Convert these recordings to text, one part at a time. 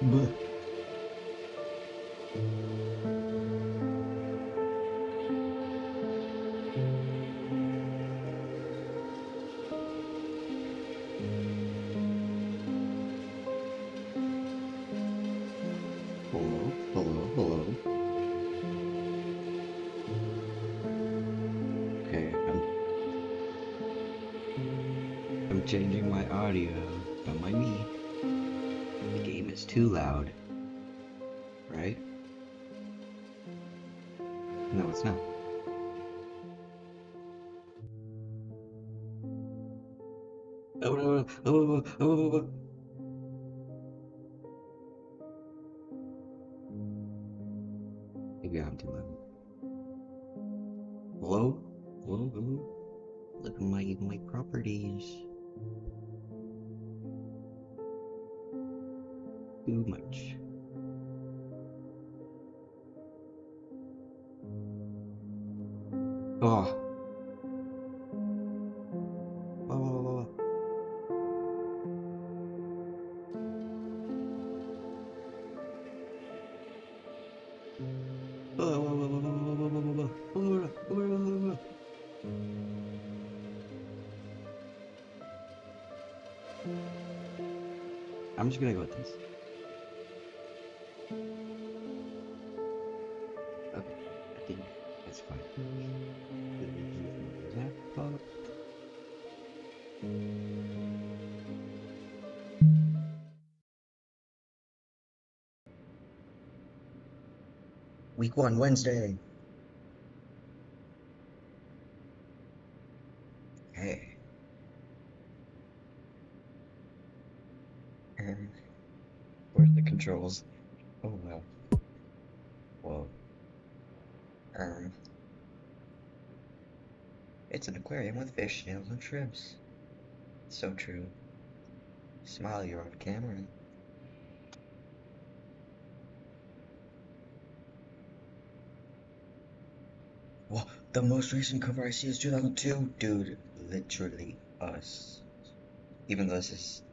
Buh. Hello, hello, hello. Okay, I'm changing my audio. Don't mind me. The game is too loud, right? No, it's not. Oh, no, oh. Maybe I'm too loud. Hello? Hello, hello? Look at my properties. Too much. Oh. Oh. I'm just gonna go with this. Okay, I think that's fine. Week 1, Wednesday. Hey. Where's the controls? Oh wow. Whoa. Um, it's an aquarium with fish, snails, and shrimps. So true. Smile, you're on camera. Well, the most recent cover I see is 2002. Dude, literally us. Even though this is...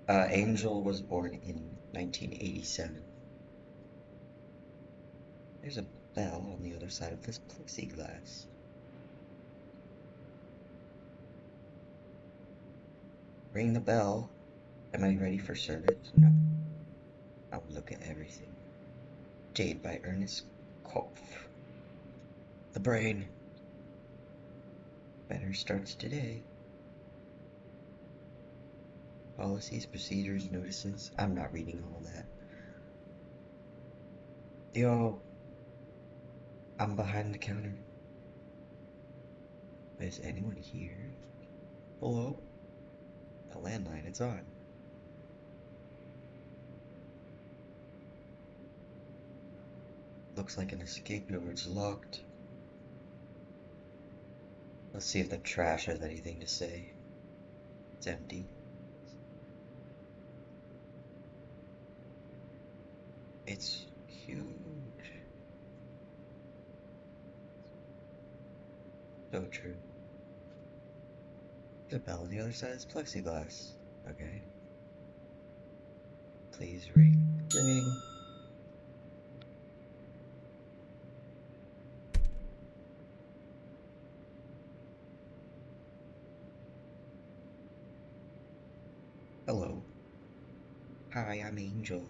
Angel was born in 1987. There's a bell on the other side of this plexiglass. Ring the bell. Am I ready for service? No. I'll look at everything. Jade by Ernest Kopf. The brain. Better starts today. Policies, procedures, notices. I'm not reading all that. Yo, I'm behind the counter. Is anyone here? Hello? The landline, it's on. Looks like an escape door, it's locked. Let's see if the trash has anything to say. It's empty. It's huge. So true. The bell on the other side is plexiglass. Okay. Please ring. Ring. Hello. Hi, I'm Angel.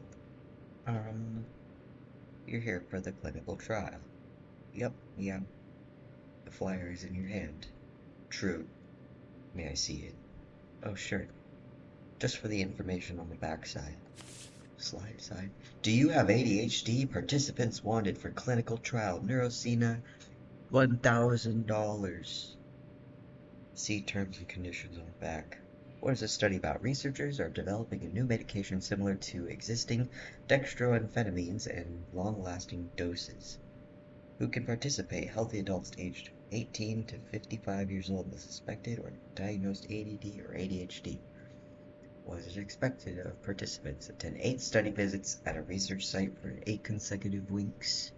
You're here for the clinical trial. Yep, yeah. The flyer is in your hand. True. May I see it? Oh, sure. Just for the information on the backside. Slide side. Do you have ADHD? Participants wanted for clinical trial. Neurosena, $1,000. See terms and conditions on the back. What is this study about? Researchers are developing a new medication similar to existing dextroamphetamines and long-lasting doses. who can participate. Healthy adults aged 18 to 55 years old with suspected or diagnosed ADD or ADHD. Was it expected of participants? Attend 8 study visits at a research site for 8 consecutive weeks.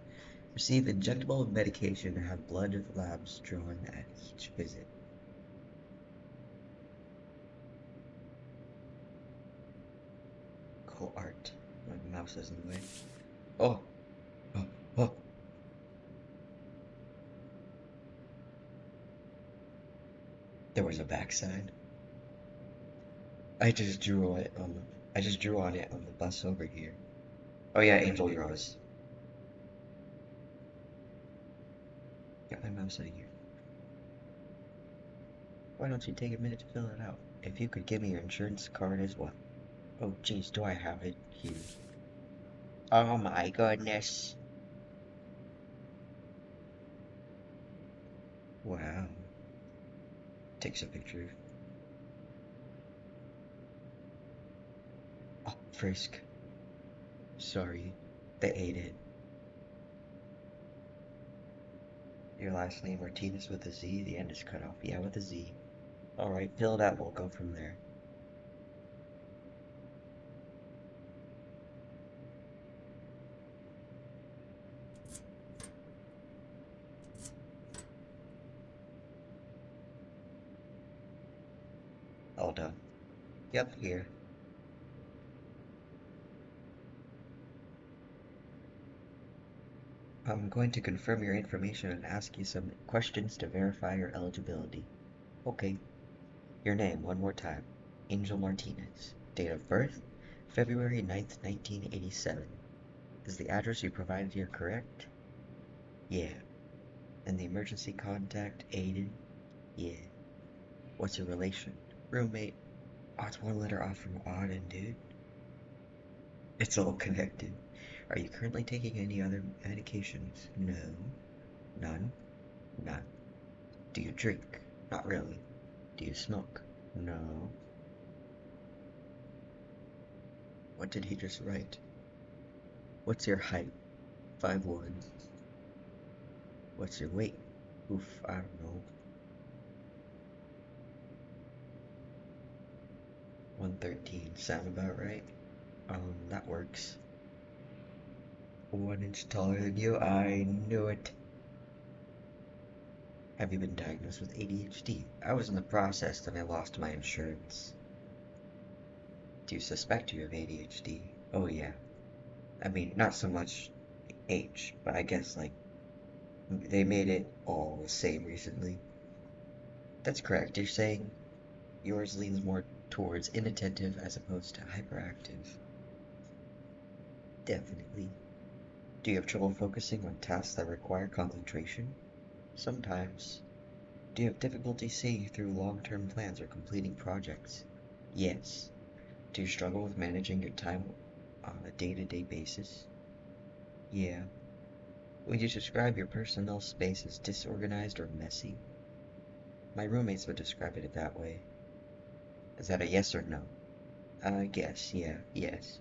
Receive injectable medication and have blood labs drawn at each visit. Cool art. My mouse is in the way. Oh! Oh! Oh! There was a backside. I just drew on it on the bus over here. Oh yeah, Angel Draws. Get my mouse out of here. Why don't you take a minute to fill it out? If you could give me your insurance card as well. Oh jeez, do I have it here? Oh my goodness. Wow. Takes a picture. Oh, Frisk. Sorry. They ate it. Your last name Martinez with a Z, the end is cut off. Yeah, with a Z. Alright, fill it out, we'll go from there. All done. Yep, here. I'm going to confirm your information and ask you some questions to verify your eligibility. Okay. Your name, one more time. Angel Martinez. Date of birth, February 9th, 1987. Is the address you provided here correct? Yeah. And the emergency contact, Aiden? Yeah. What's your relation? Roommate? Oh, it's one letter off from Auden, dude. It's all connected. Are you currently taking any other medications? No. None? None. Do you drink? Not really. Do you smoke? No. What did he just write? What's your height? 5'1". What's your weight? Oof, I don't know. 113. Sound about right? That works. 1 inch taller than you? I knew it. Have you been diagnosed with ADHD? I was in the process, then I lost my insurance. Do you suspect you have ADHD? Oh yeah. I mean, not so much H, but I guess, like, they made it all the same recently. That's correct. You're saying yours leans more towards inattentive as opposed to hyperactive. Definitely. Do you have trouble focusing on tasks that require concentration? Sometimes. Do you have difficulty seeing through long-term plans or completing projects? Yes. Do you struggle with managing your time on a day-to-day basis? Yeah. Would you describe your personal space as disorganized or messy? My roommates would describe it that way. Is that a yes or no? I guess, yeah, yes.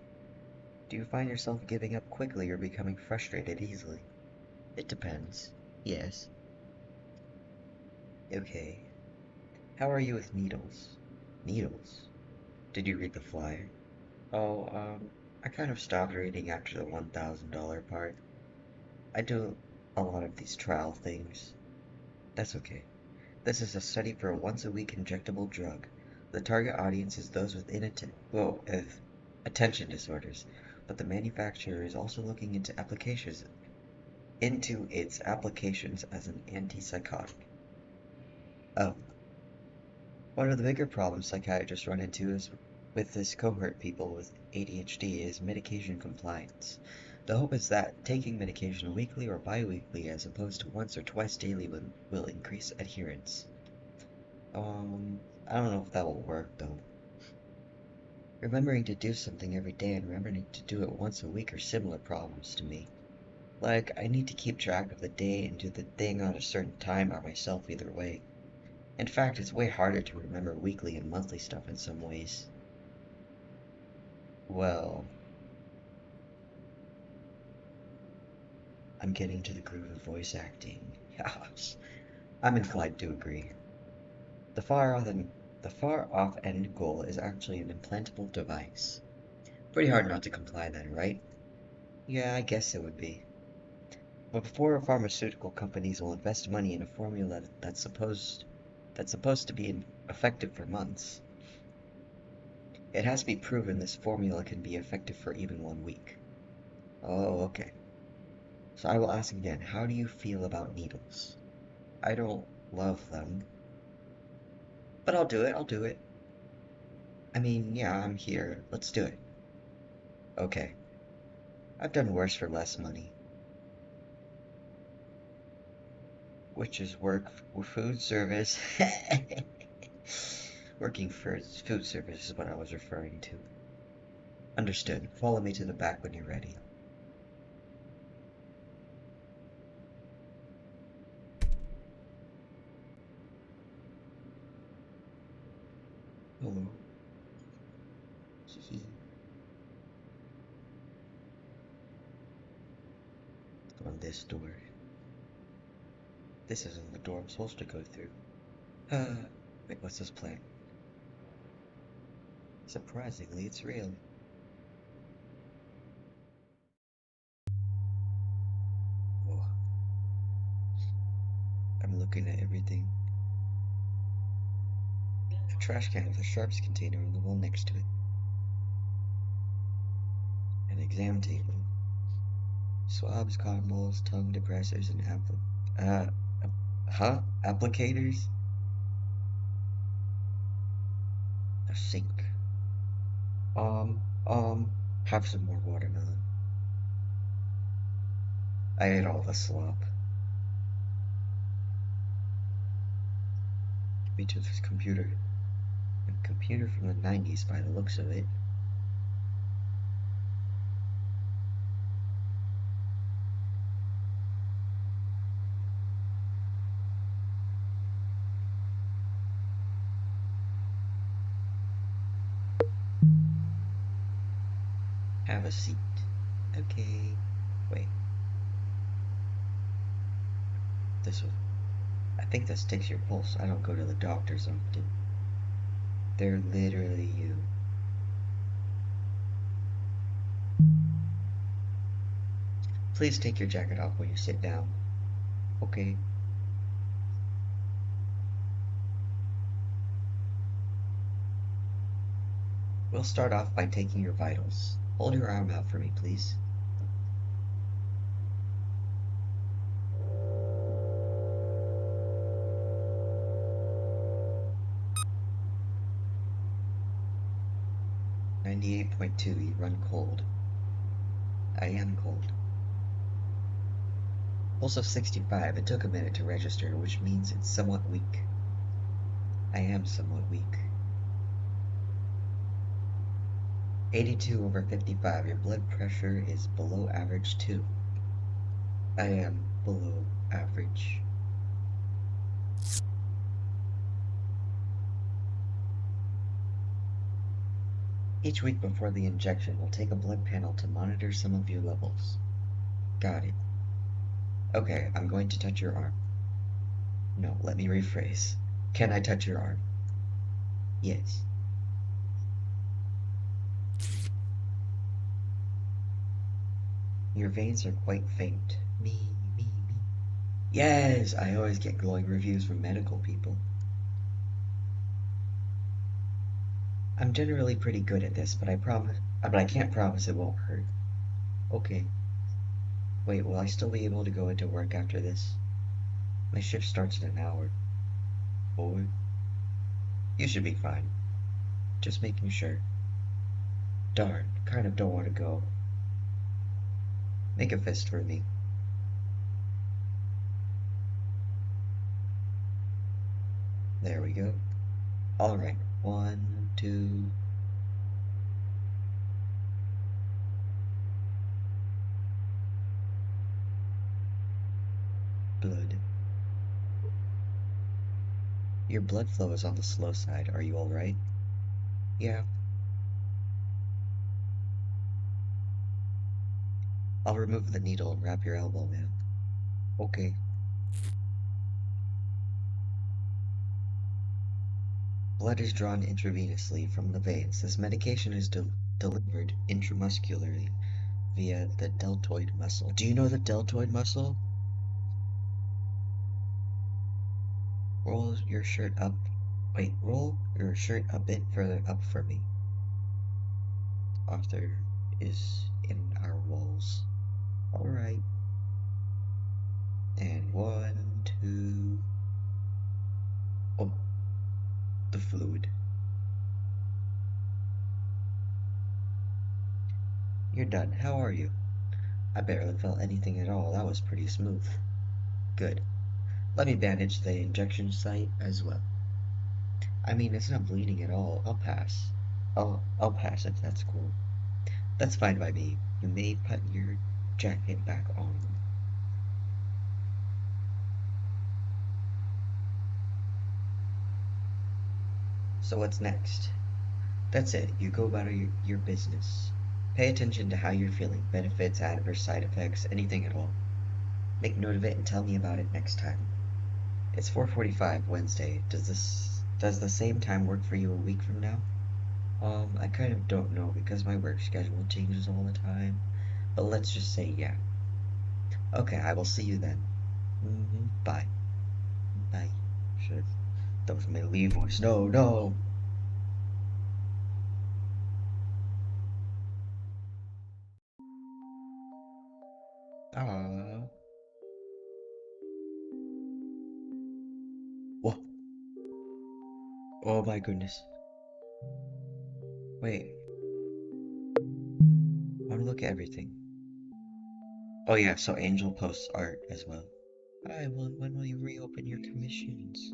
Do you find yourself giving up quickly or becoming frustrated easily? It depends. Yes. Okay. How are you with needles? Needles? Did you read the flyer? Oh, I kind of stopped reading after the $1,000 part. I do a lot of these trial things. That's okay. This is a study for a once-a-week injectable drug. The target audience is those with attention disorders, but the manufacturer is also looking into its applications as an antipsychotic. Oh, one of the bigger problems psychiatrists run into is with this cohort people with ADHD is medication compliance. The hope is that taking medication weekly or bi-weekly as opposed to once or twice daily will increase adherence. I don't know if that will work though. Remembering to do something every day and remembering to do it once a week are similar problems to me. Like, I need to keep track of the day and do the thing on a certain time by myself either way. In fact, it's way harder to remember weekly and monthly stuff in some ways. Well, I'm getting to the groove of voice acting. Gosh, I'm inclined to agree. The far off end goal is actually an implantable device. Pretty hard not to comply then, right? Yeah, I guess it would be. But before pharmaceutical companies will invest money in a formula that's supposed to be effective for months, it has to be proven this formula can be effective for even 1 week. Oh, okay. So I will ask again, how do you feel about needles? I don't love them, but I'll do it. I mean, yeah, I'm here. Let's do it. Okay. I've done worse for less money. Which is work for food service. Working for food service is what I was referring to. Understood. Follow me to the back when you're ready. Hello. Hee. On this door. This isn't the door I'm supposed to go through. Wait, what's this plan? Surprisingly, it's real. Oh, I'm looking at everything. A trash can with a sharps container on the wall next to it. An exam table. Swabs, cotton balls, tongue depressors, and applicators? A sink. Um, have some more watermelon. I ate all the slop. Me to this computer. A computer from the 90s by the looks of it. Have a seat. Okay. Wait. This one. I think this takes your pulse. I don't go to the doctors often. They're literally you. Please take your jacket off when you sit down. Okay. We'll start off by taking your vitals. Hold your arm out for me, please. .2, you run cold. I am cold. Pulse of 65, it took a minute to register, which means it's somewhat weak. I am somewhat weak. 82/55, your blood pressure is below average too. I am below average. Each week before the injection, we'll take a blood panel to monitor some of your levels. Got it. Okay, I'm going to touch your arm. No, let me rephrase. Can I touch your arm? Yes. Your veins are quite faint. Me. Yes, I always get glowing reviews from medical people. I'm generally pretty good at this, but I can't promise it won't hurt. Okay. Wait, will I still be able to go into work after this? My shift starts in an hour. Boy. You should be fine. Just making sure. Darn, kind of don't want to go. Make a fist for me. There we go. Alright, 1, 2... Blood. Your blood flow is on the slow side. Are you alright? Yeah. I'll remove the needle and wrap your elbow, man. Okay. Blood is drawn intravenously from the veins. This medication is delivered intramuscularly via the deltoid muscle. Do you know the deltoid muscle? Roll your shirt up. Wait, roll your shirt a bit further up for me. Arthur is in our walls. Alright. And one, two. Oh, the fluid. You're done. How are you? I barely felt anything at all. That was pretty smooth. Good. Let me bandage the injection site as well. I mean, it's not bleeding at all. I'll pass. I'll pass if that's cool. That's fine by me. You may put your jacket back on. So what's next? That's it. You go about your business. Pay attention to how you're feeling. Benefits, adverse side effects, anything at all. Make note of it and tell me about it next time. It's 4:45 Wednesday. Does the same time work for you a week from now? I kind of don't know because my work schedule changes all the time. But let's just say yeah. Okay, I will see you then. Bye. Bye. Shit. That was my leave voice. No, no. Ah. What? Oh my goodness. Wait. I want to look at everything. Oh yeah, so Angel posts art as well. Hi, well, when will you reopen your commissions?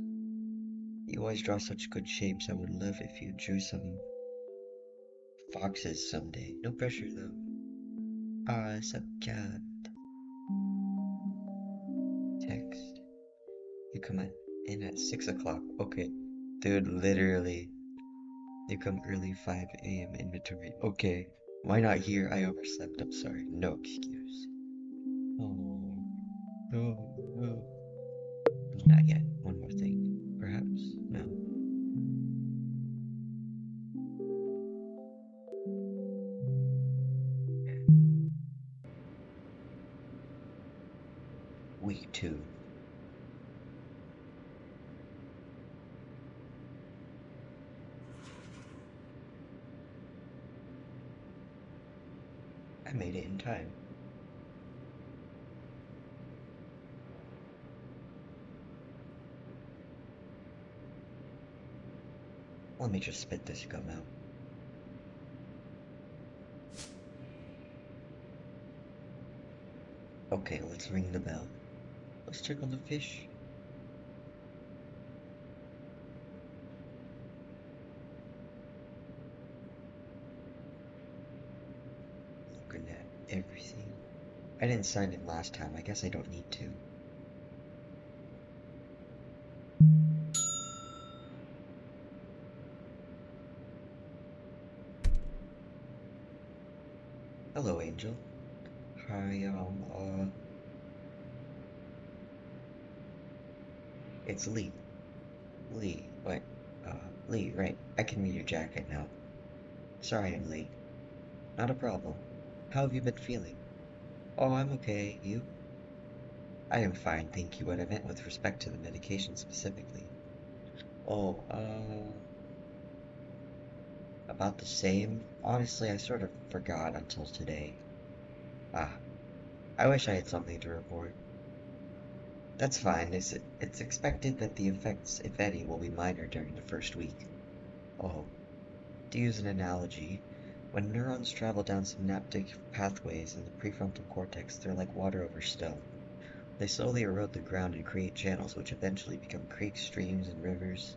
You always draw such good shapes. I would love if you drew some foxes someday. No pressure though. Ah, sup cat. Text. You come in at 6 o'clock. Okay. Dude, literally. You come early 5 a.m. inventory. Okay. Why not here? I overslept. I'm sorry. No excuse. Oh. No, no. Not yet. One more thing. Perhaps? No. Week 2. I made it in time. Let me just spit this gum out. Okay, let's ring the bell. Let's check on the fish. Looking at everything. I didn't sign in last time. I guess I don't need to. Hello, Angel. Hi, it's Lee. Lee, what? Lee, right. I can read your jacket now. Sorry I'm late. Not a problem. How have you been feeling? Oh, I'm okay. You? I am fine, thank you. What I meant with respect to the medication specifically. Oh, about the same. Honestly, I sort of forgot until today. Ah, I wish I had something to report. That's fine. It's expected that the effects, if any, will be minor during the first week. Oh, to use an analogy, when neurons travel down synaptic pathways in the prefrontal cortex, they're like water over stone. They slowly erode the ground and create channels which eventually become creeks, streams, and rivers.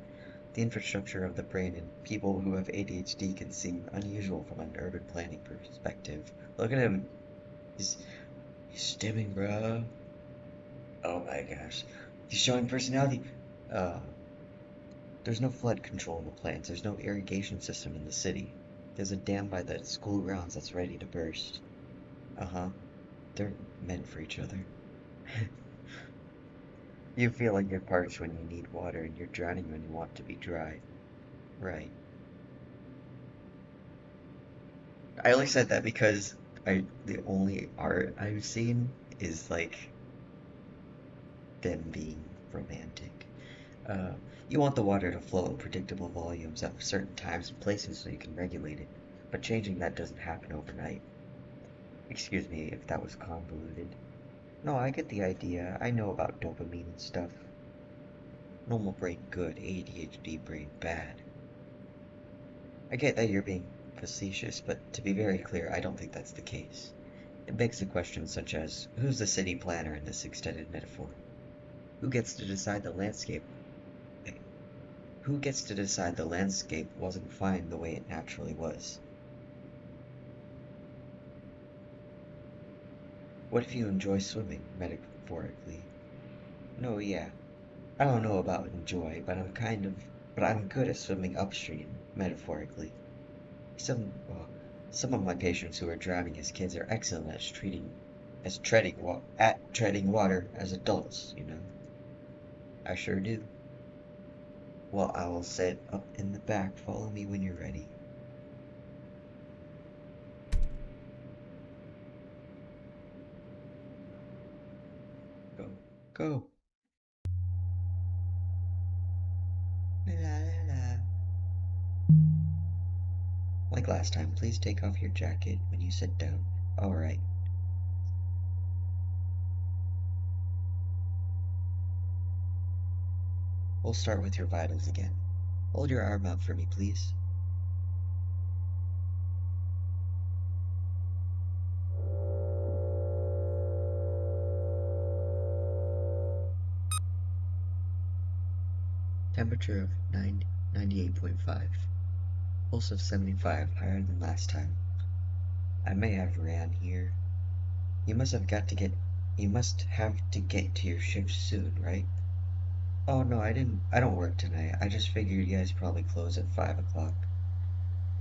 The infrastructure of the brain in people who have ADHD can seem unusual from an urban planning perspective. Look at him. He's, he's stimming, bro. Oh my gosh. He's showing personality. Uh, there's no flood control in the plants. There's no irrigation system in the city. There's a dam by the school grounds that's ready to burst. Uh-huh. They're meant for each other. You feel like you're parched when you need water and you're drowning when you want to be dry. Right. I only said that because the only art I've seen is like them being romantic. Uh, you want the water to flow in predictable volumes at certain times and places so you can regulate it, but changing that doesn't happen overnight. Excuse me if that was convoluted. No, I get the idea. I know about dopamine and stuff. Normal brain good, ADHD brain bad. I get that you're being facetious, but to be very clear, I don't think that's the case. It begs a question such as, who's the city planner in this extended metaphor? Who gets to decide the landscape? Who gets to decide the landscape wasn't fine the way it naturally was? What if you enjoy swimming, metaphorically? No, yeah. I don't know about enjoy, but I'm good at swimming upstream, metaphorically. Some of my patients who are drowning as kids are excellent at treading water as adults, you know. I sure do. Well, I will sit up in the back. Follow me when you're ready. Go, go. La la la. Like last time, please take off your jacket when you sit down. All right. We'll start with your vitals again. Hold your arm out for me, please. Temperature of 98.5. Pulse of 75, higher than last time. I may have ran here. You must have got to get. You must have to get to your shift soon, right? Oh no, I didn't. I don't work tonight. I just figured you guys probably close at 5 o'clock.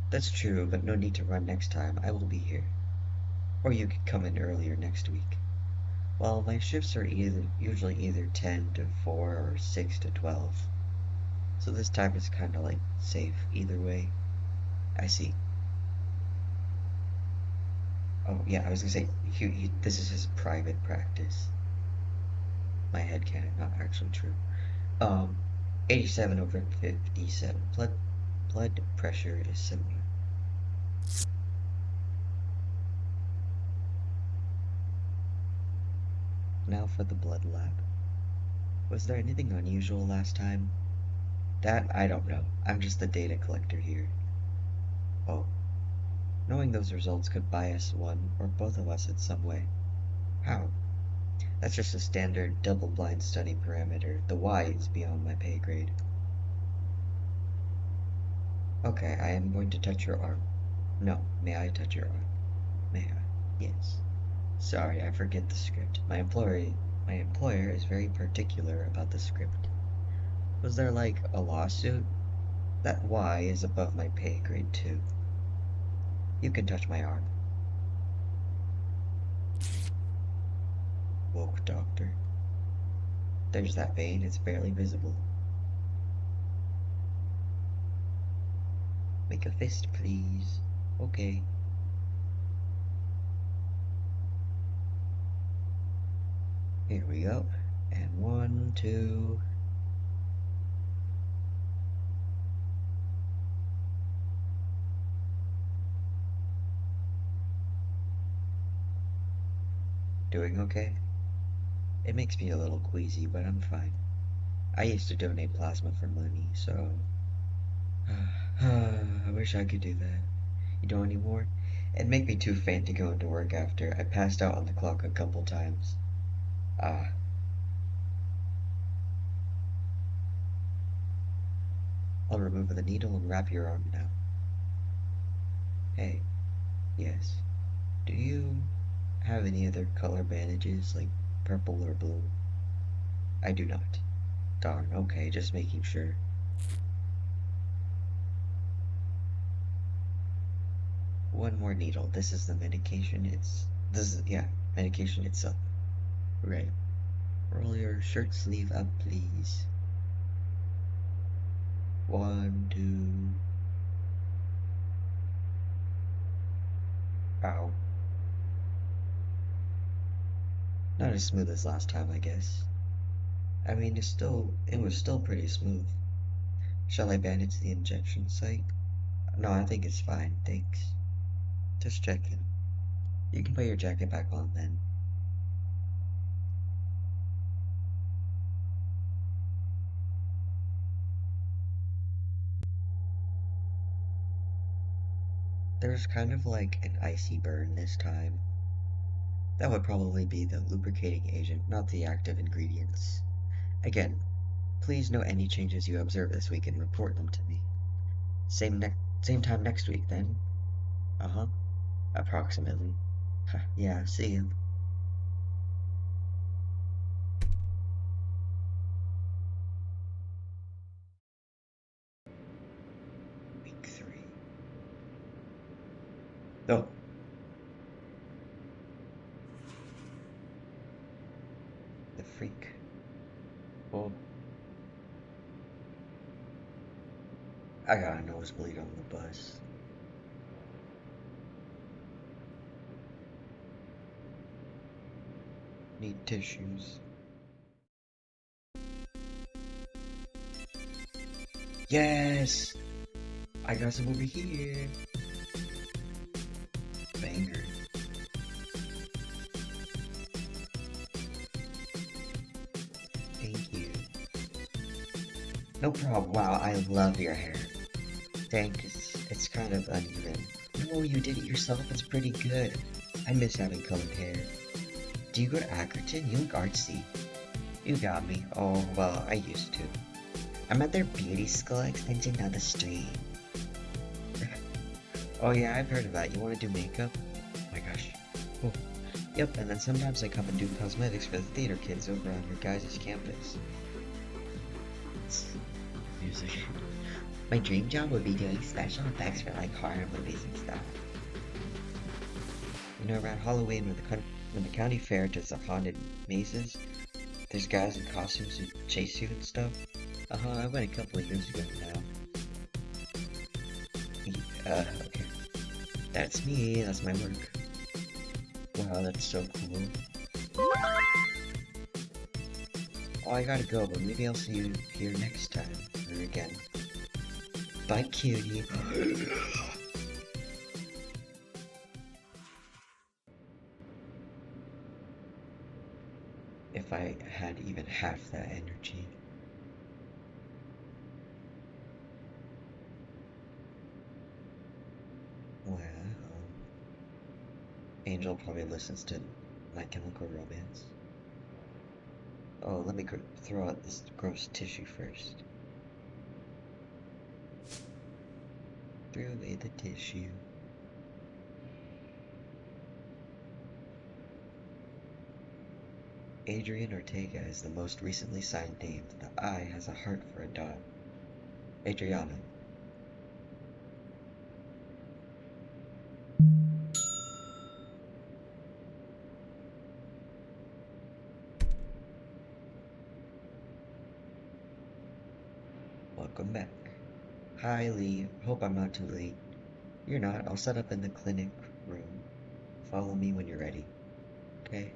That's true, but no need to run next time. I will be here. Or you could come in earlier next week. Well, my shifts are usually either 10 to 4 or 6 to 12. So this time is kind of like safe either way. I see. Oh, yeah, I was gonna say, this is his private practice. My headcanon, not actually true. Um, 87 over 57. Blood pressure is similar. Now for the blood lab. Was there anything unusual last time? That I don't know. I'm just the data collector here. Oh, knowing those results could bias one or both of us in some way. How? That's just a standard double-blind study parameter. The Y is beyond my pay grade. Okay, I am going to touch your arm. No, may I touch your arm? May I? Yes. Sorry, I forget the script. My employer is very particular about the script. Was there like a lawsuit? That Y is above my pay grade too. You can touch my arm. Woke doctor. There's that vein, it's barely visible. Make a fist, please. Okay. Here we go. And 1, 2. Doing okay? It makes me a little queasy, but I'm fine. I used to donate plasma for money, so... I wish I could do that. You don't anymore? It'd make me too faint to go into work after. I passed out on the clock a couple times. Ah. I'll remove the needle and wrap your arm now. Hey. Yes. Do you have any other color bandages, like purple or blue? I do not. Darn, okay, just making sure. One more needle. This is the medication. Yeah. medication itself. Right. Roll your shirt sleeve up, please. 1, 2. Ow. Not as smooth as last time, I guess. I mean, it was still pretty smooth. Shall I bandage the injection site? No, I think it's fine, thanks. Just checking. You can put your jacket back on then. There's kind of like an icy burn this time. That would probably be the lubricating agent, not the active ingredients. Again, please note any changes you observe this week and report them to me. Same time next week then. Uh-huh. Approximately. Yeah, see you. Week 3. Oh. The freak. Oh. I got a nosebleed on the bus. Need tissues. Yes! I got some over here. Banger. Thank you. No problem. Wow, I love your hair. Thanks. It's kind of uneven. No, you did it yourself. It's pretty good. I miss having colored hair. Do you go to Ackerton? You look artsy. You got me. Oh, well, I used to. I'm at their beauty school extension down the street. Oh yeah, I've heard of that. You want to do makeup? Oh my gosh. Oh. Yep, and then sometimes I come and do cosmetics for the theater kids over on your guys' campus. Music. My dream job would be doing special effects for like horror movies and stuff. You know, around Halloween when the county fair does the haunted mazes, there's guys in costumes who chase you and stuff. I went a couple of years ago now. Okay. That's me, that's my work. Wow, that's so cool. Oh, I gotta go, but maybe I'll see you here next time, or again. Bye, cutie. If I had even half that energy. Well, Angel probably listens to My Chemical Romance. Oh, let me throw out this gross tissue first. Throw away the tissue. Adrian Ortega is the most recently signed name. The I has a heart for a dog. Adriana. Welcome back. Hi, Lee. Hope I'm not too late. You're not. I'll set up in the clinic room. Follow me when you're ready. Okay?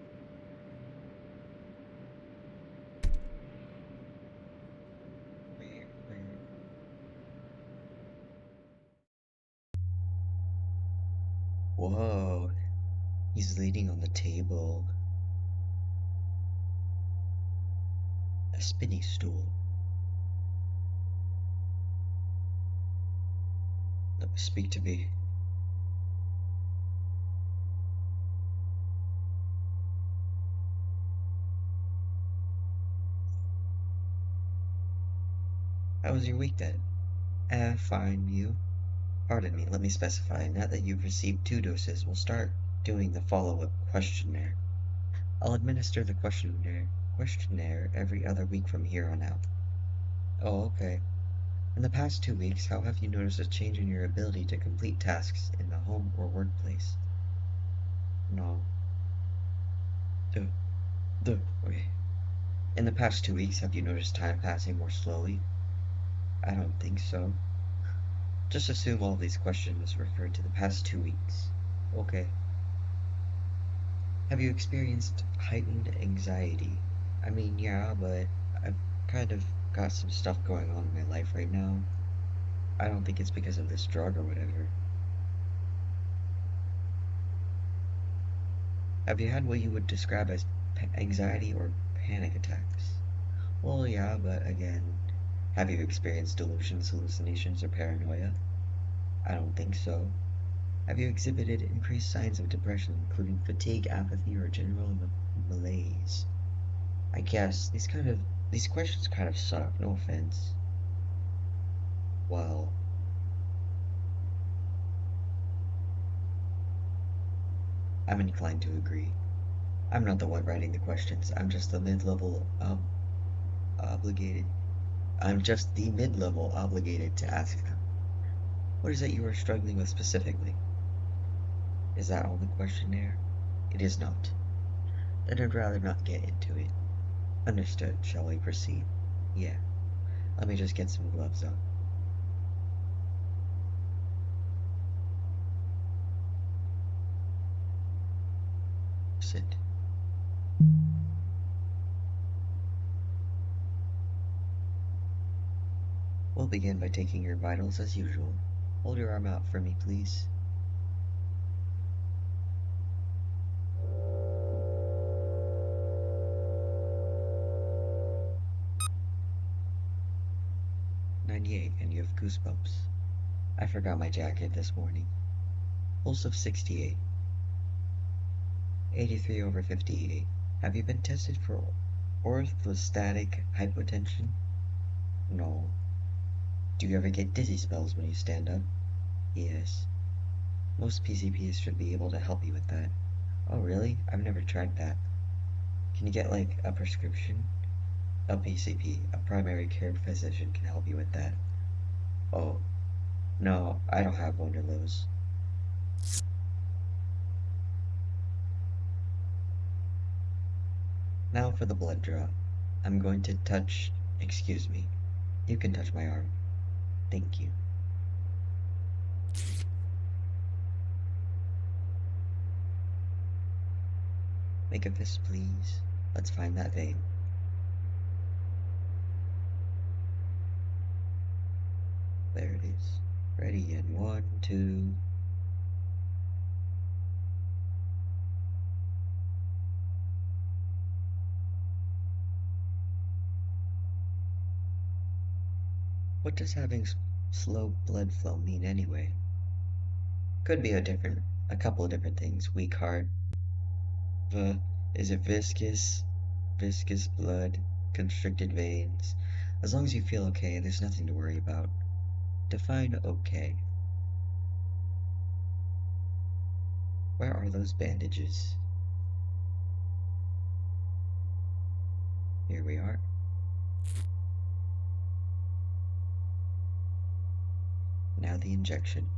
Whoa. He's leaning on the table. A spinny stool. Speak to me. How was your week then? Fine, you. Pardon me, let me specify. Now that you've received 2 doses, we'll start doing the follow-up questionnaire. I'll administer the questionnaire every other week from here on out. Oh, okay. In the past 2 weeks, how have you noticed a change in your ability to complete tasks in the home or workplace? No. The, okay. In the past 2 weeks, have you noticed time passing more slowly? I don't think so. Just assume all these questions refer to the past 2 weeks. Okay. Have you experienced heightened anxiety? I mean, yeah, but I've kind of got some stuff going on in my life right now. I don't think it's because of this drug or whatever. Have you had what you would describe as anxiety or panic attacks? Well, yeah, but again, have you experienced delusions, hallucinations, or paranoia? I don't think so. Have you exhibited increased signs of depression, including fatigue, apathy, or general malaise? I guess these questions kind of suck, no offense. Well, I'm inclined to agree. I'm not the one writing the questions. Obligated. I'm just the mid-level obligated to ask them. What is it you are struggling with specifically? Is that on the questionnaire? It is not. Then I'd rather not get into it. Understood. Shall we proceed? Yeah. Let me just get some gloves on. Sit. We'll begin by taking your vitals as usual. Hold your arm out for me, please. "98, and you have goosebumps. I forgot my jacket this morning. Pulse of 68. 83/58. Have you been tested for orthostatic hypotension? No. Do you ever get dizzy spells when you stand up? Yes. Most PCPs should be able to help you with that. Oh, really? I've never tried that. Can you get, like, a prescription? A PCP, a primary care physician, can help you with that. Oh, no, I don't have one of those. Now for the blood draw. I'm going to touch... Excuse me. You can touch my arm. Thank you. Make a fist, please. Let's find that vein. There it is. Ready in 1, 2... What does having slow blood flow mean anyway? Could be a couple of different things. Weak heart. Is it viscous? Viscous blood. Constricted veins. As long as you feel okay, there's nothing to worry about. Define okay. Where are those bandages? Here we are. Now the injection.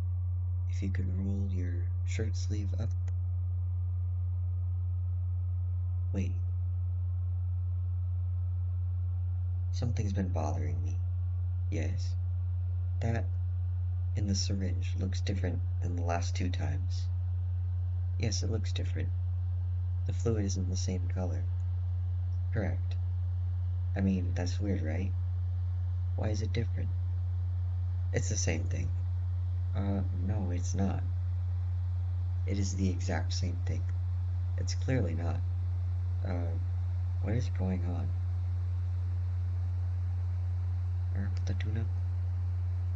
If you could roll your shirt sleeve up. Wait. Something's been bothering me. Yes. That in the syringe looks different than the last 2 times. Yes, it looks different. The fluid isn't the same color. Correct. I mean, that's weird, right? Why is it different? It's the same thing. No, it's not. It is the exact same thing. It's clearly not. Uh, what is going on? The tuna?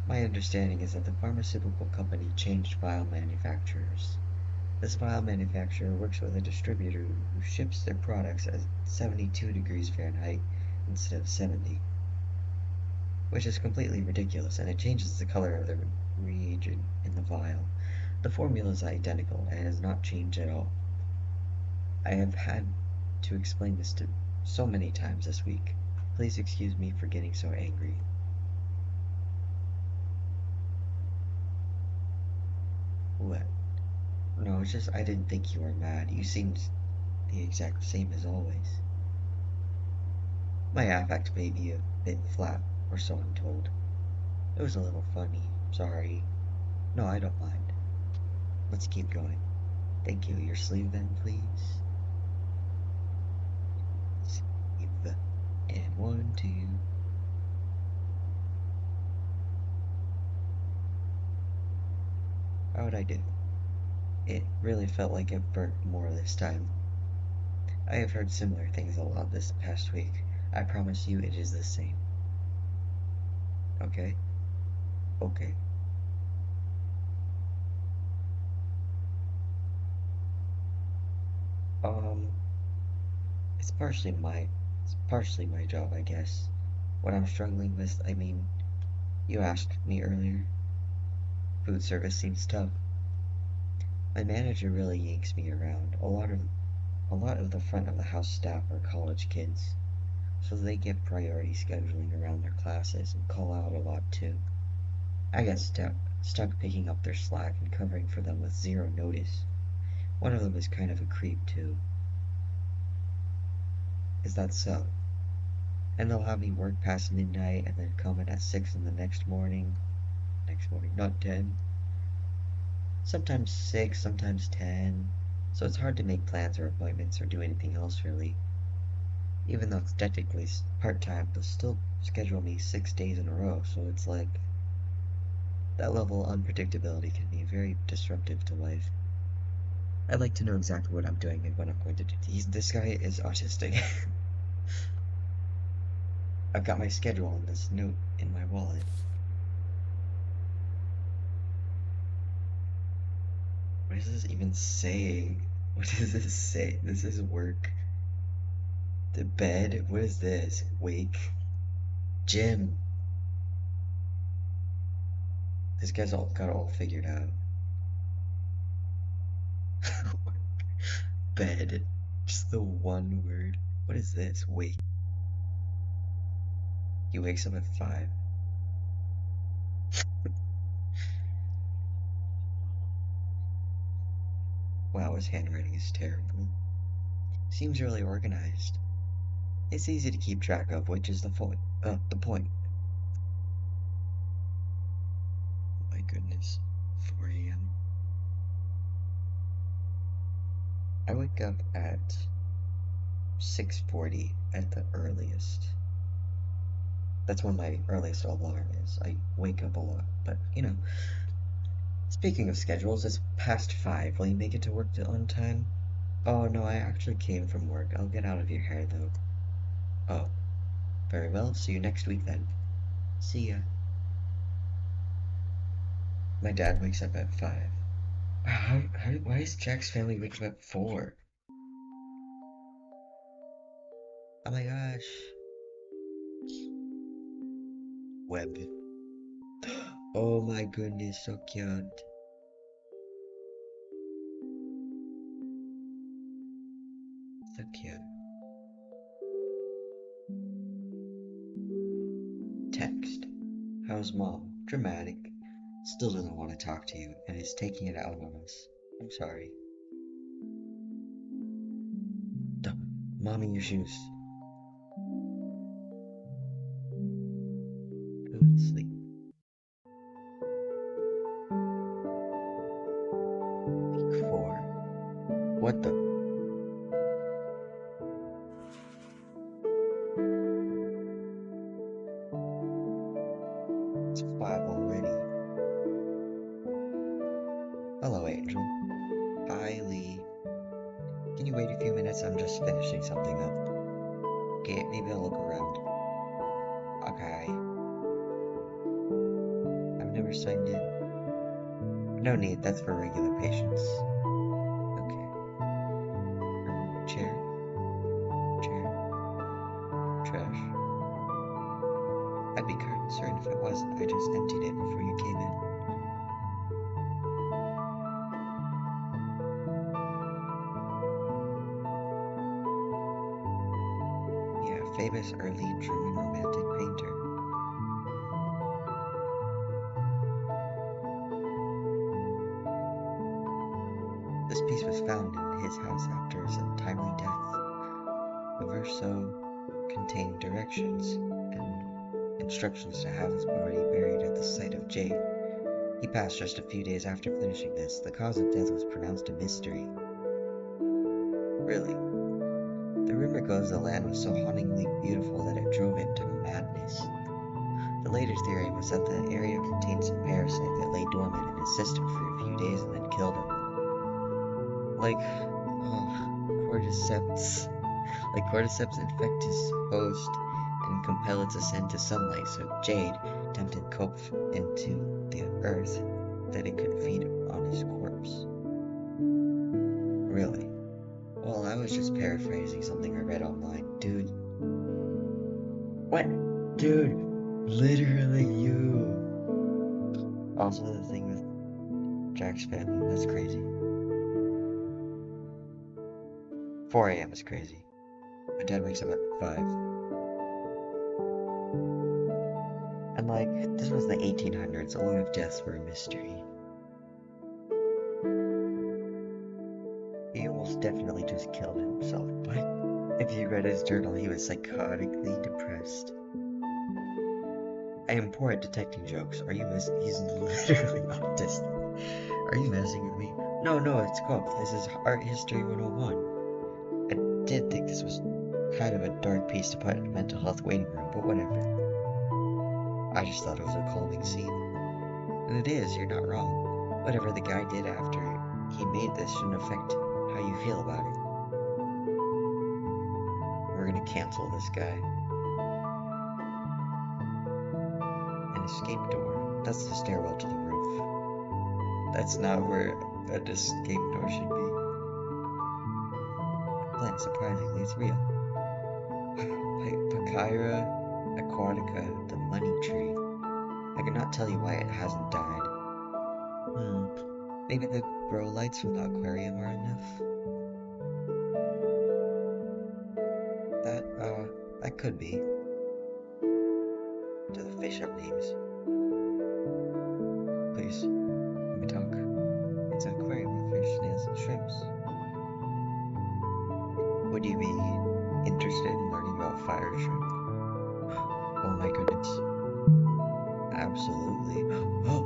My understanding is that the pharmaceutical company changed vial manufacturers. This vial manufacturer works with a distributor who ships their products at 72 degrees Fahrenheit instead of 70, which is completely ridiculous, and it changes the color of the reagent in the vial. The formula is identical and has not changed at all. I have had to explain this to so many times this week. Please excuse me for getting so angry. What? No, it's just I didn't think you were mad. You seemed the exact same as always. My affect may be a bit flat, or so I'm told. It was a little funny, sorry. No, I don't mind. Let's keep going. Thank you. Your sleeve then, please. Sleeve. And 1, 2. How'd I do? It really felt like it burnt more this time. I have heard similar things a lot this past week. I promise you it is the same. Okay? Okay. Um, it's partially my job, I guess. What I'm struggling with, I mean, you asked me earlier. Food service seems tough. My manager really yanks me around. A lot of the front of the house staff are college kids, so they get priority scheduling around their classes and call out a lot too. I get stuck picking up their slack and covering for them with zero notice. One of them is kind of a creep too. Is that so? And they'll have me work past midnight and then come in at 6 in the next morning. Next morning, not 10. Sometimes 6, sometimes 10. So it's hard to make plans or appointments or do anything else really. Even though it's technically part-time, they'll still schedule me 6 days in a row, so it's like that level of unpredictability can be very disruptive to life. I'd like to know exactly what I'm doing and what I'm going to do. This guy is autistic. I've got my schedule and this note in my wallet. What is this even saying? What does this say? This is work. The bed? What is this? Wake? Gym. This guy's got it all figured out. Bed. Just the one word. What is this? Wake. He wakes up at 5. Wow, his handwriting is terrible. Seems really organized. It's easy to keep track of, which is the point. The point. My goodness. 4 a.m. I wake up at 6:40 at the earliest. That's when my earliest alarm is. I wake up a lot, but speaking of schedules, it's past 5. Will you make it to work on time? Oh no, I actually came from work. I'll get out of your hair though. Oh, very well. See you next week then. See ya. My dad wakes up at 5. Why is Jack's family waking up at 4? Oh my gosh. Web. Oh my goodness, so cute. So cute. Text. How's mom? Dramatic. Still doesn't want to talk to you, and is taking it out on us. I'm sorry. Duh. Mommy, your shoes. Go to sleep. Week 4. What the? It's 5 already. Hello, Angel. Hi, Lee. Can you wait a few minutes? I'm just finishing something up. Okay, maybe I'll look around. Okay. I've never signed in. No need, that's for regular patients. Okay. Chair. Chair. Trash. I'd be concerned if it wasn't. I just emptied it before you came in. Yeah, famous early German romantic painter. This piece was found in his house after his untimely death. The verso contained directions and instructions to have his body buried at the site of Jade. He passed just a few days after finishing this. The cause of death was pronounced a mystery. Really? The rumor goes the land was so hauntingly beautiful that it drove him to madness. The later theory was that the area contained some parasite that lay dormant in his system for a few days and then killed him. Like cordyceps. Like cordyceps infect his host and compel it to ascend to sunlight, so Jade tempted Kopf into the earth that it could feed on his corpse. Really? Well, I was just paraphrasing something I read online, dude. What? Dude, literally you. Also, the thing with Jack's family, that's crazy. 4 a.m. is crazy. My dad wakes up at 5. And like, this was the 1800s, a lot of deaths were a mystery. He almost definitely just killed himself, but if you read his journal, he was psychotically depressed. I am poor at detecting jokes. Are you messing? He's literally autistic. Are you messing with me? No, it's Kopf. This is Art History 101. I did think this was kind of a dark piece to put in a mental health waiting room, but whatever. I just thought it was a calming scene. And it is, you're not wrong. Whatever the guy did after he made this shouldn't affect how you feel about it. We're gonna cancel this guy. An escape door. That's the stairwell to the roof. That's not where an escape door should be. Plant, surprisingly, it's real. Pachyra aquatica, the money tree. I cannot tell you why it hasn't died. Maybe the grow lights from the aquarium are enough? That could be. Do the fish have names? Please, let me talk. It's an aquarium with fish, snails, and shrimps. Would you be interested in learning about fire shrimp? Oh my goodness. Absolutely. Oh!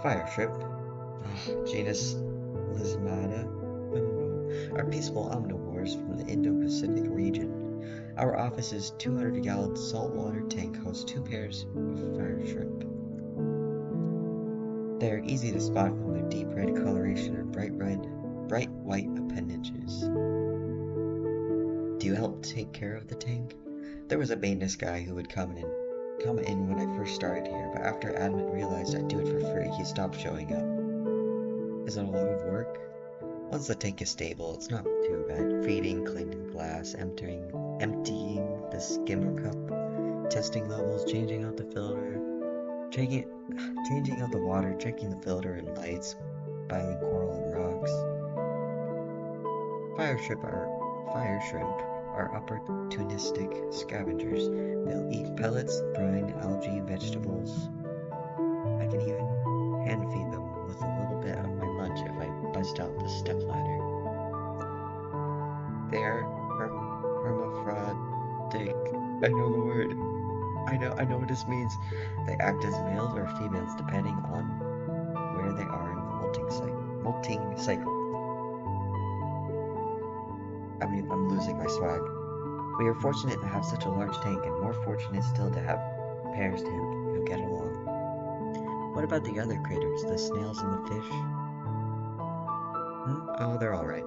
Fire shrimp, genus Lismata, are peaceful omnivores from the Indo-Pacific region. Our office's 200-gallon saltwater tank hosts 2 pairs of fire shrimp. They are easy to spot from their deep red coloration and bright white appendages. Do you help take care of the tank? There was a maintenance guy who would come in when I first started here, but after admin realized I'd do it for free, he stopped showing up. Is it a lot of work? Once the tank is stable, it's not too bad. Feeding, cleaning glass, emptying the skimmer cup, testing levels, changing out the filter, changing out the water, checking the filter and lights, buying coral and rocks. Fire shrimp are opportunistic scavengers. They'll eat pellets, brine, algae, vegetables. I can even hand feed them with a little bit of my lunch if I bust out the stepladder. They are hermaphroditic. I know the word. I know what this means. They act as males or females depending on where they are in the molting cycle. I'm losing my swag. We are fortunate to have such a large tank, and more fortunate still to have pairs who get along. What about the other critters, the snails and the fish? Oh, they're alright.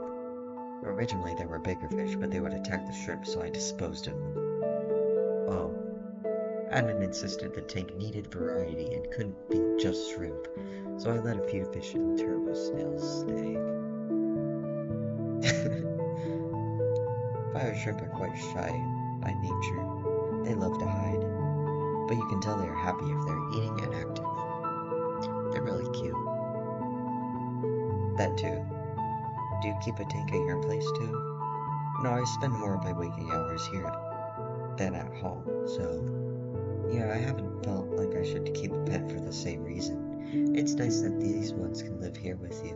Originally there were bigger fish, but they would attack the shrimp, so I disposed of them. Oh. Admin insisted the tank needed variety and couldn't be just shrimp, so I let a few fish and turbo snails stay. Fire shrimp are quite shy by nature. They love to hide, but you can tell they are happy if they're eating and active. They're really cute. That too. Do you keep a tank at your place too? No, I spend more of my waking hours here than at home, so yeah, I haven't felt like I should keep a pet for the same reason. It's nice that these ones can live here with you.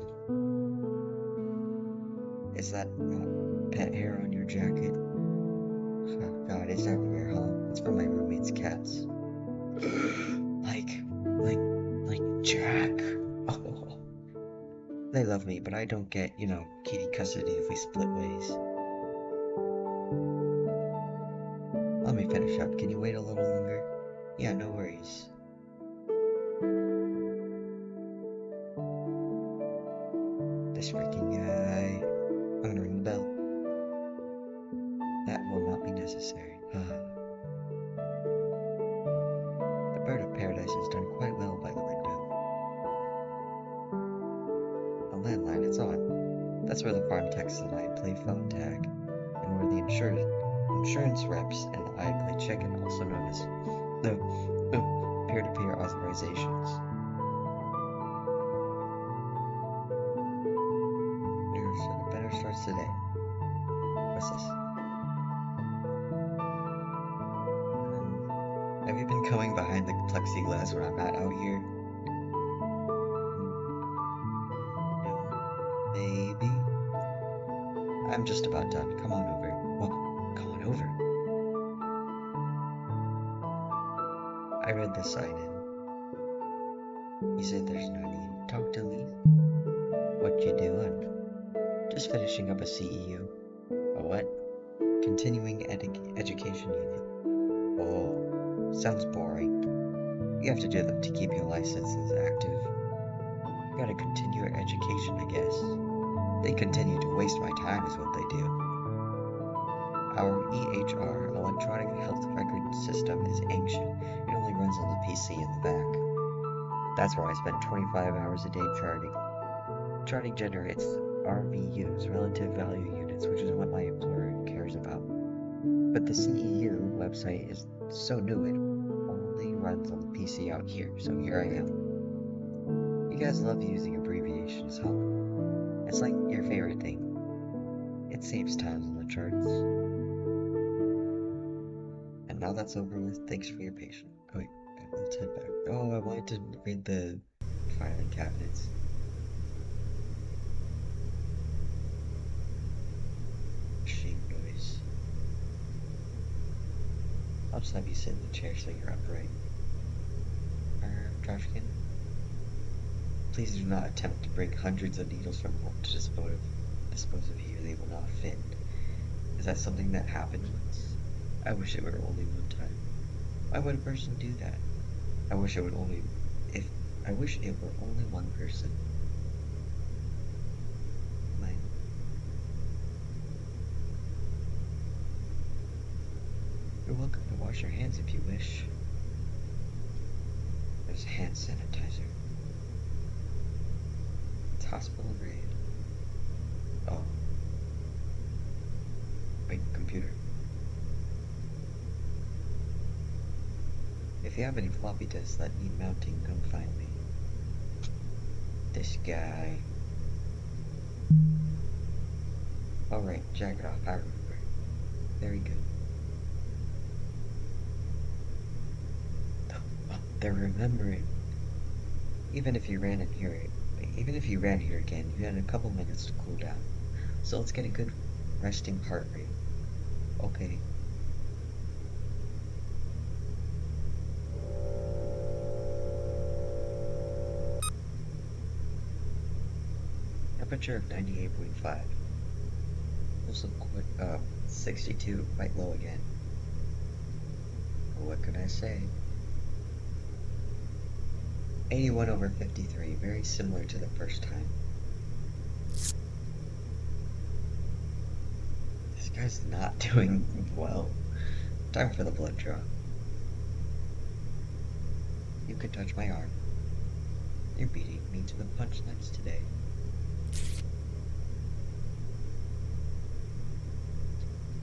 Is that pet hair on your jacket? Oh god, it's everywhere, huh? It's from my roommate's cats. like Jack. Oh. They love me, but I don't get, kitty custody if we split ways. Let me finish up. Can you wait a little longer? Yeah, no worries. This freaking guy. I'm gonna ring the bell. That will not be necessary. The bird of paradise has done quite well by the window. A landline, it's on. That's where the farm techs and I play phone tag, and where the insurance reps and I play chicken, also known as the peer-to-peer authorizations. Better starts today. What's this? Have you been coming behind the plexiglass when I'm not out here? No, maybe. I'm just about done. Come on over. Well, come on over. I read the sign in. You said there's no need. Talk to Lee. What you doing? Just finishing up a CEU. A what? Continuing Education Unit. Oh. Sounds boring. You have to do them to keep your licenses active. You gotta continue your education, I guess. They continue to waste my time is what they do. Our EHR, Electronic Health Record System, is ancient. It only runs on the PC in the back. That's where I spend 25 hours a day charting. Charting generates RVUs, Relative Value Units, which is what my employer cares about. But the CEU website is so new it only runs on the PC out here, so here I am. You guys love using abbreviations, huh? It's like your favorite thing. It saves time on the charts. And now that's over with, thanks for your patience. Oh wait, let's head back. Oh, I wanted to read the filing cabinets. Machine noise. I'll just have you sit in the chair so you're upright. Trash can? Please do not attempt to bring hundreds of needles from home to dispose of here. They will not fit. Is that something that happened once? I wish it were only one time. Why would a person do that? I wish it were only one person. Mine. You're welcome to wash your hands if you wish. There's hand sanitizer. It's hospital grade. Oh. Wait, computer. If you have any floppy disks that need mounting, come find me. This guy. Alright, jack it off, I remember. Very good. They're remembering. Even if you ran here again, you had a couple minutes to cool down. So let's get a good resting heart rate. Okay. Temperature of 98.5. Also, 62, quite low again. What can I say? 81/53, very similar to the first time. This guy's not doing well. Time for the blood draw. You can touch my arm. You're beating me to the punchlines today.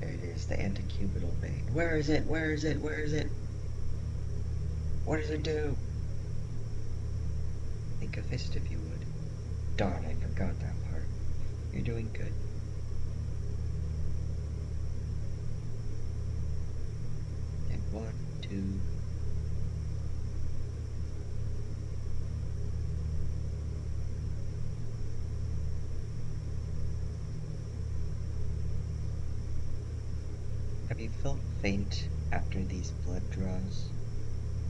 There it is, the antecubital vein. Where is it? Where is it? Where is it? What does it do? Think a fist if you would. Darn, I forgot that part. You're doing good. And 1, 2. you felt faint after these blood draws?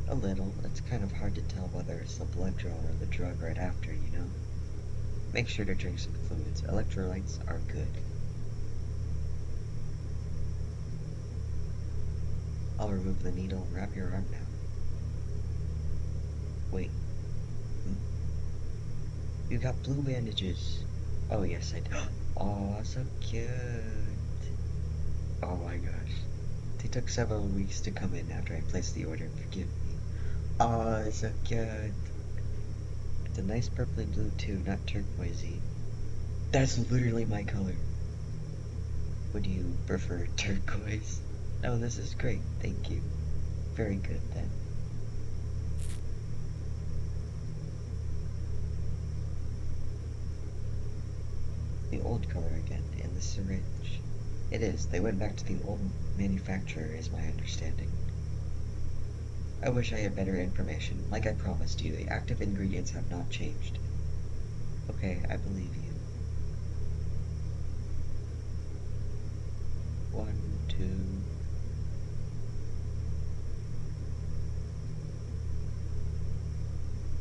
A little. It's kind of hard to tell whether it's the blood draw or the drug right after, you know? Make sure to drink some fluids. Electrolytes are good. I'll remove the needle and wrap your arm now. Wait. Hmm? You got blue bandages. Oh, yes, I do. Oh, so cute. Oh my gosh. They took several weeks to come in after I placed the order. Forgive me. Oh, so cute. It's a nice purpley blue too, not turquoisey. That's literally my color. Would you prefer turquoise? Oh, this is great. Thank you. Very good then. The old color again, in the syringe. It is. They went back to the old manufacturer, is my understanding. I wish I had better information. Like I promised you, the active ingredients have not changed. Okay, I believe you. 1, 2...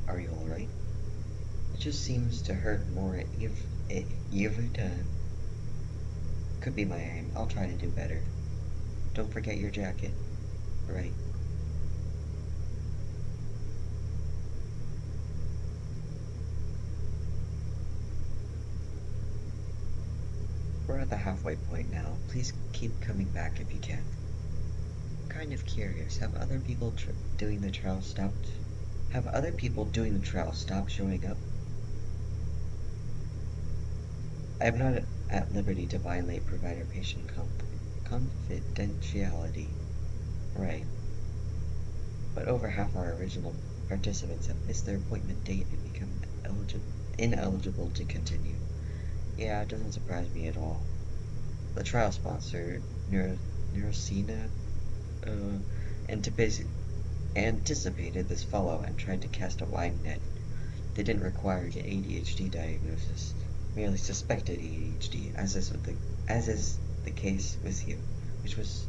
Are you alright? It just seems to hurt more every time. Could be my aim. I'll try to do better. Don't forget your jacket. Right. We're at the halfway point now. Please keep coming back if you can. I'm kind of curious. Have other people doing the trial stopped? Have other people doing the trial stopped showing up? I am not at liberty to violate provider-patient confidentiality. Right. But over half our original participants have missed their appointment date and become ineligible to continue. Yeah, it doesn't surprise me at all. The trial sponsor, Neurocena, anticipated this fallout and tried to cast a wide net. They didn't require an ADHD diagnosis, merely suspected ADHD, as is the case with you, which was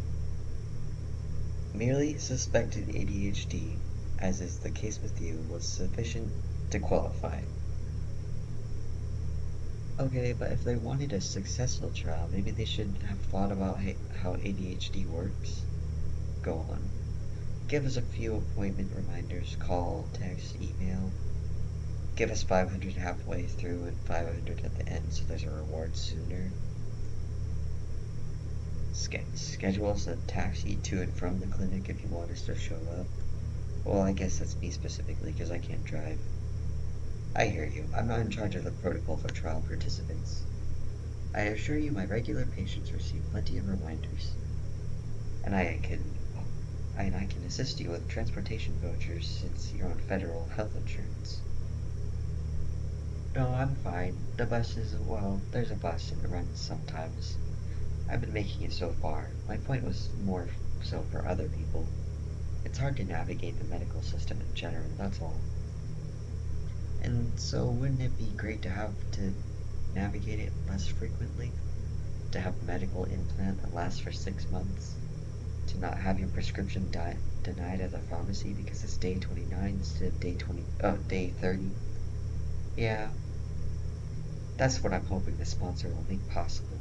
merely suspected ADHD, as is the case with you, was sufficient to qualify. Okay, but if they wanted a successful trial, maybe they should have thought about how ADHD works. Go on. Give us a few appointment reminders, call, text, email. Give us 500 halfway through and 500 at the end so there's a reward sooner. Schedule us a taxi to and from the clinic if you want us to show up. Well, I guess that's me specifically because I can't drive. I hear you. I'm not in charge of the protocol for trial participants. I assure you my regular patients receive plenty of reminders. And I can assist you with transportation vouchers since you're on federal health insurance. No, I'm fine. The bus is, well, there's a bus and it runs sometimes. I've been making it so far. My point was more so for other people. It's hard to navigate the medical system in general, that's all. And so wouldn't it be great to have to navigate it less frequently? To have a medical implant that lasts for 6 months? To not have your prescription denied at the pharmacy because it's day 29 instead of day 30? Yeah, that's what I'm hoping the sponsor will make possible.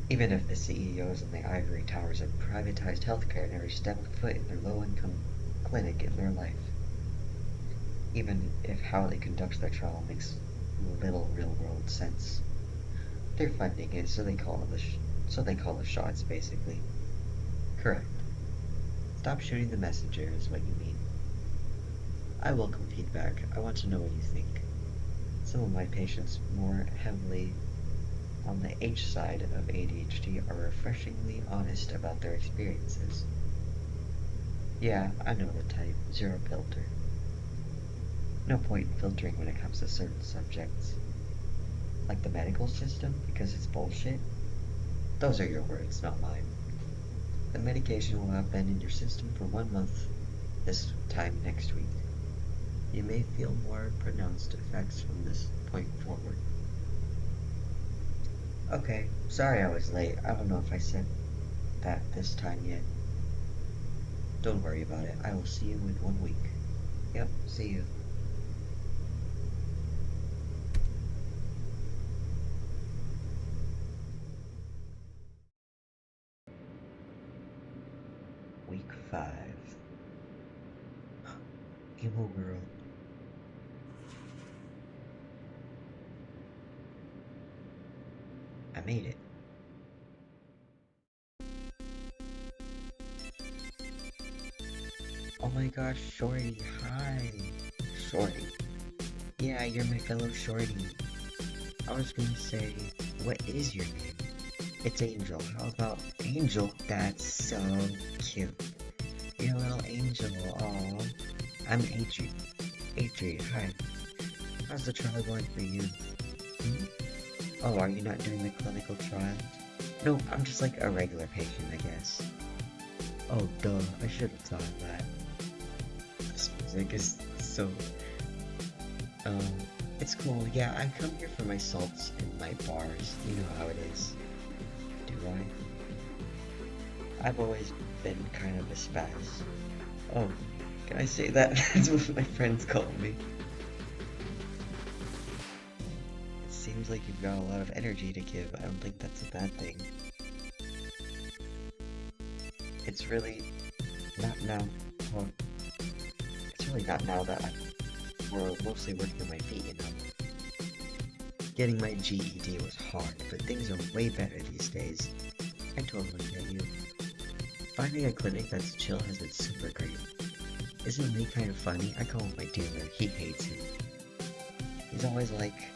Even if the CEOs in the ivory towers have privatized healthcare and never stepped foot in their low-income clinic in their life. Even if how they conduct their trial makes little real-world sense. They're funding it, so they call the shots, basically. Correct. Stop shooting the messenger is what you mean. I welcome feedback. I want to know what you think. Some of my patients more heavily on the H side of ADHD are refreshingly honest about their experiences. Yeah, I know the type. Zero filter. No point in filtering when it comes to certain subjects. Like the medical system, because it's bullshit? Those are your words, not mine. The medication will have been in your system for 1 month this time next week. You may feel more pronounced effects from this point forward. Okay, sorry I was late. I don't know if I said that this time yet. Don't worry about it. I will see you in 1 week. Yep, see you. Week 5. Emo girl. I made it. Oh my gosh, Shorty, hi. Shorty. Yeah, you're my fellow Shorty. I was gonna say, what is your name? It's Angel. How about Angel? That's so cute. You're a little angel. Aw. I'm Adri. Adri, hi. How's the trial going for you? Hmm? Oh, are you not doing the clinical trial? No, I'm just like a regular patient, I guess. Oh, duh. I should have thought that. This music is so... Um, it's cool. Yeah, I come here for my salts and my bars. You know how it is. Do I? I've always been kind of a spaz. Oh, can I say that? That's what my friends call me. It seems like you've got a lot of energy to give. I don't think that's a bad thing. It's really not now. Well, it's really not now that we're mostly working on my feet, you know. Getting my GED was hard, but things are way better these days. I totally get you. Finding a clinic that's chill has been super great. Isn't Lee kind of funny? I call him my dealer. He hates it. He's always like,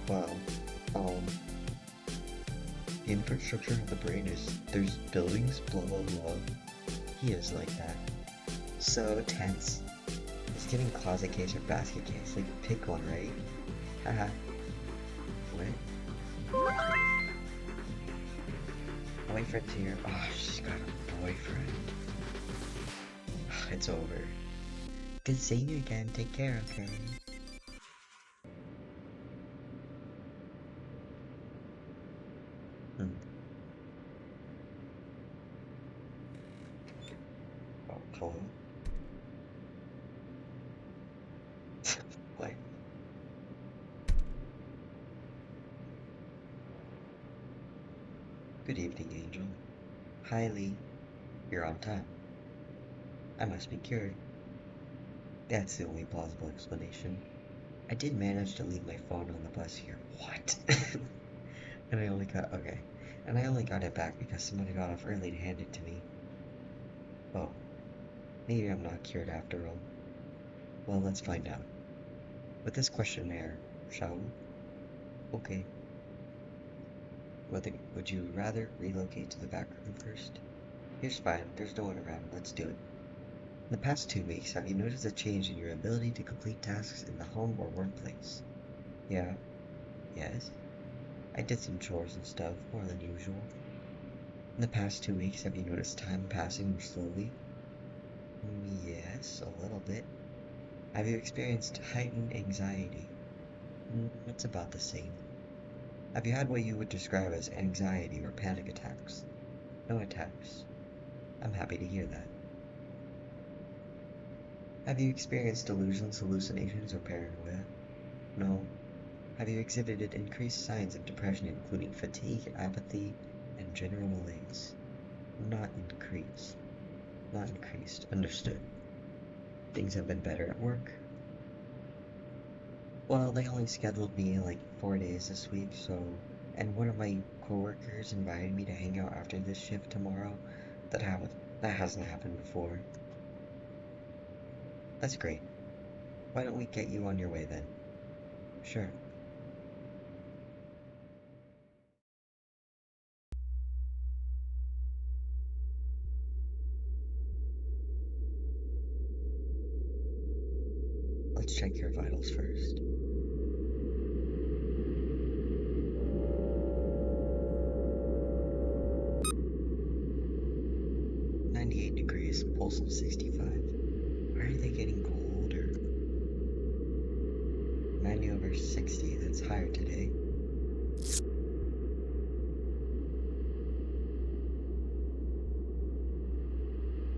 well, um, the infrastructure of the brain is, there's buildings, blah blah blah. He is like that. So tense. He's getting closet case or basket case. Like, pick one, right? Haha. What? Boyfriend's here. Oh, she's got a boyfriend. It's over. Good seeing you again. Take care, okay? Hmm. Oh, hello? What? Good evening, Angel. Hi, Lee. You're on time. I must be cured. That's the only plausible explanation. I did manage to leave my phone on the bus here. What? And I only got, okay. And I only got it back because somebody got off early to hand it to me. Oh, maybe I'm not cured after all. Well, let's find out. With this questionnaire, shall we? Okay. Would you rather relocate to the back room first? Here's fine, there's no one around, let's do it. In the past 2 weeks, have you noticed a change in your ability to complete tasks in the home or workplace? Yeah. Yes? I did some chores and stuff, more than usual. In the past 2 weeks, have you noticed time passing more slowly? Yes, a little bit. Have you experienced heightened anxiety? It's about the same. Have you had what you would describe as anxiety or panic attacks? No attacks. I'm happy to hear that. Have you experienced delusions, hallucinations, or paranoia? No. Have you exhibited increased signs of depression, including fatigue, apathy, and general malaise? Not increased. Not increased. Understood. Things have been better at work? Well, they only scheduled me like 4 days this week, so... And one of my coworkers invited me to hang out after this shift tomorrow. That haven't... That hasn't happened before. That's great. Why don't we get you on your way then? Sure. Let's check your vitals first. 98 degrees, pulse of 65. Why are they getting cold or 90 over 60? it's higher today.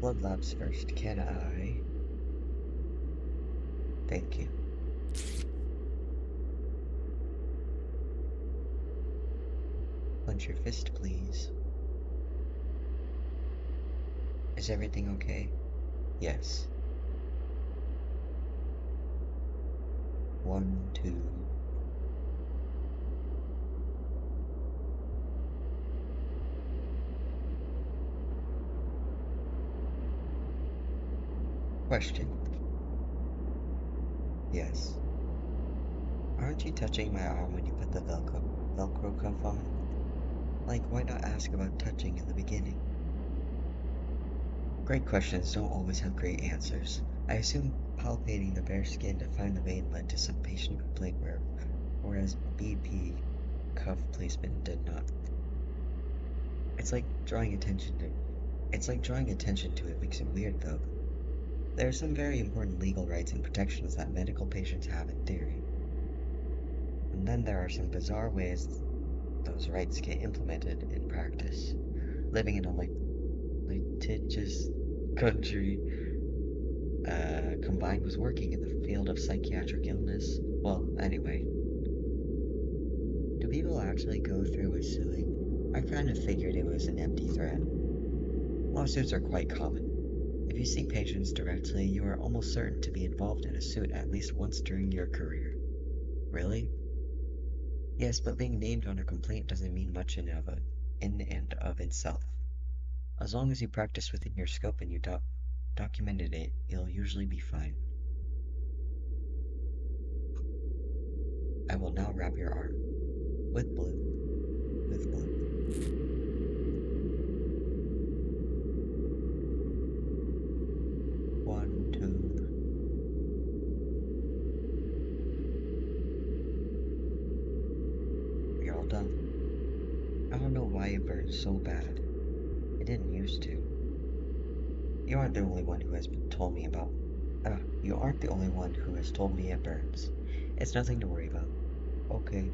Blood labs first, can I? Thank you. Clench your fist, please. Is everything okay? Yes. 1, 2. Question. Yes. Aren't you touching my arm when you put the Velcro cuff on? Like, why not ask about touching in the beginning? Great questions don't always have great answers. I assume palpating the bare skin to find the vein led to some patient complaint whereas BP cuff placement did not. It's like drawing attention to it makes it weird though. There are some very important legal rights and protections that medical patients have in theory. And then there are some bizarre ways those rights get implemented in practice. Living in a litigious country, combined with working in the field of psychiatric illness. Well, anyway. Do people actually go through with suing? I kind of figured it was an empty threat. Lawsuits are quite common. If you see patients directly, you are almost certain to be involved in a suit at least once during your career. Really? Yes, but being named on a complaint doesn't mean much in and of itself. As long as you practice within your scope and you documented it, you'll usually be fine. I will now wrap your arm. With blue. With blue. One, two. You're all done. I don't know why it burns so bad. It didn't used to. You aren't the only one who has told me about. You aren't the only one who has told me it burns. It's nothing to worry about. Okay.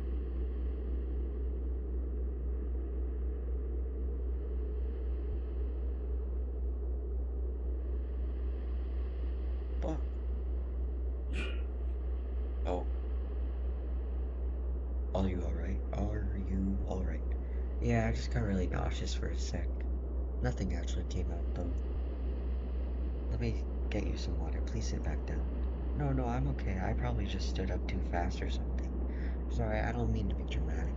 But oh, are you alright? Are you alright? Yeah, I just got really nauseous for a sec. Nothing actually came out though. Let me get you some water. Please sit back down. No, no, I'm okay. I probably just stood up too fast or something. Sorry, I don't mean to be dramatic.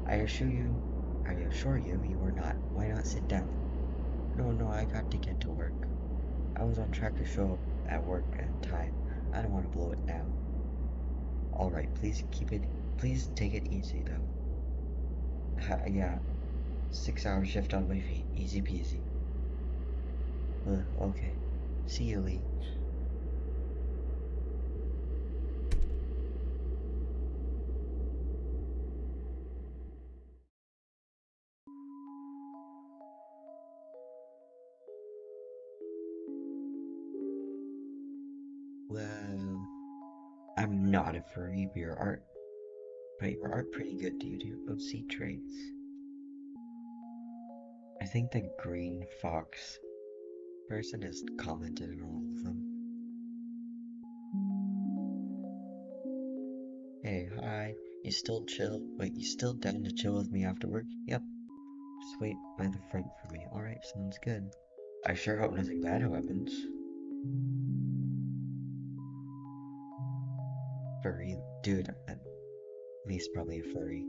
I assure you, you were not. Why not sit down? No, no, I got to get to work. I was on track to show up at work at time. I don't want to blow it now. Alright, please take it easy though. Yeah, 6 hour shift on my feet. Easy peasy. Okay. See you, Lee. Well, I'm not a furry, but your art pretty good. Do you do OC traits? I think the green fox person has commented on all of them. Hey, hi. You still chill? Wait, you still down to chill with me after work? Yep. Just wait by the front for me. Alright, sounds good. I sure hope nothing bad happens. Furry, dude, at least probably a furry.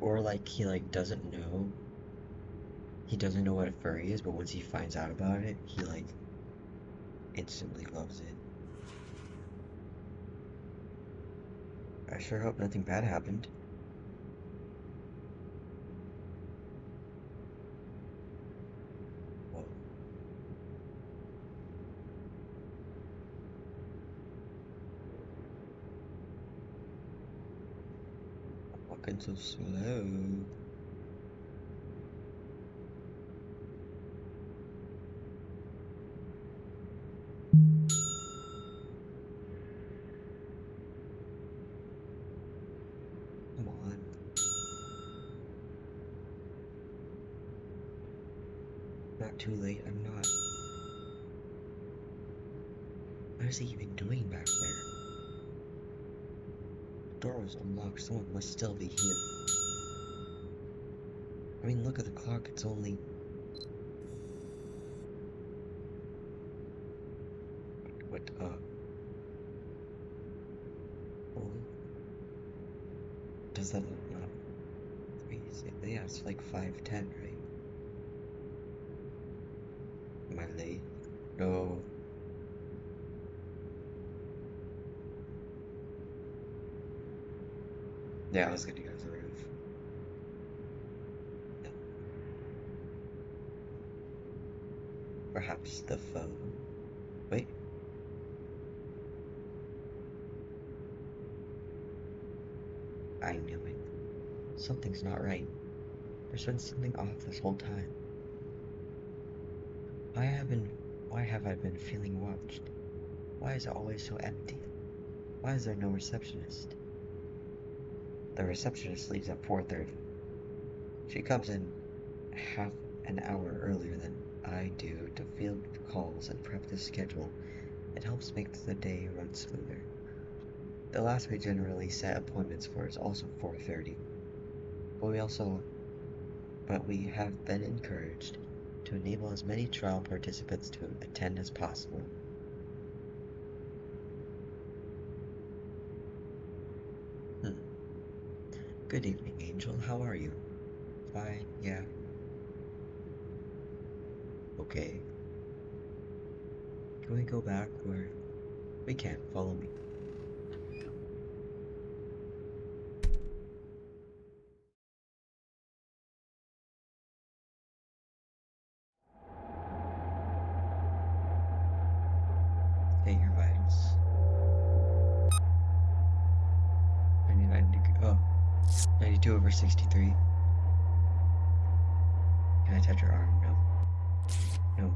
Or like he doesn't know what a furry is, but once he finds out about it, he like instantly loves it. I sure hope nothing bad happened. Whoa. I'm walking so slow. Not too late, I'm not. What is he even doing back there? The door was unlocked, someone must still be here. I mean, look at the clock, it's only... What, well, does that not... Yeah, it's like 5:10, right? Am I late? No. Yeah, I was gonna go to the roof. Perhaps the phone? Wait, I knew it. Something's not right. There's been something off this whole time. Why have been, why have I been feeling watched? Why is it always so empty? Why is there no receptionist? The receptionist leaves at 4:30. She comes in half an hour earlier than I do to field calls and prep the schedule. It helps make the day run smoother. The last we generally set appointments for is also 4:30, but we have been encouraged to enable as many trial participants to attend as possible. Hmm. Good evening, Angel. How are you? Fine, yeah. Okay. Can we go back or we can't? Follow me. State your vitals. 92 over 63. Can I touch your arm? No. No.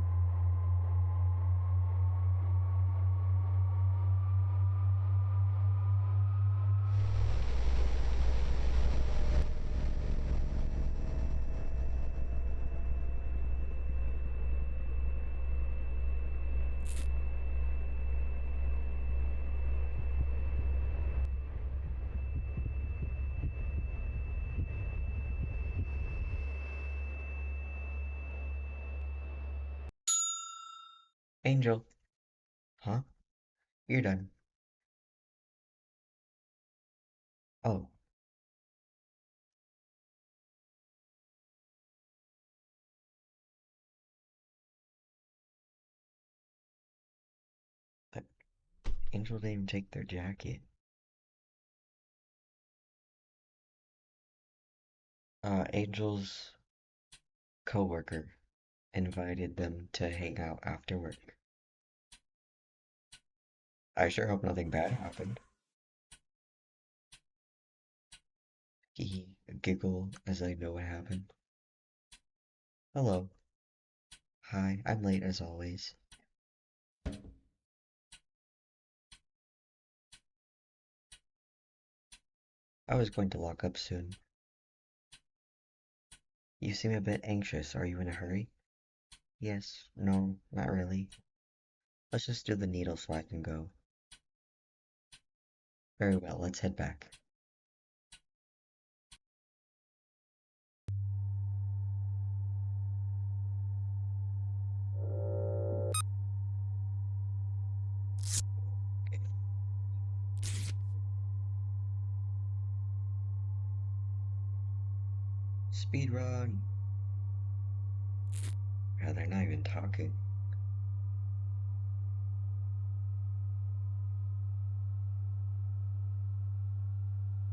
Angel. Huh? You're done. Oh, but Angel didn't even take their jacket. Angel's coworker invited them to hang out after work. I sure hope nothing bad happened. He giggled as I know what happened. Hello. Hi, I'm late as always. I was going to lock up soon. You seem a bit anxious. Are you in a hurry? Yes, no, not really. Let's just do the needle so I can go. Very well, let's head back. Speed run. Yeah, they're not even talking.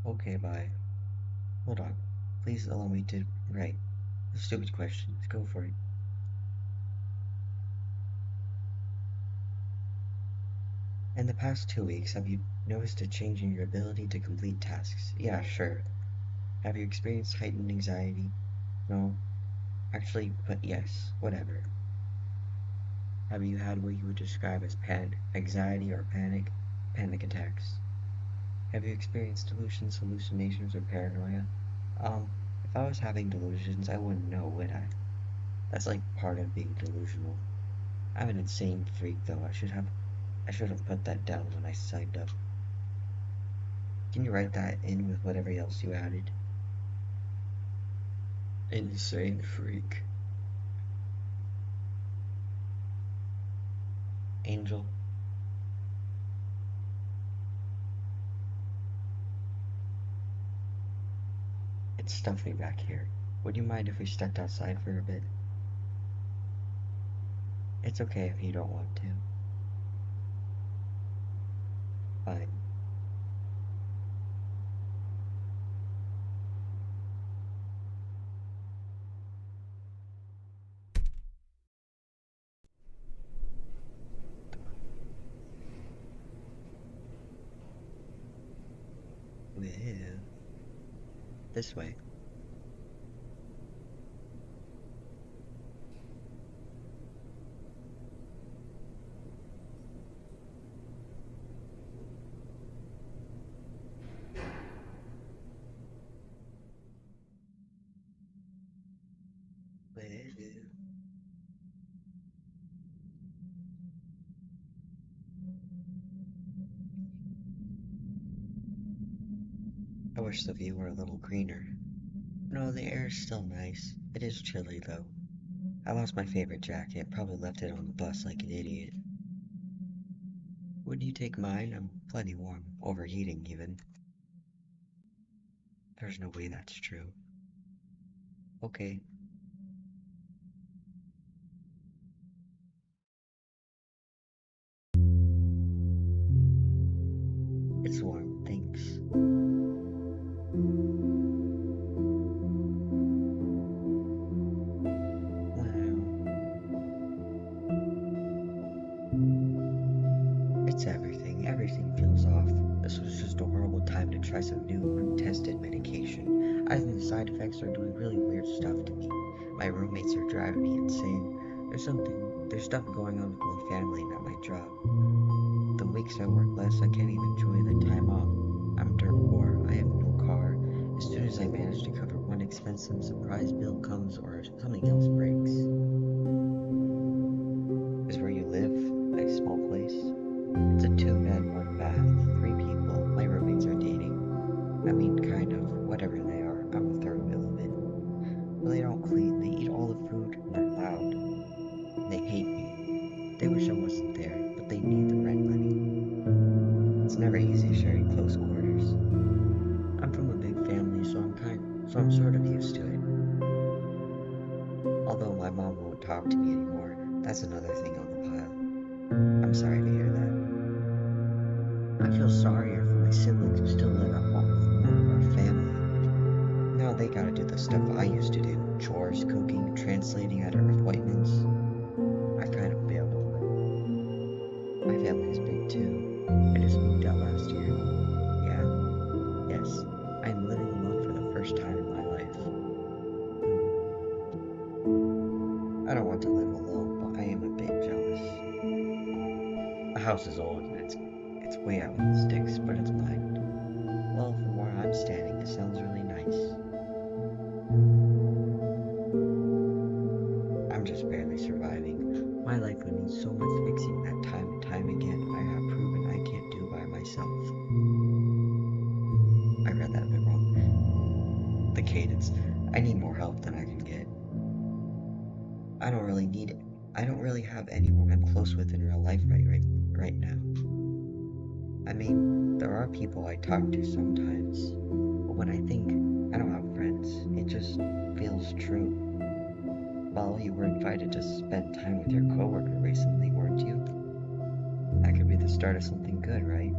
Okay, bye. Hold on. Please allow me to write. Stupid questions. Go for it. In the past 2 weeks, have you noticed a change in your ability to complete tasks? Yeah, sure. Have you experienced heightened anxiety? No. Actually, but yes, whatever. Have you had what you would describe as anxiety or panic attacks? Have you experienced delusions, hallucinations, or paranoia? If I was having delusions, I wouldn't know, would I? That's like part of being delusional. I'm an insane freak though. I should have put that down when I signed up. Can you write that in with whatever else you added? Insane freak. Angel, it's stuffy back here. Would you mind if we stepped outside for a bit? It's okay if you don't want to. Fine. Well, this way. Well, I wish the view were a little greener. No, the air is still nice. It is chilly though. I lost my favorite jacket, probably left it on the bus like an idiot. Would you take mine? I'm plenty warm, overheating even. There's no way that's true. Okay, it's warm, thanks. Wow, it's everything. Everything feels off. This was just a horrible time to try some new, untested medication. I think the side effects are doing really weird stuff to me. My roommates are driving me insane. There's stuff going on with my family, not my job. The weeks I work less, I can't even enjoy the time off. I'm dirt poor. I have no car. As soon as I manage to cover one expense, some surprise bill comes or something else breaks. Is where you live? Nice small place? It's a two-bed, one-bath, three people. My roommates are dating. I mean, kind of. Whatever they are. I'm a third wheel of it. Well, they don't clean. They eat all the food and are loud. They hate me. They wish I wasn't there, but they need the rent money. It's never easy sharing close quarters. I'm from a big family, so I'm sort of used to it. Although my mom won't talk to me anymore, that's another thing on the pile. I'm sorry to hear that. I feel sorrier for my siblings who still live at home with more of our family. Now they gotta do the stuff I used to do: chores, cooking, translating at our appointments. I kind of bailed on them. My family is big too. I just moved out last year. Yeah, yes, I am living alone for the first time in my life. I don't want to live alone, but I am a bit jealous. The house is old and it's way out in the sticks, but it's mine. Well, from where I'm standing, it sounds really nice. I'm just barely surviving. My life would need so much fixing that time and time again I have proven I can't do by myself. I read that a bit wrong. The cadence. I need more help than I can get. I don't really need it. I don't really have anyone I'm close with in real life right now. I mean, there are people I talk to sometimes, but when I think I don't have friends, it just feels true. Well, you were invited to spend time with your coworker recently, weren't you? That could be the start of something good, right?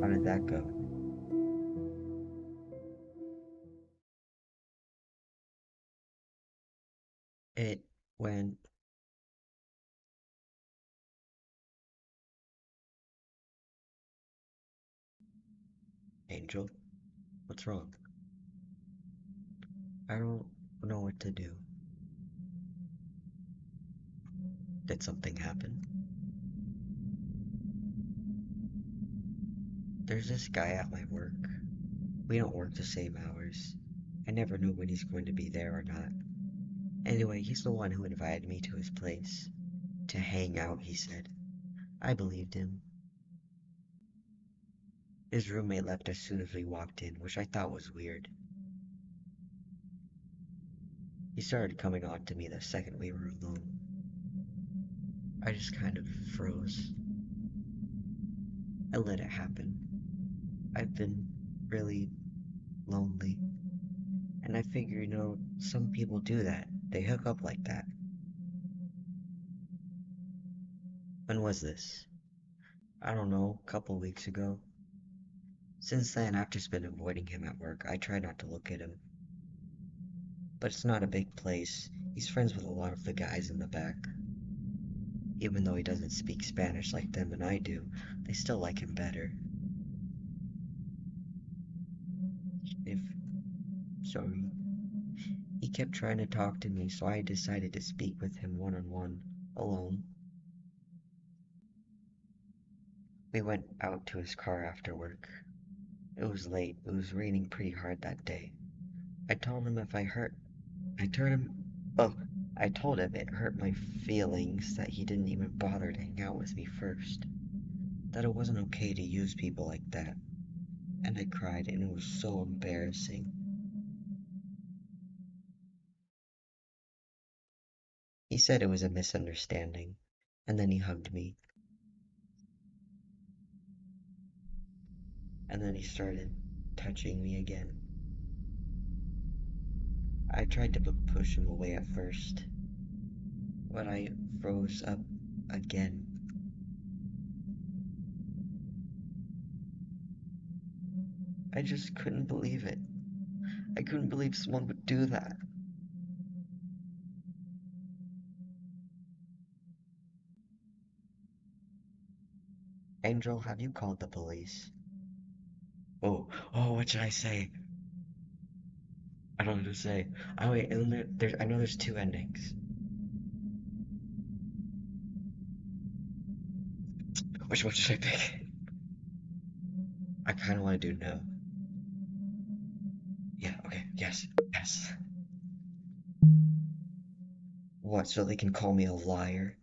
How did that go? It went. Angel, what's wrong? I don't know what to do. Did something happen? There's this guy at my work. We don't work the same hours. I never know when he's going to be there or not. Anyway, he's the one who invited me to his place. To hang out, he said. I believed him. His roommate left as soon as we walked in, which I thought was weird. He started coming on to me the second we were alone. I just kind of froze. I let it happen. I've been really lonely. And I figure, some people do that. They hook up like that. When was this? I don't know, a couple weeks ago. Since then, I've just been avoiding him at work. I try not to look at him. But it's not a big place. He's friends with a lot of the guys in the back. Even though he doesn't speak Spanish like them and I do, they still like him better. If... Sorry. He kept trying to talk to me, so I decided to speak with him one-on-one, alone. We went out to his car after work. It was late. It was raining pretty hard that day. I told him if I hurt... I told him... Oh, I told him it hurt my feelings that he didn't even bother to hang out with me first. That it wasn't okay to use people like that. And I cried, and it was so embarrassing. He said it was a misunderstanding, and then he hugged me. And then he started touching me again. I tried to push him away at first, but I froze up again. I just couldn't believe it. I couldn't believe someone would do that. Angel, have you called the police? Oh, what should I say? I don't know what to say. Oh wait, I know there's two endings. Which one should I pick? I kind of want to do no. Yeah, okay, yes. What, so they can call me a liar?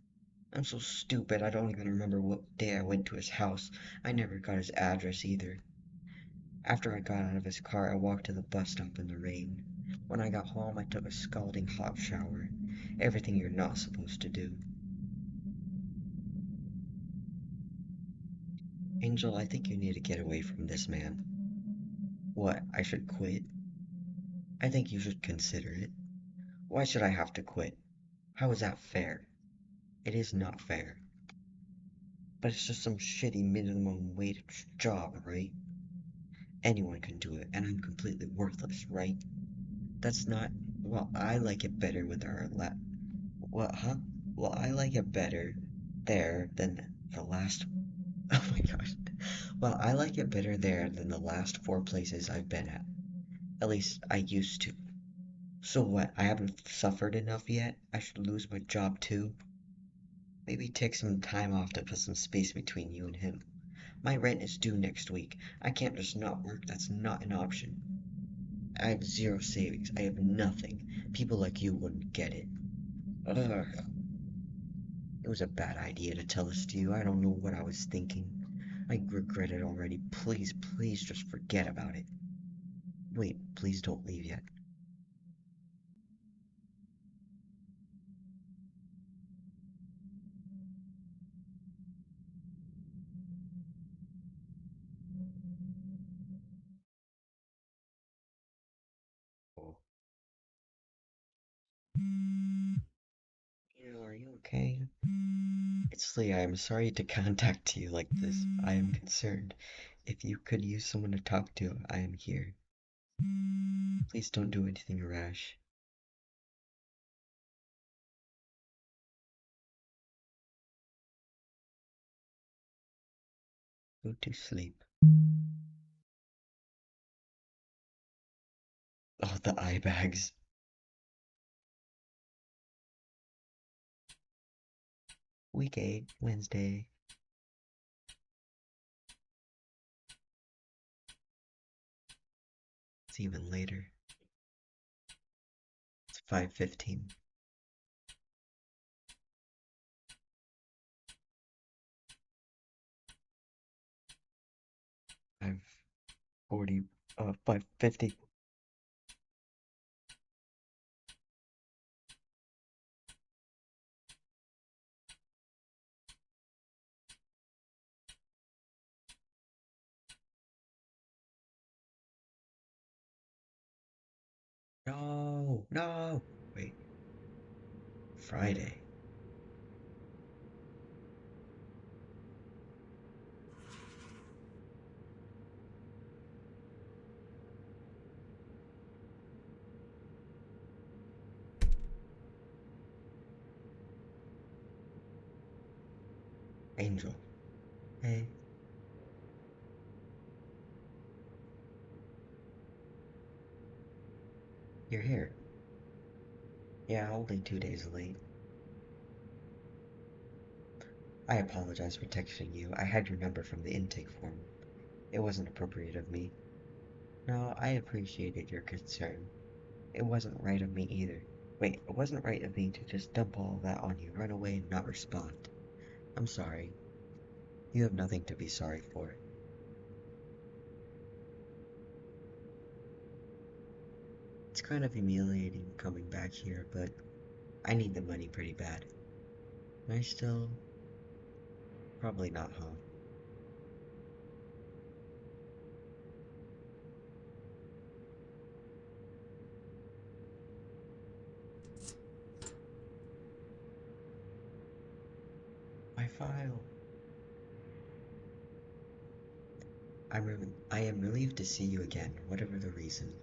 I'm so stupid, I don't even remember what day I went to his house. I never got his address either. After I got out of his car, I walked to the bus stop in the rain. When I got home, I took a scalding hot shower. Everything you're not supposed to do. Angel, I think you need to get away from this man. What, I should quit? I think you should consider it. Why should I have to quit? How is that fair? It is not fair. But it's just some shitty minimum wage job, right? Anyone can do it, and I'm completely worthless, right? That's not... Well, I like it better with our What, huh? Well, I like it better there than the last... Oh my gosh. Well, I like it better there than the last 4 places I've been at. At least, I used to. So what, I haven't suffered enough yet? I should lose my job too? Maybe take some time off to put some space between you and him. My rent is due next week. I can't just not work, that's not an option. I have zero savings. I have nothing. People like you wouldn't get it. Ugh. It was a bad idea to tell this to you. I don't know what I was thinking. I regret it already. Please just forget about it. Wait, please don't leave yet. Oh. Are you okay? It's Lee. I am sorry to contact you like this. I am concerned. If you could use someone to talk to, I am here. Please don't do anything rash. Go to sleep. Oh, the eye bags. Week 8, Wednesday. It's even later. It's 5:15. I've 40, 550. No, no. Wait, Friday. Angel. Hey, you're here. Yeah, only 2 days late. I apologize for texting you. I had your number from the intake form. It wasn't appropriate of me. No, I appreciated your concern. It wasn't right of me either. Wait, it wasn't right of me to just dump all that on you, run away, and not respond. I'm sorry. You have nothing to be sorry for. It's kind of humiliating coming back here, but I need the money pretty bad. I still... Probably not, huh? My file. I am relieved to see you again, whatever the reason.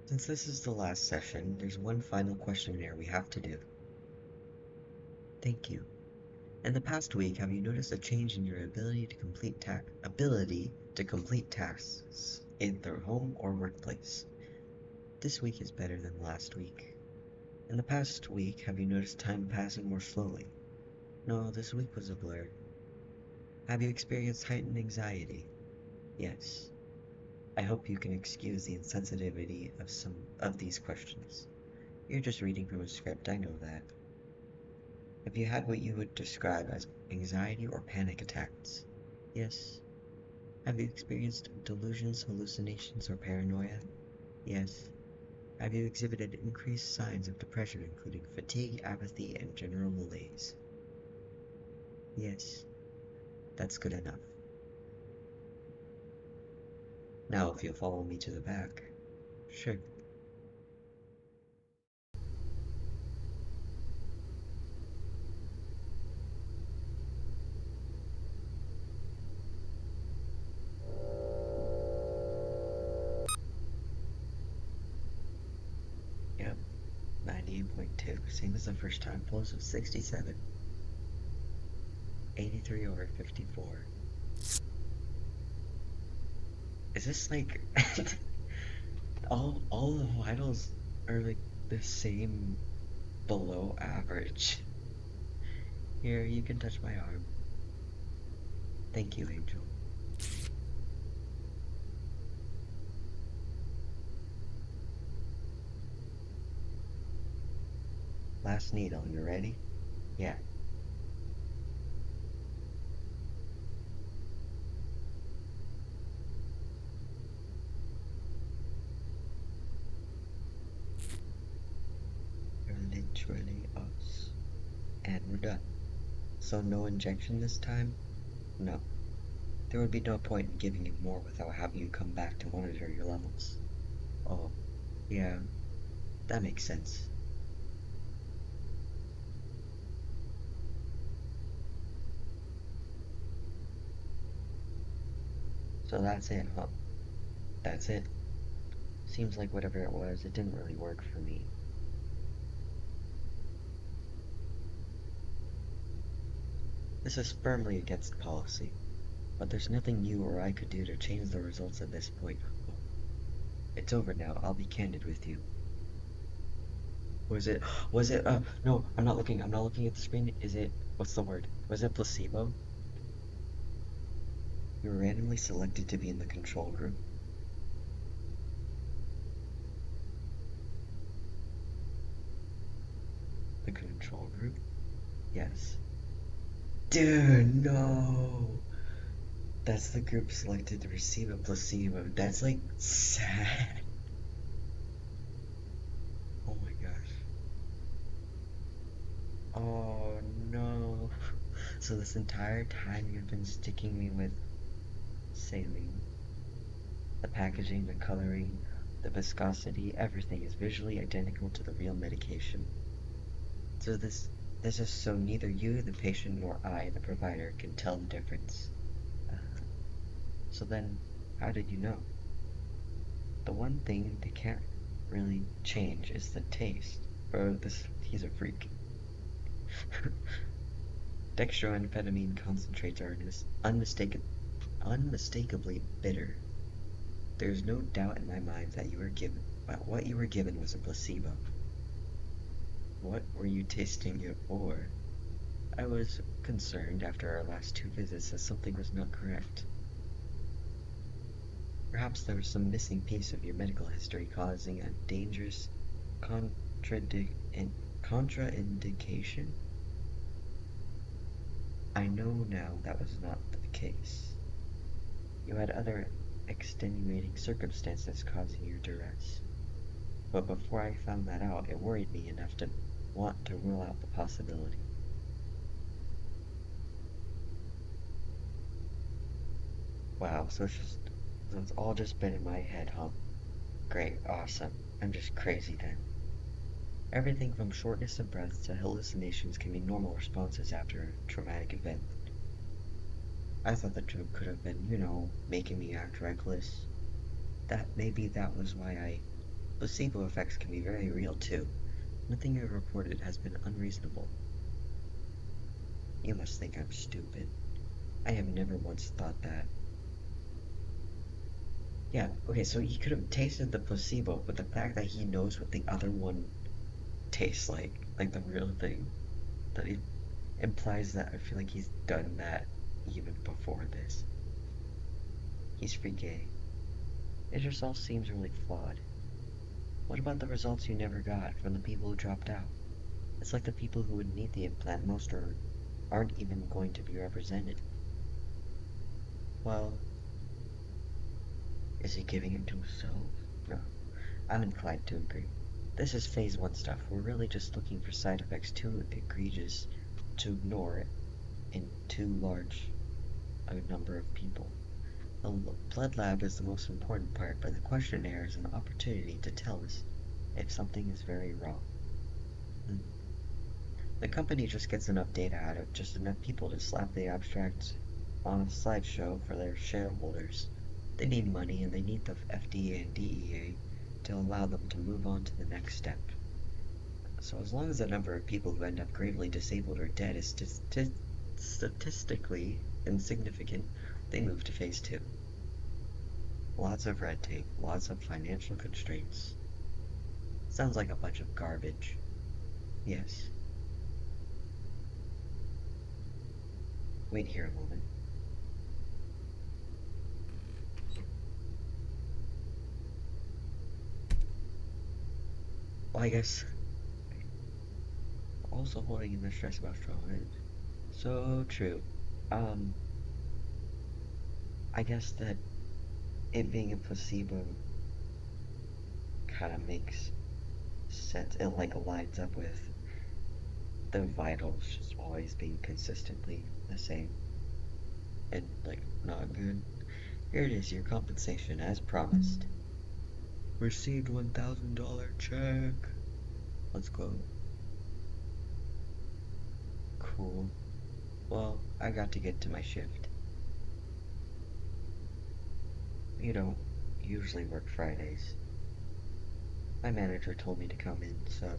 Since this is the last session, there's one final questionnaire we have to do. Thank you. In the past week, have you noticed a change in your ability to complete tasks in their home or workplace? This week is better than last week. In the past week, have you noticed time passing more slowly? No, this week was a blur. Have you experienced heightened anxiety? Yes. I hope you can excuse the insensitivity of some of these questions. You're just reading from a script, I know that. Have you had what you would describe as anxiety or panic attacks? Yes. Have you experienced delusions, hallucinations, or paranoia? Yes. Have you exhibited increased signs of depression, including fatigue, apathy, and general malaise? Yes. That's good enough. Now, if you'll follow me to the back. Sure. Yep. 98.2. Same as the first time. Pulse of 67. 83 over 54. Is this like all the vitals are like the same below average? Here, you can touch my arm. Thank you, Angel. Last needle, you ready? Yeah. You're literally us. And we're done. So no injection this time? No. There would be no point in giving you more without having you come back to monitor your levels. Oh, yeah, that makes sense. So that's it, huh? That's it. Seems like whatever it was, it didn't really work for me. This is firmly against policy, but there's nothing you or I could do to change the results at this point. It's over now, I'll be candid with you. No, I'm not looking at the screen. What's the word? Was it placebo? You were randomly selected to be in the control group. The control group? Yes. Dude, no! That's the group selected to receive a placebo. That's like sad. Oh my gosh. Oh no. So this entire time you've been sticking me with saline. The packaging, the coloring, the viscosity, everything is visually identical to the real medication. So this is so neither you, the patient, nor I, the provider, can tell the difference. Uh, so then, how did you know? The one thing they can't really change is the taste. Bro, he's a freak. Dextroamphetamine concentrates are unmistakably bitter. There's no doubt in my mind that what you were given was a placebo. What were you tasting it for? I was concerned after our last two visits that something was not correct. Perhaps there was some missing piece of your medical history causing a dangerous contraindication. I know now that was not the case. You had other extenuating circumstances causing your duress. But before I found that out, it worried me enough to want to rule out the possibility. Wow, so it's all just been in my head, huh? Great, awesome. I'm just crazy then. Everything from shortness of breath to hallucinations can be normal responses after a traumatic event. I thought the joke could have been, making me act reckless. Maybe that was why I. Placebo effects can be very real too. Nothing you have reported has been unreasonable. You must think I'm stupid. I have never once thought that. Yeah, okay, so he could have tasted the placebo, but the fact that he knows what the other one tastes like the real thing, that it implies that I feel like he's done that even before this. He's free gay. It just all seems really flawed. What about the results you never got from the people who dropped out? It's like the people who would need the implant most aren't even going to be represented. Well, is he giving it to himself? No, I'm inclined to agree. This is phase 1 stuff. We're really just looking for side effects too egregious to ignore it in too large a number of people. The blood lab is the most important part, but the questionnaire is an opportunity to tell us if something is very wrong. Hmm. The company just gets enough data out of just enough people to slap the abstract on a slideshow for their shareholders. They need money and they need the FDA and DEA to allow them to move on to the next step. So as long as the number of people who end up gravely disabled or dead is statistically insignificant, they move to phase 2. Lots of red tape, lots of financial constraints. Sounds like a bunch of garbage. Yes. Wait here a moment. Well, I guess also holding in the stress about trauma. So true. Um, I guess that it being a placebo kind of makes sense. It like lines up with the vitals just always being consistently the same and like not good. Here it is, your compensation as promised. Received $1,000 check. Let's go. Cool. Well, I got to get to my shift. You don't usually work Fridays. My manager told me to come in, so.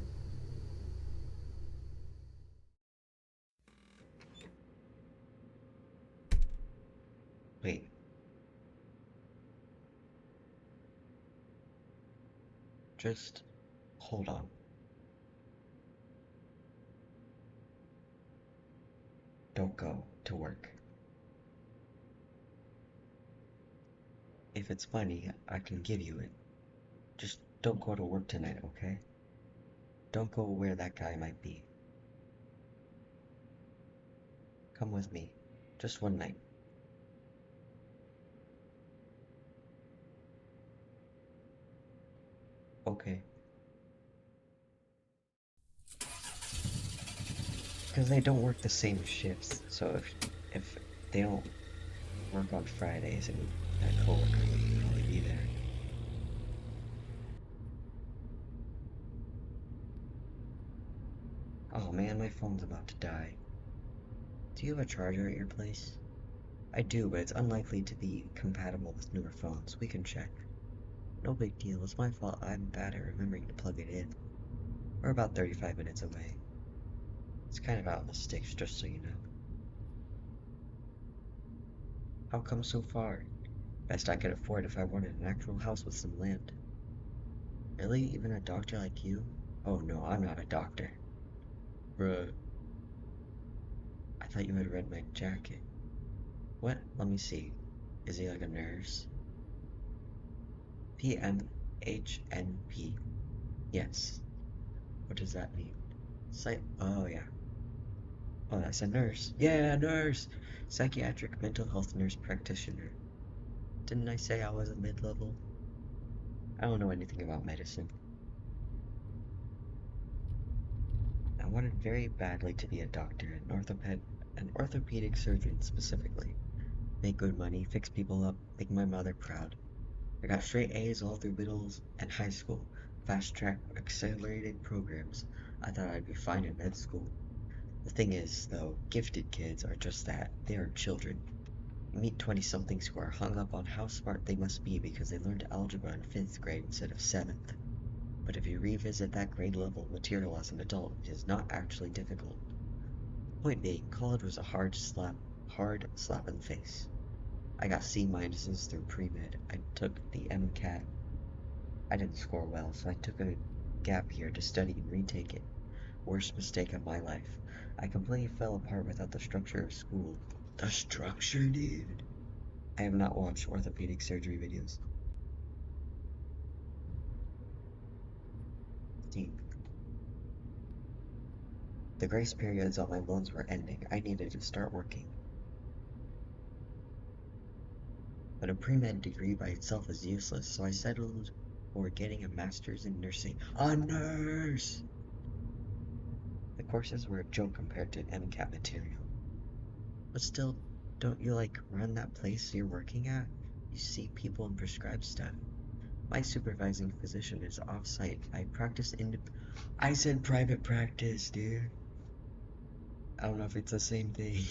Wait, just hold on. Don't go to work. If it's funny, I can give you it. Just don't go to work tonight, okay? Don't go where that guy might be. Come with me. Just one night. Okay. Because they don't work the same shifts, so if they don't work on Fridays, and that coworker would probably be there. Oh man, my phone's about to die. Do you have a charger at your place? I do, but it's unlikely to be compatible with newer phones. We can check. No big deal, it's my fault I'm bad at remembering to plug it in. We're about 35 minutes away. It's kind of out in the sticks, just so you know. How come so far? Best I could afford if I wanted an actual house with some land. Really? Even a doctor like you? Oh no, I'm not a doctor. Bruh. I thought you had read my jacket. What? Let me see. Is he like a nurse? PMHNP. Yes. What does that mean? Oh yeah. Oh, that's a nurse. Yeah, nurse! Psychiatric mental health nurse practitioner. Didn't I say I was a mid-level? I don't know anything about medicine. I wanted very badly to be a doctor, an orthopedic surgeon specifically. Make good money, fix people up, make my mother proud. I got straight A's all through middle and high school, fast track accelerated programs. I thought I'd be fine in med school. The thing is, though, gifted kids are just that. They are children. You meet 20-somethings who are hung up on how smart they must be because they learned algebra in 5th grade instead of 7th. But if you revisit that grade level material as an adult, it is not actually difficult. Point being, college was a hard slap in the face. I got C minuses through pre-med. I took the MCAT. I didn't score well, so I took a gap year to study and retake it. Worst mistake of my life. I completely fell apart without the structure of school. The structure, dude. I have not watched orthopedic surgery videos. Deep. The grace periods on my loans were ending. I needed to start working. But a pre-med degree by itself is useless, so I settled for getting a master's in nursing. A nurse! The courses were a joke compared to MCAT material. But still, don't you like run that place you're working at? You see people and prescribe stuff. My supervising physician is off-site. I said private practice, dude. I don't know if it's the same thing.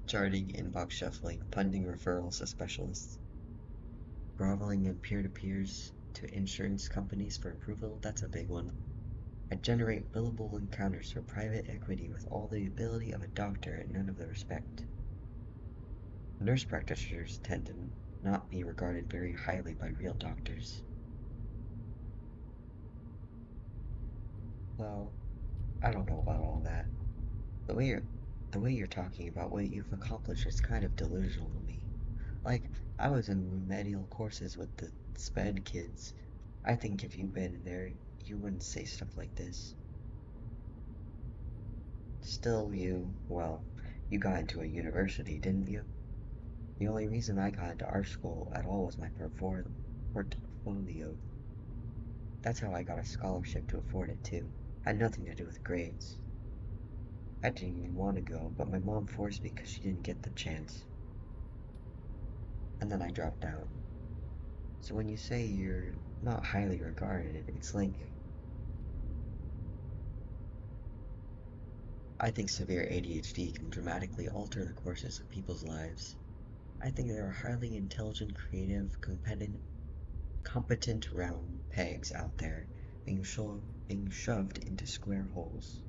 Charting, inbox shuffling, funding referrals to specialists, groveling in peer-to-peers to insurance companies for approval, that's a big one. I generate billable encounters for private equity with all the ability of a doctor and none of the respect. Nurse practitioners tend to not be regarded very highly by real doctors. Well, I don't know about all that. The way you're the way you're talking about what you've accomplished is kind of delusional to me. Like, I was in remedial courses with the SPED kids. I think if you'd been there, you wouldn't say stuff like this. Still, you got into a university, didn't you? The only reason I got into art school at all was my portfolio. That's how I got a scholarship to afford it, too. Had nothing to do with grades. I didn't even want to go, but my mom forced me because she didn't get the chance. And then I dropped out. So when you say you're not highly regarded, it's like I think severe ADHD can dramatically alter the courses of people's lives. I think there are highly intelligent, creative, competent round pegs out there being shoved into square holes.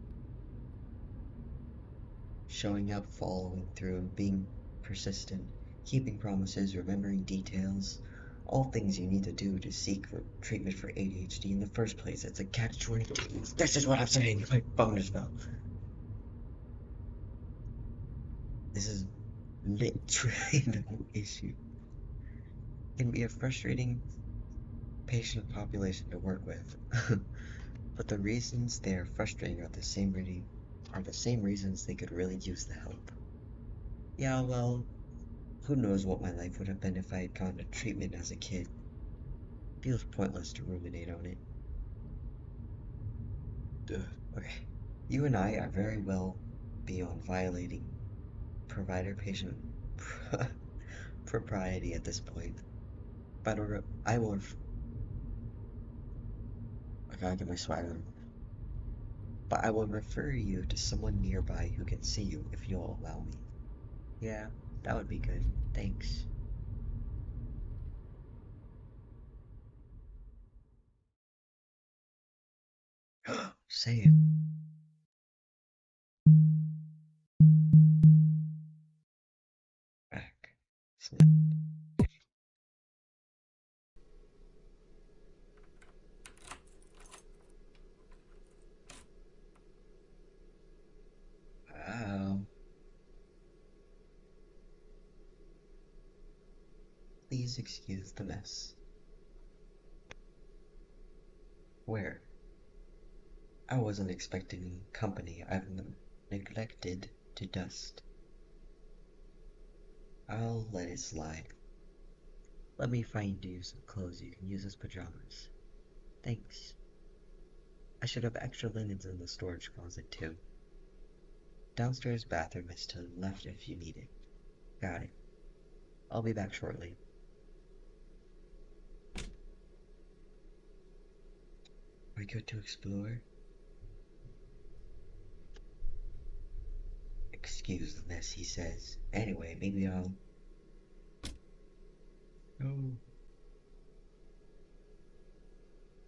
Showing up, following through, being persistent, keeping promises, remembering details, all things you need to do to seek for treatment for ADHD in the first place. It's a catch-22. This is what I'm saying. My phone just fell. This is literally no issue. It can be a frustrating patient population to work with, but the reasons they are frustrating are the same reasons they could really use the help. Yeah, well, who knows what my life would have been if I had gone to treatment as a kid. Feels pointless to ruminate on it. Ugh. Okay. You and I are very well beyond violating provider-patient propriety at this point. But I will. I gotta get my swagger. But I will refer you to someone nearby who can see you if you'll allow me. Yeah, that would be good. Thanks. Say it. Back. Snap. Wow. Please excuse the mess. Where? I wasn't expecting company I've neglected to dust. I'll let it slide. Let me find you some clothes you can use as pajamas. Thanks. I should have extra linens in the storage closet too. Downstairs bathroom is to the left if you need it. Got it. I'll be back shortly. We good to explore? Excuse the mess, he says. Anyway, maybe I'll... Oh.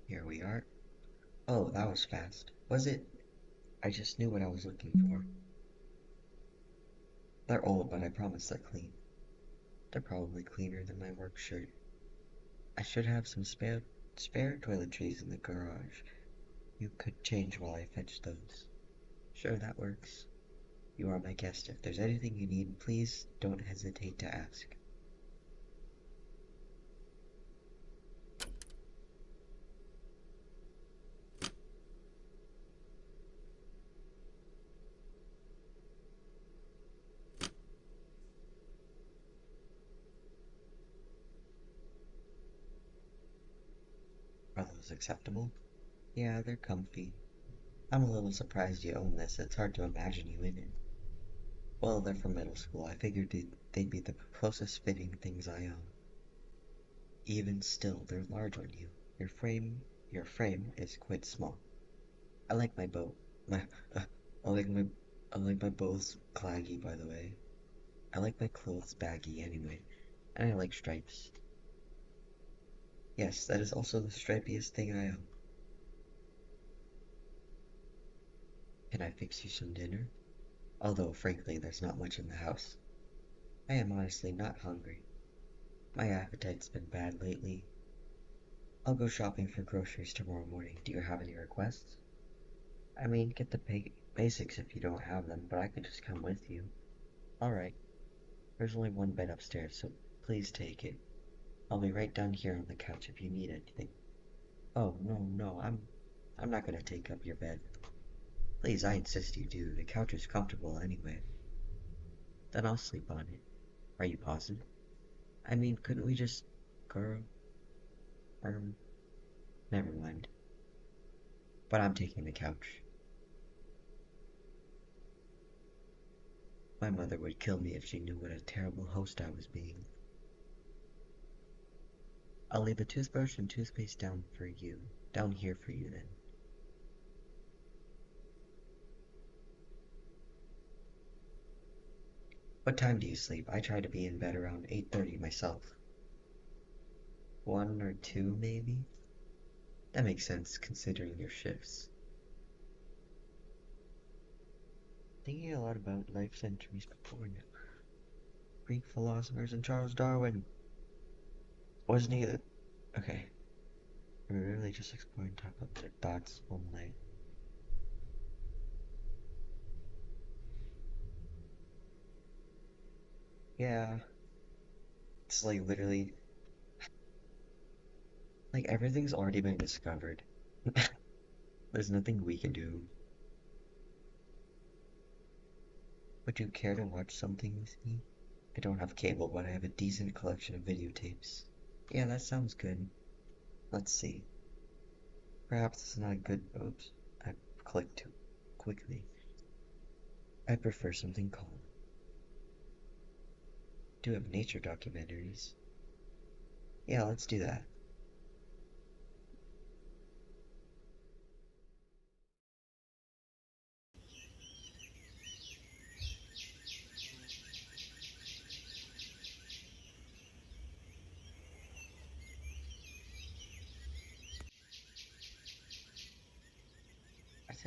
Here we are. Oh, that was fast. Was it? I just knew what I was looking for. They're old, but I promise they're clean. They're probably cleaner than my work shirt. I should have some spare toiletries in the garage. You could change while I fetch those. Sure, that works. You are my guest. If there's anything you need, please don't hesitate to ask. Are those acceptable? Yeah, they're comfy. I'm a little surprised you own this. It's hard to imagine you in it. Well, they're from middle school. I figured they'd be the closest fitting things I own. Even still, they're large on you. Your frame is quite small. I like my boat. My, I like my, I like my bows claggy, by the way. I like my clothes baggy anyway, and I like stripes. Yes, that is also the stripiest thing I own. Can I fix you some dinner? Although, frankly, there's not much in the house. I am honestly not hungry. My appetite's been bad lately. I'll go shopping for groceries tomorrow morning. Do you have any requests? I mean, get the basics if you don't have them, but I could just come with you. Alright, there's only one bed upstairs, so please take it. I'll be right down here on the couch if you need anything. Oh, no, I'm not gonna take up your bed. Please, I insist you do. The couch is comfortable anyway. Then I'll sleep on it. Are you positive? I mean, couldn't we just... Girl... Um... Never mind. But I'm taking the couch. My mother would kill me if she knew what a terrible host I was being. I'll leave the toothbrush and toothpaste down here for you then. What time do you sleep? I try to be in bed around 8:30 myself. 1 or 2, maybe? That makes sense considering your shifts. Thinking a lot about life centuries before now. Greek philosophers and Charles Darwin. Wasn't he the... Okay. We're really just exploring talk about their thoughts all night. Yeah. It's like literally... Like everything's already been discovered. There's nothing we can do. Would you care to watch something with me? I don't have cable, but I have a decent collection of videotapes. Yeah, that sounds good. Let's see. Perhaps it's not a good. Oops. I clicked too quickly. I prefer something calm. Do have nature documentaries. Yeah, let's do that.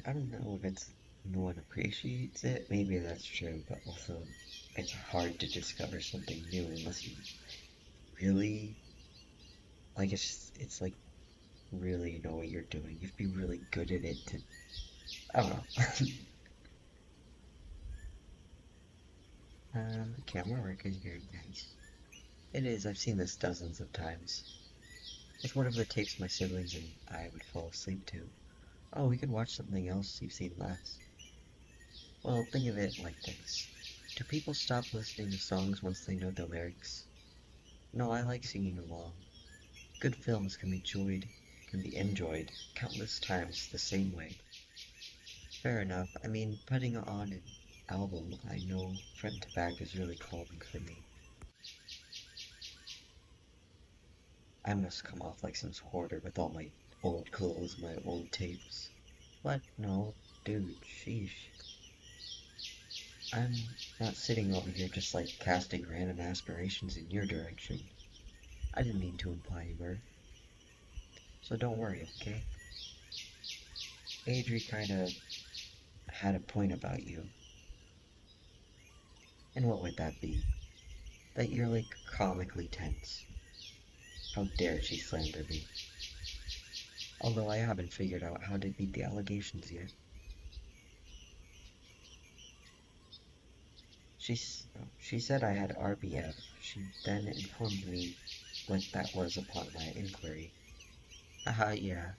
I don't know if it's no one appreciates it. Maybe that's true, but also it's hard to discover something new unless you really like. It's like really know what you're doing. You have to be really good at it to. I don't know. The camera work is very nice. It is. I've seen this dozens of times. It's one of the tapes my siblings and I would fall asleep to. Oh, we could watch something else you've seen last. Well, think of it like this. Do people stop listening to songs once they know the lyrics? No, I like singing along. Good films can be enjoyed countless times the same way. Fair enough. I mean, putting on an album I know front to back is really calming for me. I must come off like some hoarder with all my old clothes, my old tapes. What? No, dude, sheesh. I'm not sitting over here just like casting random aspirations in your direction. I didn't mean to imply you were. So don't worry, okay? Adri kinda had a point about you. And what would that be? That you're like comically tense. How dare she slander me? Although I haven't figured out how to beat the allegations yet. She said I had RBF. She then informed me what that was upon my inquiry. Haha, yeah.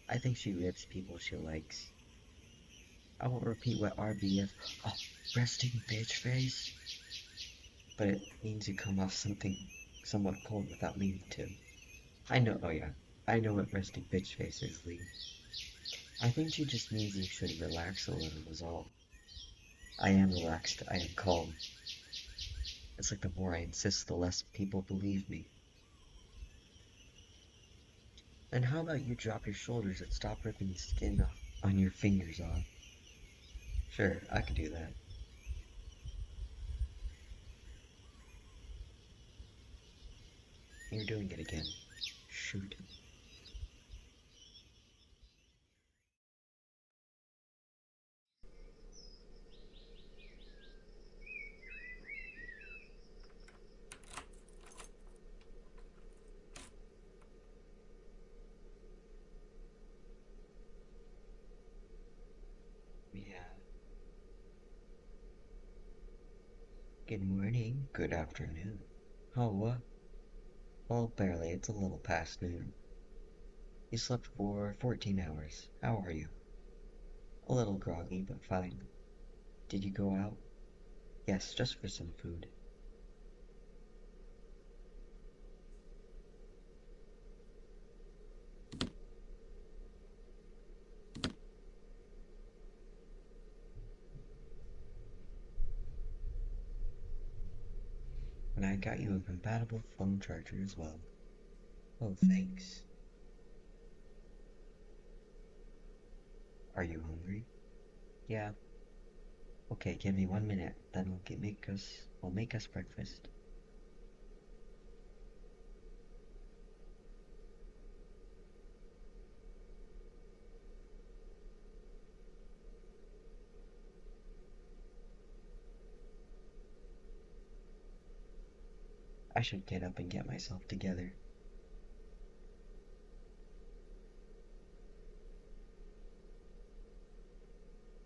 I think she rips people she likes. I won't repeat what RBF. Oh, resting bitch face? But it means you come off something somewhat cold without meaning to. I know, oh yeah. I know what resting bitch face is, Lee. I think she just means you should relax a little, is all. I am relaxed, I am calm. It's like the more I insist, the less people believe me. And how about you drop your shoulders and stop ripping the skin on your fingers off? Sure, I could do that. You're doing it again. Shoot. Yeah. Good morning. Good afternoon. Oh, what? Well, barely. It's a little past noon. You slept for 14 hours. How are you? A little groggy, but fine. Did you go out? Yes, just for some food. And I got you a compatible phone charger as well. Oh, thanks. Are you hungry? Yeah. Okay, give me 1 minute, then we'll make us breakfast. I should get up and get myself together.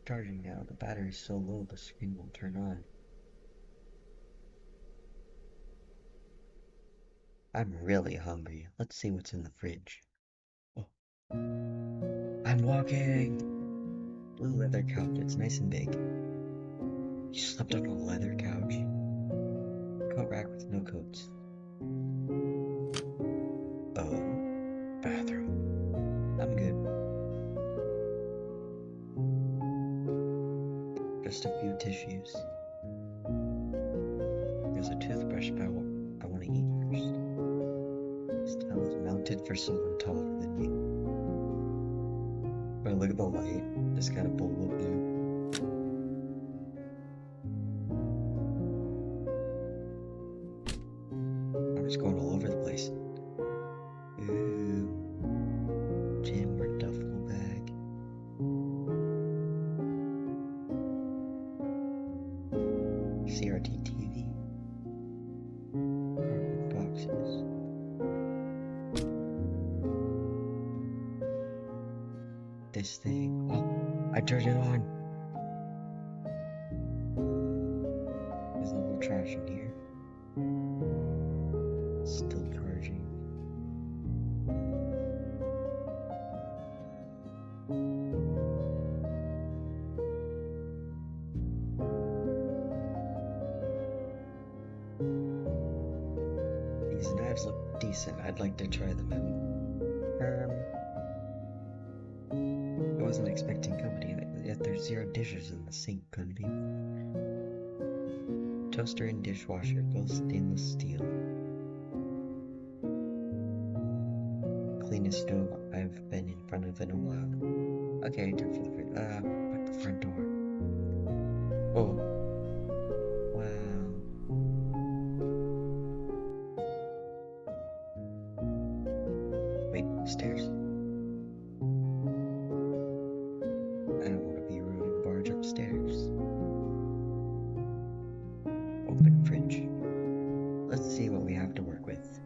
Charging now, the battery's so low the screen won't turn on. I'm really hungry. Let's see what's in the fridge. Oh, I'm walking! Blue leather couch, it's nice and big. You slept on a leather couch? Coat rack with no coats. Oh, bathroom Just a few tissues. There's a toothbrush, but I want to eat first. This towel is mounted for someone taller than me. But look at the light. Just got a bowl of blue. I'm just going all over the place. Ooh. Jam or duffel bag. CRT TV. Cardboard boxes. This thing. Oh, I turned it on. There's a little trash in here. Still charging. These knives look decent. I'd like to try them out. I wasn't expecting company, yet there's 0 dishes in the sink, couldn't be. Toaster and dishwasher, both stainless steel. Cleanest stove I've been in front of in a while. Okay, time for the front door. Oh. Wow. Wait, stairs? I don't want to be rude and barge upstairs. Open fridge. Let's see what we have to work with.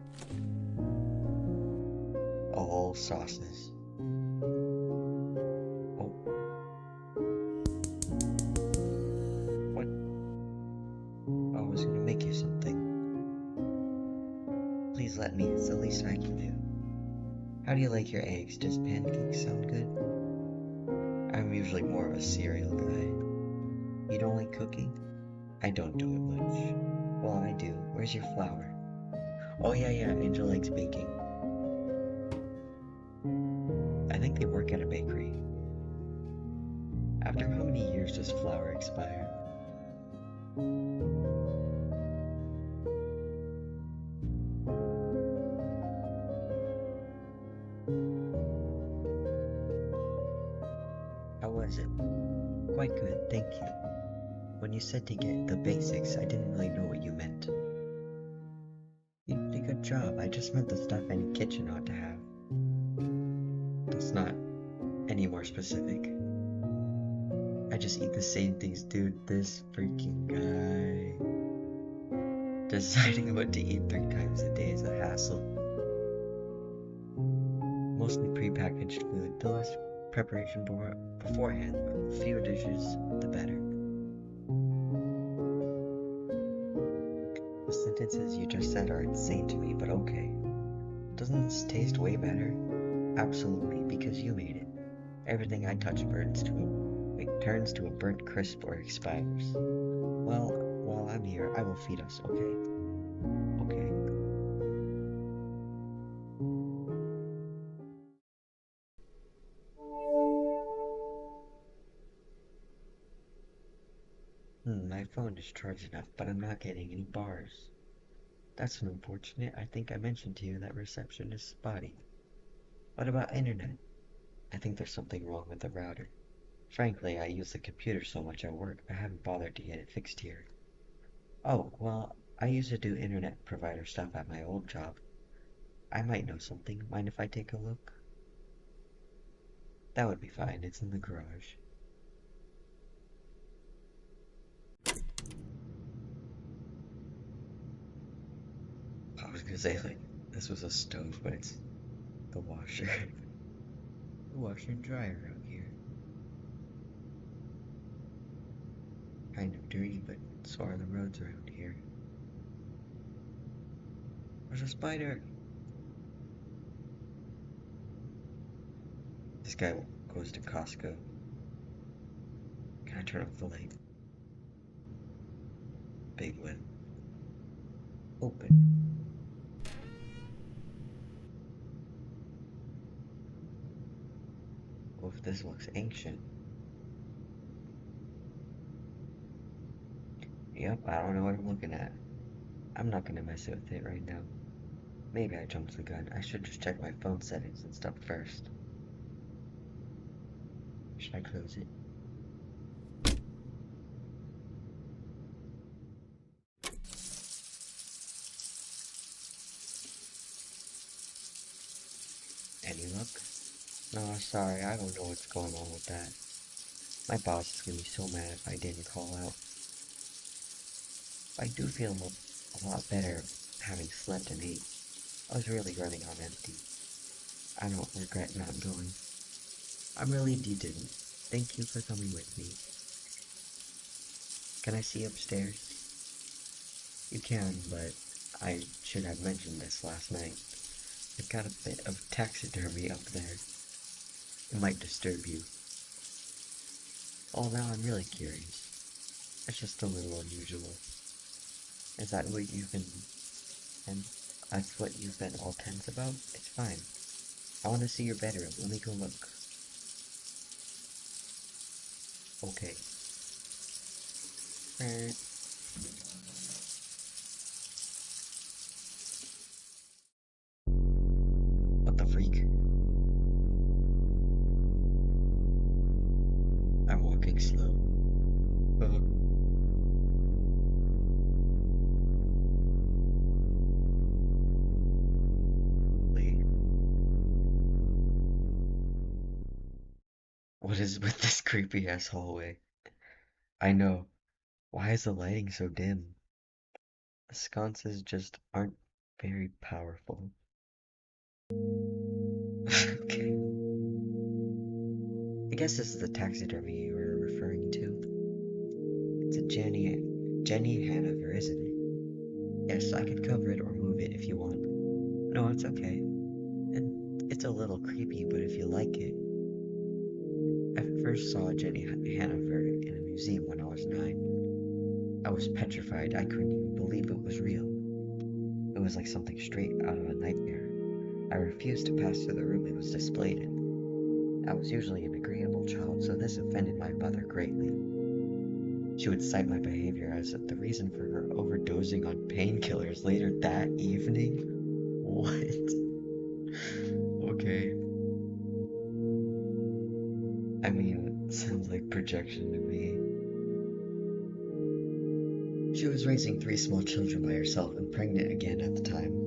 All sauces. Oh. What? I was gonna make you something. Please let me, it's the least I can do. How do you like your eggs? Does pancakes sound good? I'm usually more of a cereal guy. You don't like cooking? I don't do it much. Well, I do. Where's your flour? Oh yeah, Angel likes baking. I think they work at a bakery. After how many years does flour expire? How was it? Quite good, thank you. When you said to get the basics, I didn't really know what you meant. You did a good job. I just meant the stuff any kitchen ought to have. That's not any more specific. I just eat the same things, dude. This freaking guy. Deciding what to eat 3 times a day is a hassle. Mostly prepackaged food. The less preparation beforehand, the fewer dishes, the better. The sentences you just said are insane to me, but okay. Doesn't this taste way better? Absolutely, because you made it. Everything I touch turns to a burnt crisp or expires. Well, while I'm here, I will feed us, okay? Okay. My phone is charging up, but I'm not getting any bars. That's unfortunate. I think I mentioned to you that reception is spotty. What about internet? I think there's something wrong with the router. Frankly, I use the computer so much at work, I haven't bothered to get it fixed here. Oh, well, I used to do internet provider stuff at my old job. I might know something. Mind if I take a look? That would be fine. It's in the garage. I was gonna say, like, this was a stove, but it's the washer. The washer and dryer out here. Kind of dirty, but so are the roads around here. There's a spider! This guy goes to Costco. Can I turn off the light? Big win. Open. Oh, if this looks ancient. Yep, I don't know what I'm looking at. I'm not gonna mess with it right now. Maybe I jumped the gun. I should just check my phone settings and stuff first. Should I close it? Any luck? No, sorry, I don't know what's going on with that. My boss is gonna be so mad if I didn't call out. I do feel a lot better having slept and ate. I was really running on empty. I don't regret not going. I'm relieved you didn't. Thank you for coming with me. Can I see upstairs? You can, but I should have mentioned this last night. I've got a bit of taxidermy up there. It might disturb you. Oh, now I'm really curious. It's just a little unusual. Is that what you've been... and that's what you've been all tense about? It's fine. I want to see your bedroom. Let me go look. Okay. What the freak? I'm walking slow. Uh, Lee, what is with this creepy ass hallway? I know. Why is the lighting so dim? The sconces just aren't very powerful. Okay. I guess this is the taxidermy you were referring to. It's a Jenny Hanover, isn't it? Yes, I could cover it or move it if you want. No, it's okay. And it's a little creepy, but if you like it. I first saw Jenny Hanover in a museum when I was 9. I was petrified. I couldn't even believe it was real. It was like something straight out of a nightmare. I refused to pass through the room it was displayed in. I was usually an agreeable child, so this offended my mother greatly. She would cite my behavior as the reason for her overdosing on painkillers later that evening. What? Okay. I mean, sounds like projection to me. She was raising 3 small children by herself and pregnant again at the time.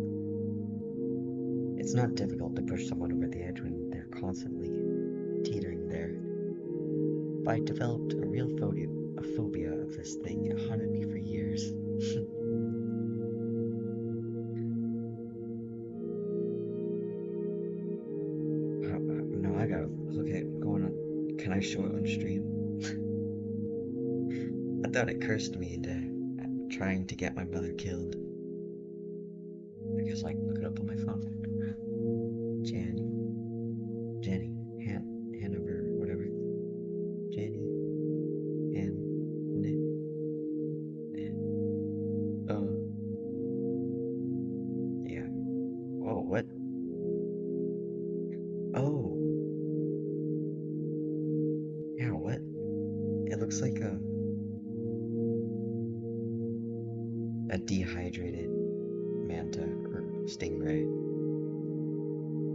It's not difficult to push someone over the edge when they're constantly teetering there. But I developed a real phobia of this thing. It haunted me for years. No, I gotta look at going on. Can I show it on stream? I thought it cursed me into trying to get my mother killed. I guess I can look it up on my phone. Jenny, Hanover, whatever. Jenny, yeah. Oh, what? Oh, yeah, what? It looks like a dehydrated manta or stingray.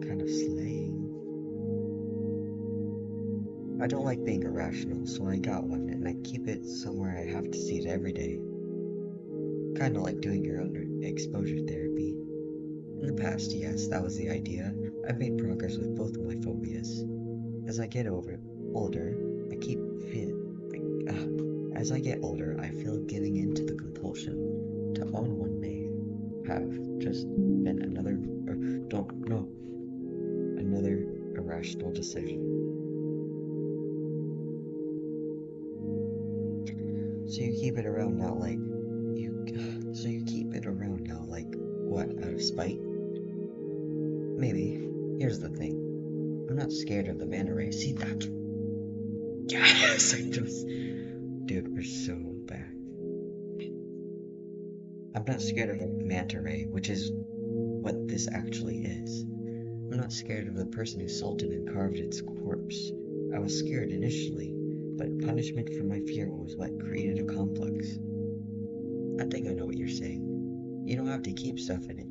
Kind of slaying. I don't like being irrational, so I got one, and I keep it somewhere I have to see it every day. Kinda like doing your own exposure therapy. In the past, yes, that was the idea. I've made progress with both of my phobias. As I get older, I keep feel, as I get older, I feel giving in to the compulsion to own one may have just been another irrational decision. So you keep it around now, like so you keep it around now, like what? Out of spite? Maybe. Here's the thing. I'm not scared of the manta ray. See that? Yes, I just, dude, we're so back. I'm not scared of the manta ray, which is what this actually is. I'm not scared of the person who salted and carved its corpse. I was scared initially, but punishment for my fear was what created a complex. I think I know what you're saying. You don't have to keep stuff in it.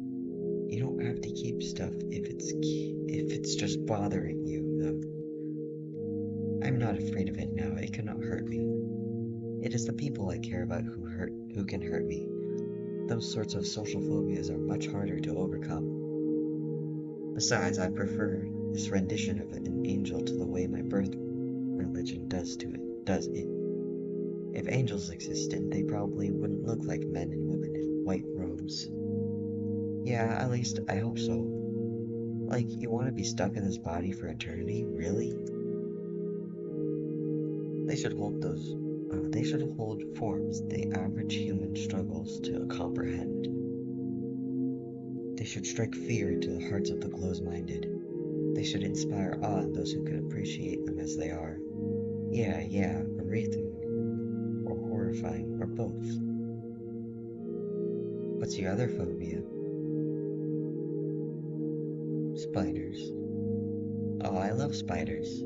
You don't have to keep stuff if it's just bothering you, though. I'm not afraid of it now. It cannot hurt me. It is the people I care about who can hurt me. Those sorts of social phobias are much harder to overcome. Besides, I prefer this rendition of an angel to the way my birth religion does it. If angels existed, they probably wouldn't look like men and women in white robes. Yeah, at least I hope so. Like, you want to be stuck in this body for eternity? Really? They should hold forms the average human struggles to comprehend. They should strike fear into the hearts of the close-minded. They should inspire awe in those who can appreciate them as they are. Yeah, breathing, or horrifying, or both. What's your other phobia? Spiders. Oh, I love spiders.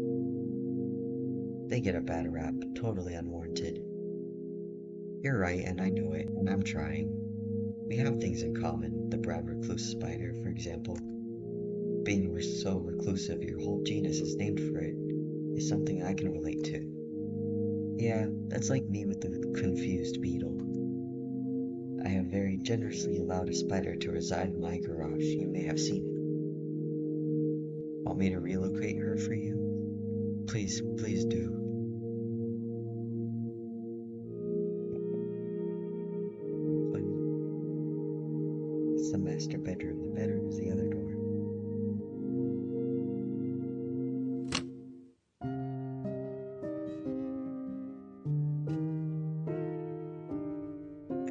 They get a bad rap, totally unwarranted. You're right, and I know it, and I'm trying. We have things in common, the brown recluse spider, for example. Being so reclusive your whole genus is named for it is something I can relate to. Yeah, that's like me with the confused beetle. I have very generously allowed a spider to reside in my garage. You may have seen it. Want me to relocate her for you? Please do. It's the master bedroom. The bedroom is the other door.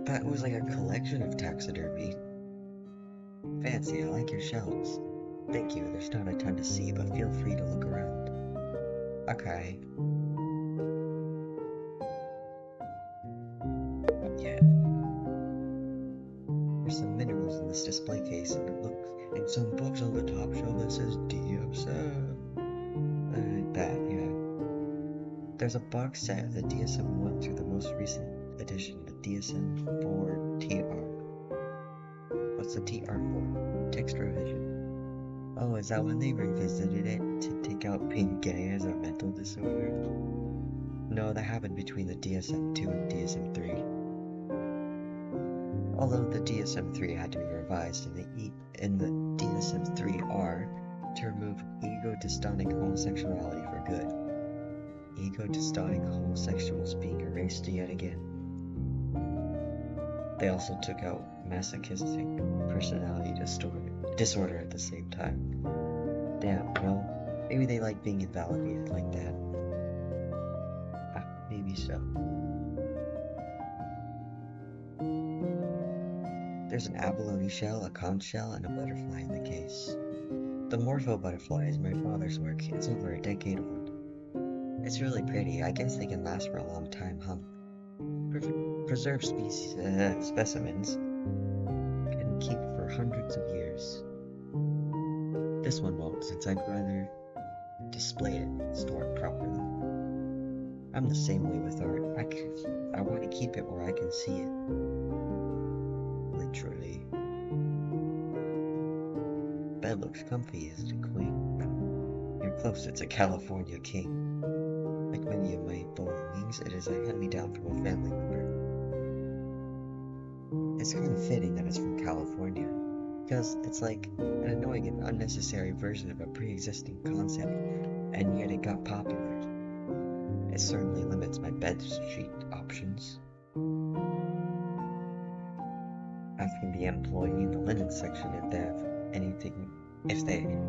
That was like a collection of taxidermy. Fancy, I like your shelves. Thank you, there's not a ton to see, but feel free to look around. Okay. Yeah. There's some minerals in this display case, and some books on the top shelf that says DSM. That, yeah. There's a box set of the DSM-1 through the most recent edition, the DSM-4 TR. What's the TR for? Text revision. Oh, is that when they revisited it to take out being gay as a mental disorder? No, that happened between the DSM-2 and DSM-3. Although the DSM-3 had to be revised in the DSM-3R to remove ego-dystonic homosexuality for good. Ego-dystonic homosexuals being erased yet again. They also took out masochistic personality disorder at the same time. Damn, well, maybe they like being invalidated like that. Maybe so. There's an abalone shell, a conch shell, and a butterfly in the case. The Morpho butterfly is my father's work. It's over a decade old. It's really pretty. I guess they can last for a long time, huh? Preserved specimens can keep for hundreds of years. This one won't, since I'd rather display it and store it properly. I'm the same way with art. I want to keep it where I can see it. Literally. Bed looks comfy, isn't it, Queen? You're close, it's a California king. Like many of my belongings, it is a hand-me-down from a family member. It's kind of fitting that it's from California, because it's like an annoying and unnecessary version of a pre-existing concept, and yet it got popular. It certainly limits my bed sheet options. Asking the employee in the linen section if they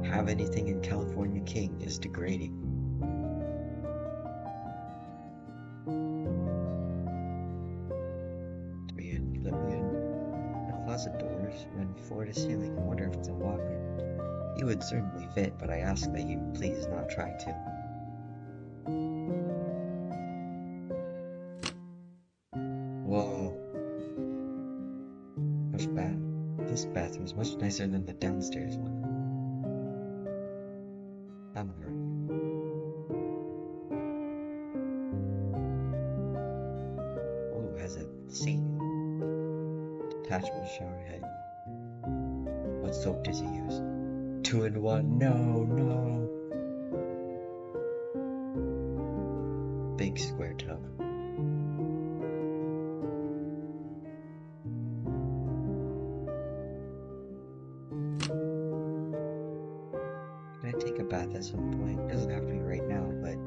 have anything in California King is degrading. Closet doors run floor to ceiling. I wonder if it's a walk-in. You would certainly fit, but I ask that you please not try to. Whoa. This bathroom is much nicer than the downstairs one. I'm hurt. Oh, has a seat. detachable shower head. What soap does he use? 2-in-1, no. Big square tub. Can I take a bath at some point? Doesn't have to be right now, but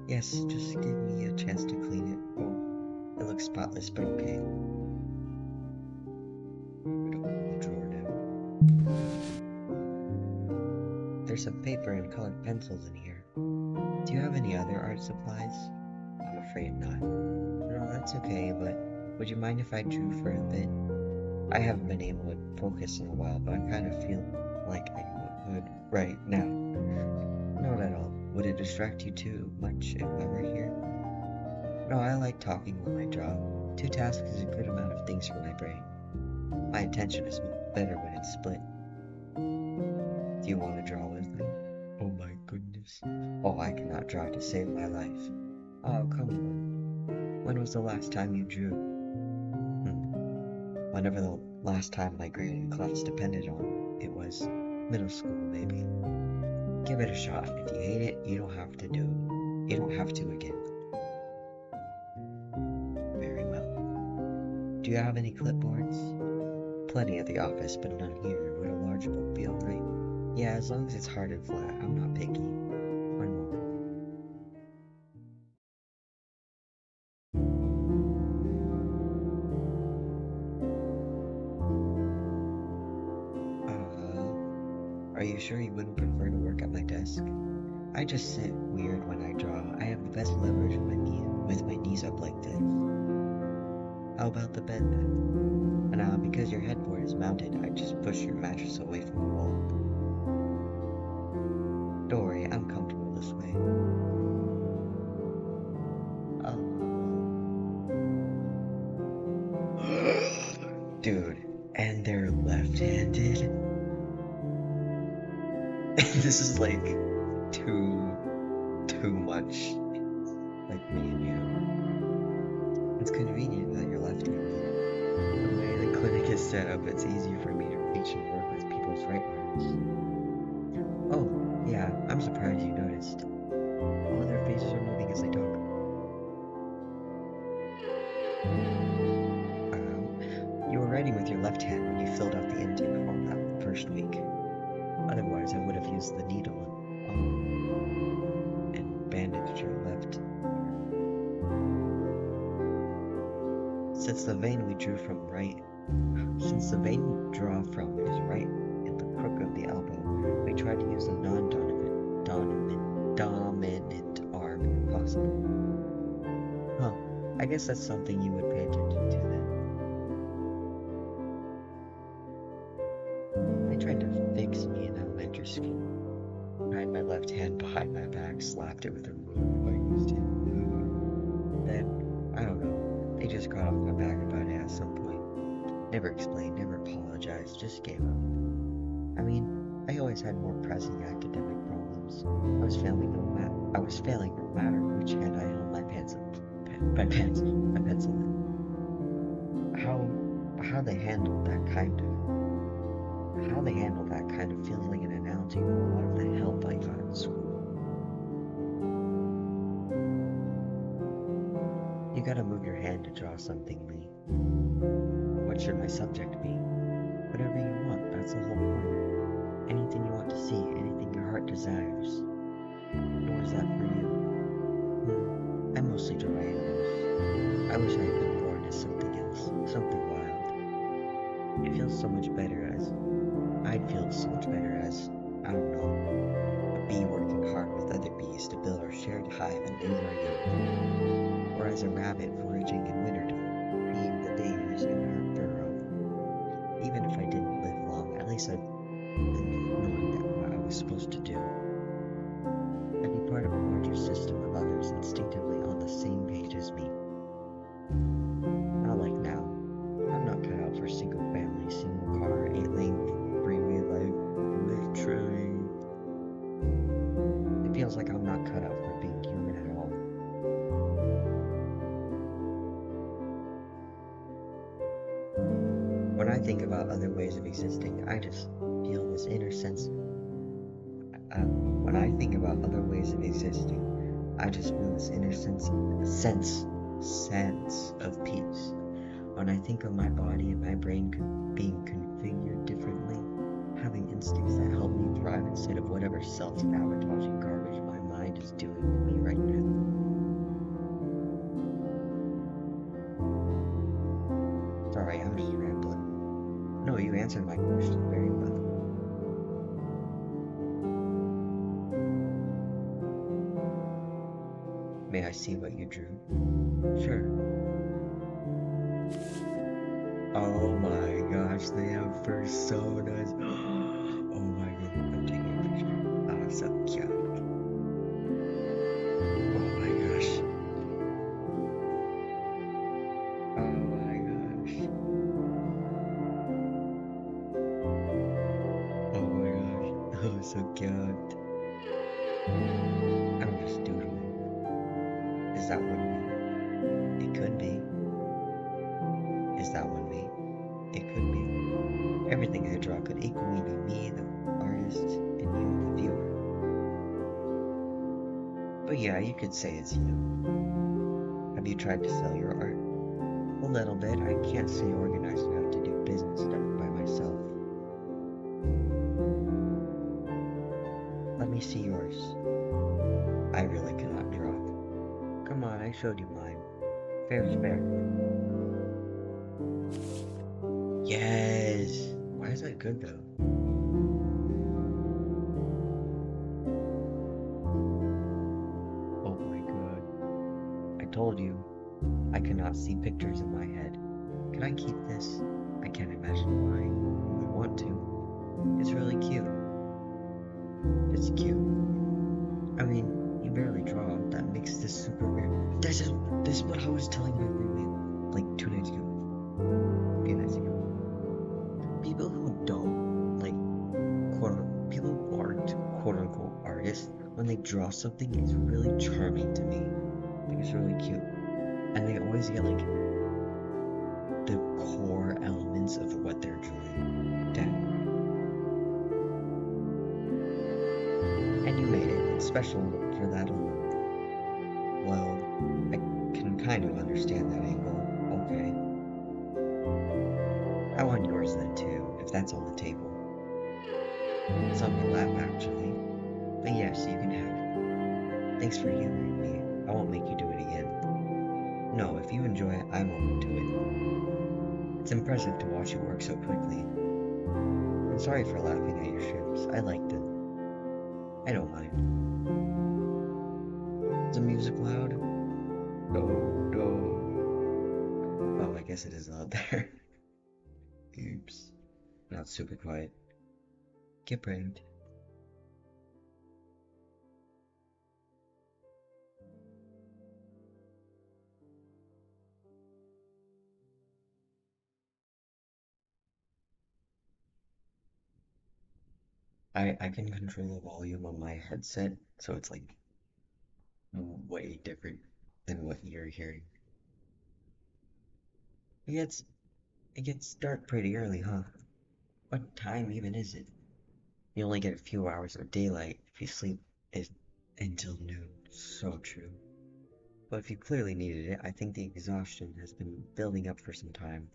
yes, just give me a chance to clean it. Oh, it looks spotless, but okay. Put it in the drawer now. There's some paper and colored pencils in here. Do you have any other art supplies? I'm afraid not. No, that's okay, but would you mind if I drew for a bit? I haven't been able to focus in a while, but I kind of feel like I would right now. Not at all. Would it distract you too much if I were here? No, I like talking when I draw. 2 tasks is a good amount of things for my brain. My attention is better when it's split. Do you want to draw with me? Oh my goodness. Oh, I cannot draw to save my life. Oh, come on. When was the last time you drew? Whenever the last time my grade in class depended on it was middle school, maybe. Give it a shot. If you hate it, you don't have to again. Very well. Do you have any clipboards? Plenty at the office, but none here. Would a large book be alright? Yeah, as long as it's hard and flat. I'm not picky. One moment. Are you sure you wouldn't prefer to work at my desk? I just sit weird when I draw. I have the best leverage with my knees up like this. How about the bed then? Now, because your headboard is mounted, I just push your mattress away from the wall. Don't worry, I'm comfortable this way. Dude, and they're left-handed? This is like too much like me and you. It's convenient that you're left-handed. The way the clinic is set up, it's easier for me to reach and work with people's right arms. Oh, yeah, I'm surprised you noticed. All their faces are moving as they talk. You were writing with your left hand when you filled out the intake form that first week. Otherwise, I would have used the needle and bandaged your left arm. Since the vein we draw from is right in the crook of the elbow, we tried to use a non-dominant arm if possible. Huh, I guess that's something you would pay attention to then. They tried to fix me in elementary school. I had my left hand behind my back, slapped it with a ruler if I used it. Then, I don't know, they just got off my back about it at some point. Never explained, never apologized, just gave up. I mean, I always had more pressing academic problems. I was failing no matter which hand I held my pencil in. How they handled that kind of feels like an analogy for a lot of the help I got in school. You gotta move your hand to draw something, Lee. What should my subject be? Whatever you want, that's the whole point. Anything you want to see, anything your heart desires. And what's that for you? I mostly draw animals. I wish I had been born as something else, something wild. I'd feel so much better as, I don't know, a bee working hard with other bees to build our shared hive and raise our young. Or as a rabbit foraging in wintertime, feeding the days in our burrow. Even if I didn't live long, at least I'd knowing that what I was supposed to do. I'd be part of a larger system of others instinctively on the same page as me. Not like now. I'm not cut out for single family, single car, 8-lane freeway life. Literally. It feels like I'm not cut out for being human at all. I think about other ways of existing, I just feel this inner sense. When I think about other ways of existing, I just feel this inner sense of peace. When I think of my body and my brain being configured differently, having instincts that help me thrive instead of whatever self-sabotaging garbage my mind is doing to me right now. Sorry, I'm just rambling. No, you answered my question very well. May I see what you drew? Sure. Oh my gosh, they have personas. Oh my god, I'm taking a picture. Oh, so cute. Oh my gosh. Oh my gosh. Oh my gosh. Oh, so cute. I'm just doodling. Is that one me? It could be. Is that one me? It could be. Everything I draw could equally be me, the artist, and you, the viewer. But yeah, you could say it's you. Have you tried to sell your art? A little bit. I can't stay organized enough to do business stuff by myself. Let me see yours. I really cannot draw. Come on, I showed you mine. Fair's fair. Yes! Why is that good though? Oh my god. I told you, I cannot see pictures in my head. Can I keep this? I can't imagine why you would want to. It's really cute. It's cute. I mean, you barely draw. That makes this super rare. This is what I was telling my roommate like 2 nights ago. 3 nights ago. People who don't like people who aren't quote unquote artists, when they draw something, it's really charming to me. I think it's really cute. And they always get like the core elements of what they're drawing down. And you made it. It's special for that alone. Well, I can kind of understand that angle. Okay. I want yours then too, if that's on the table. It's on my lap actually. But yes, you can have it. Thanks for humoring me. I won't make you do it again. No, if you enjoy it, I'm open to it. It's impressive to watch you work so quickly. I'm sorry for laughing at your ships. I liked it. I don't mind. Is the music loud? No, no. Oh, I guess it is loud there. Oops. Now it's super quiet. Get pranked. I can control the volume on my headset, so it's like way different than what you're hearing. It gets it gets dark pretty early, huh? What time even is it? You only get a few hours of daylight if you sleep it until noon. So true. But if you clearly needed it, I think the exhaustion has been building up for some time.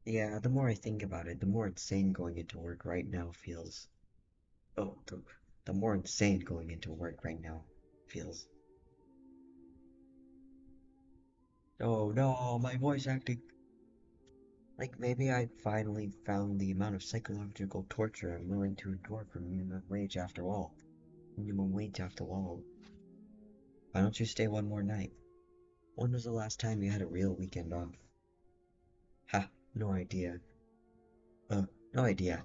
Yeah, the more I think about it, the more insane going into work right now feels. Oh, the more insane going into work right now feels. Oh no, my voice acting. Like maybe I finally found the amount of psychological torture I'm willing to endure for minimum wage after all. Minimum wage after all. Why don't you stay one more night? When was the last time you had a real weekend off? Ha, no idea. No idea.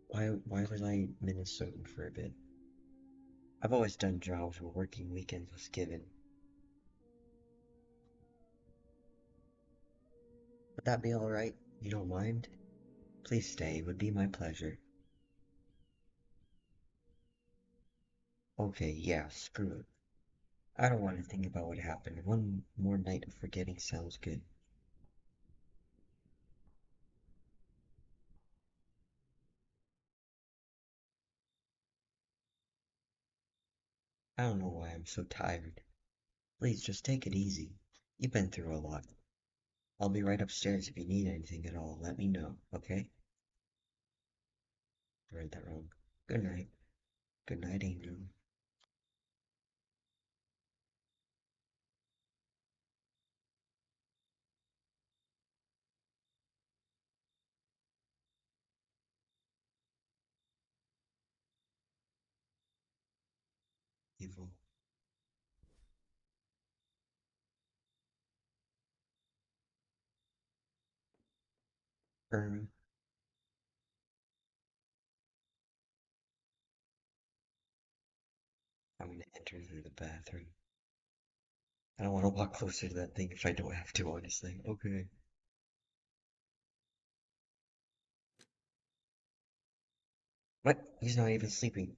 Why was I Minnesotan for a bit? I've always done jobs where working weekends was given. Would that be alright? You don't mind? Please stay, it would be my pleasure. Okay, yeah, screw it. I don't want to think about what happened. One more night of forgetting sounds good. I don't know why I'm so tired. Please just take it easy. You've been through a lot. I'll be right upstairs if you need anything at all. Let me know, okay? I read that wrong. Good night. Good night, Angel. Evil. Er, I'm gonna enter through the bathroom. I don't want to walk closer to that thing if I don't have to, honestly. Okay. What? He's not even sleeping.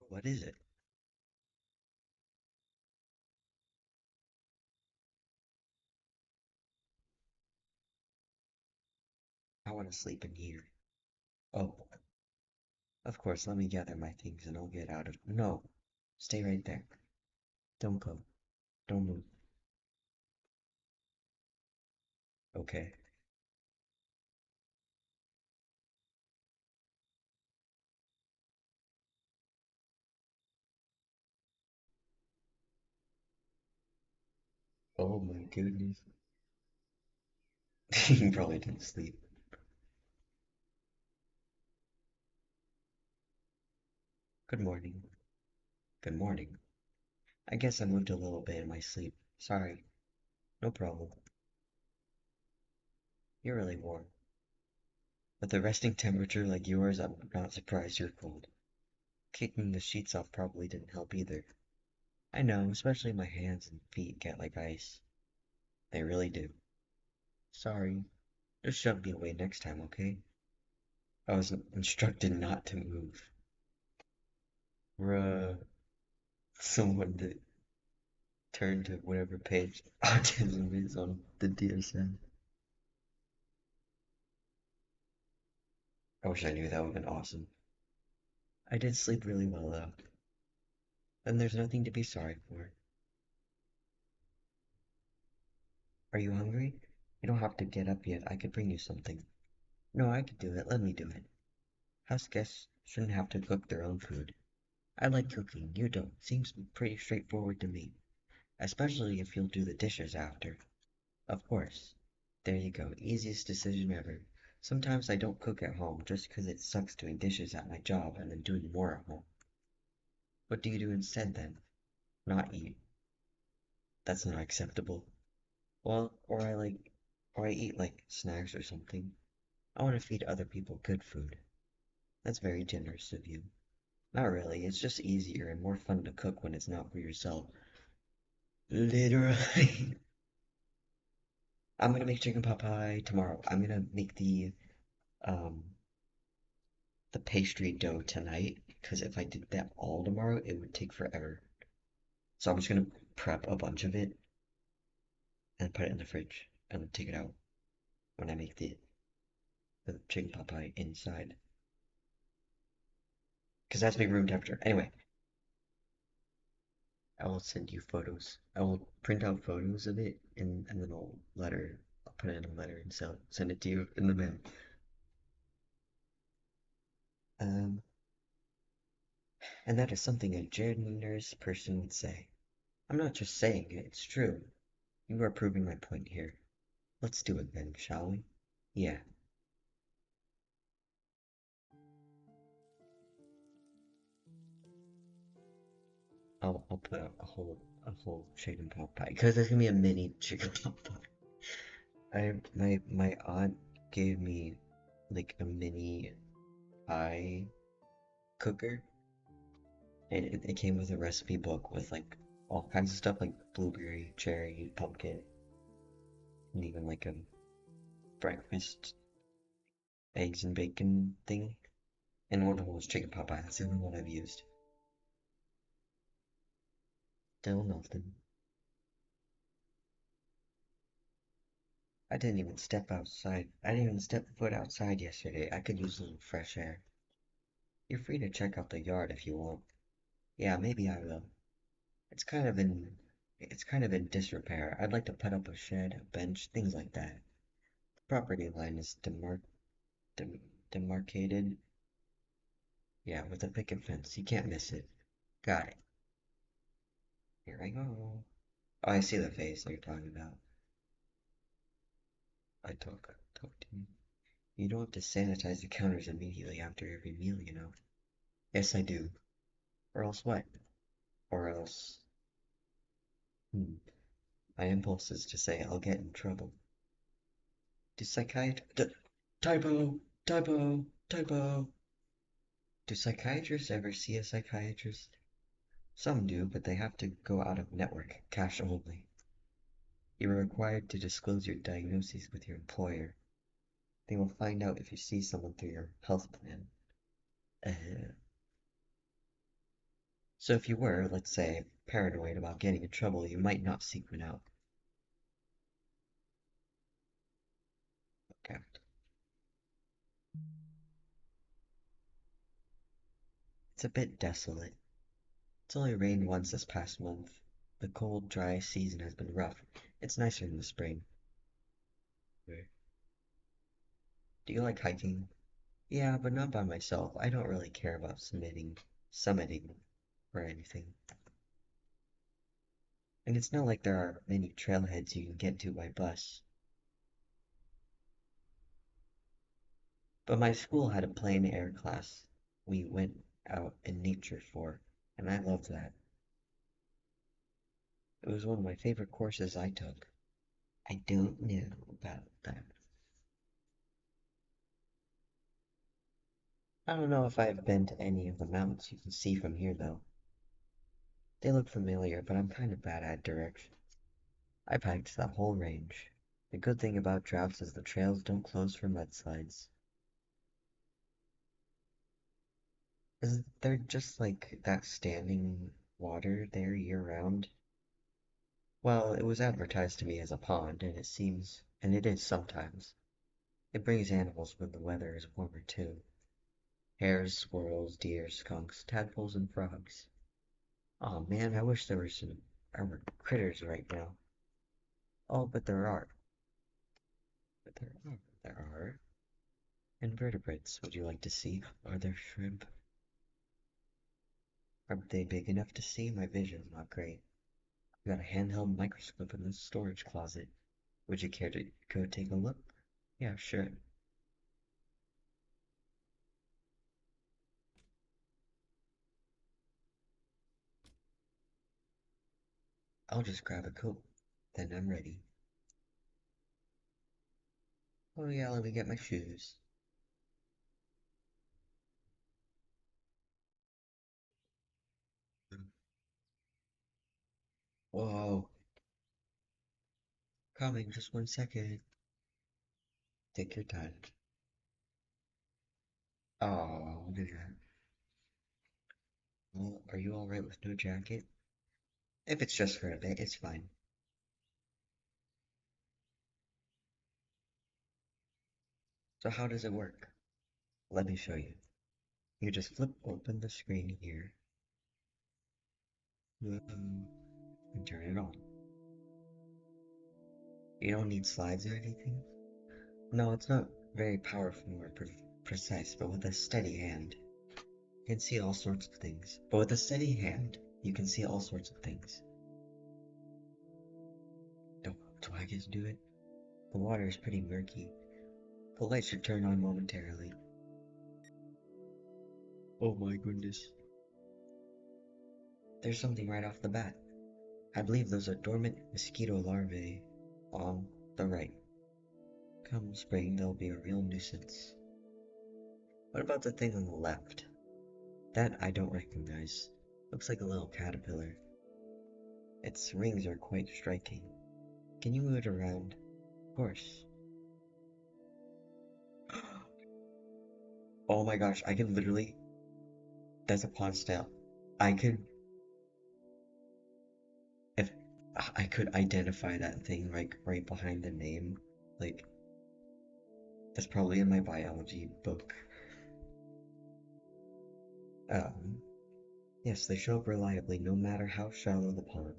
What is it? I want to sleep in here. Oh, of course, let me gather my things and I'll get out of. No! Stay right there. Don't go. Don't move. Okay. Oh my goodness. He probably didn't sleep. Good morning. Good morning. I guess I moved a little bit in my sleep. Sorry. No problem. You're really warm. With a resting temperature like yours, I'm not surprised you're cold. Kicking the sheets off probably didn't help either. I know, especially my hands and feet get like ice. They really do. Sorry. Just shove me away next time, okay? I was instructed not to move. Bruh. Someone to turn to whatever page autism is on the DSM. I wish I knew. That would have been awesome. I did sleep really well though. And there's nothing to be sorry for. Are you hungry? You don't have to get up yet. I could bring you something. No, I could do it. Let me do it. House guests shouldn't have to cook their own food. I like cooking. You don't. Seems pretty straightforward to me. Especially if you'll do the dishes after. Of course. There you go. Easiest decision ever. Sometimes I don't cook at home just 'cause it sucks doing dishes at my job and then doing more at home. What do you do instead then? Not eat. That's not acceptable. Well, or I eat like snacks or something. I want to feed other people good food. That's very generous of you. Not really, it's just easier and more fun to cook when it's not for yourself. Literally. I'm gonna make chicken pot pie tomorrow. I'm gonna make um the pastry dough tonight because if I did that all tomorrow, it would take forever. So I'm just gonna prep a bunch of it and put it in the fridge and then take it out when I make the chicken pot pie inside. Because that's be room temperature. Anyway, I will send you photos. I will print out photos of it and then I'll put it in a letter and send it to you in the mail. Um, and that is something a generous person would say. I'm not just saying it, it's true. You are proving my point here. Let's do it then, shall we? Yeah, I'll put out a whole chicken pot pie because there's gonna be a mini chicken pot pie. My aunt gave me like a mini pie cooker, and it came with a recipe book with like all kinds of stuff like blueberry, cherry, pumpkin, and even like a breakfast eggs and bacon thing. And one of them was chicken pot pie. That's the only one I've used. Still nothing. I didn't even step outside. I didn't even step foot outside yesterday. I could use a little fresh air. You're free to check out the yard if you want. Yeah, maybe I will. It's kind of in it's kind of in disrepair. I'd like to put up a shed, a bench, things like that. The property line is dem demarcated. Yeah, with a picket fence. You can't miss it. Got it. Here I go. Oh, I see the face that you're talking about. I talk to you. You don't have to sanitize the counters immediately after every meal, you know. Yes, I do. Or else what? Or else, hmm, my impulse is to say I'll get in trouble. Do typo, typo. Do psychiatrists ever see a psychiatrist? Some do, but they have to go out of network, cash only. You are required to disclose your diagnoses with your employer. They will find out if you see someone through your health plan. Uh, so if you were, let's say, paranoid about getting in trouble, you might not seek one out. Okay. It's a bit desolate. It's only rained once this past month. The cold, dry season has been rough. It's nicer in the spring. Do you like hiking? Yeah, but not by myself. I don't really care about summiting, or anything. And it's not like there are many trailheads you can get to by bus. But my school had a plein air class we went out in nature for, and I loved that. It was one of my favorite courses I took. I don't know about that. I don't know if I've been to any of the mountains you can see from here, though. They look familiar, but I'm kind of bad at directions. I've hiked the whole range. The good thing about droughts is the trails don't close for mudslides. Is there just like that standing water there year round? Well, it was advertised to me as a pond, and it is sometimes. It brings animals when the weather is warmer too. Hares, squirrels, deer, skunks, tadpoles, and frogs. Aw man, I wish there were some armored critters right now. Oh, but there are. There are. Invertebrates. Would you like to see? Are there shrimp? Are they big enough to see? My vision's not great. I got a handheld microscope in the storage closet. Would you care to go take a look? Yeah, sure. I'll just grab a coat. Then I'm ready. Oh yeah, let me get my shoes. Whoa, coming, just 1 second. Take your time. Oh, look at that. Well, are you alright with no jacket? If it's just for a bit, it's fine. So how does it work? Let me show you. You just flip open the screen here, and turn it on. You don't need slides or anything? No, it's not very powerful or precise, but with a steady hand, you can see all sorts of things. But with a steady hand, you can see all sorts of things. Do I get to do it? The water is pretty murky. The light should turn on momentarily. Oh my goodness. There's something right off the bat. I believe those are dormant mosquito larvae on the right. Come spring, they'll be a real nuisance. What about the thing on the left? That I don't recognize. Looks like a little caterpillar. Its rings are quite striking. Can you move it around? Of course. Oh my gosh, I can literally. That's a pond snail. I could. If I could identify that thing like right behind the name. Like, that's probably in my biology book. Um, yes, they show up reliably no matter how shallow the pond.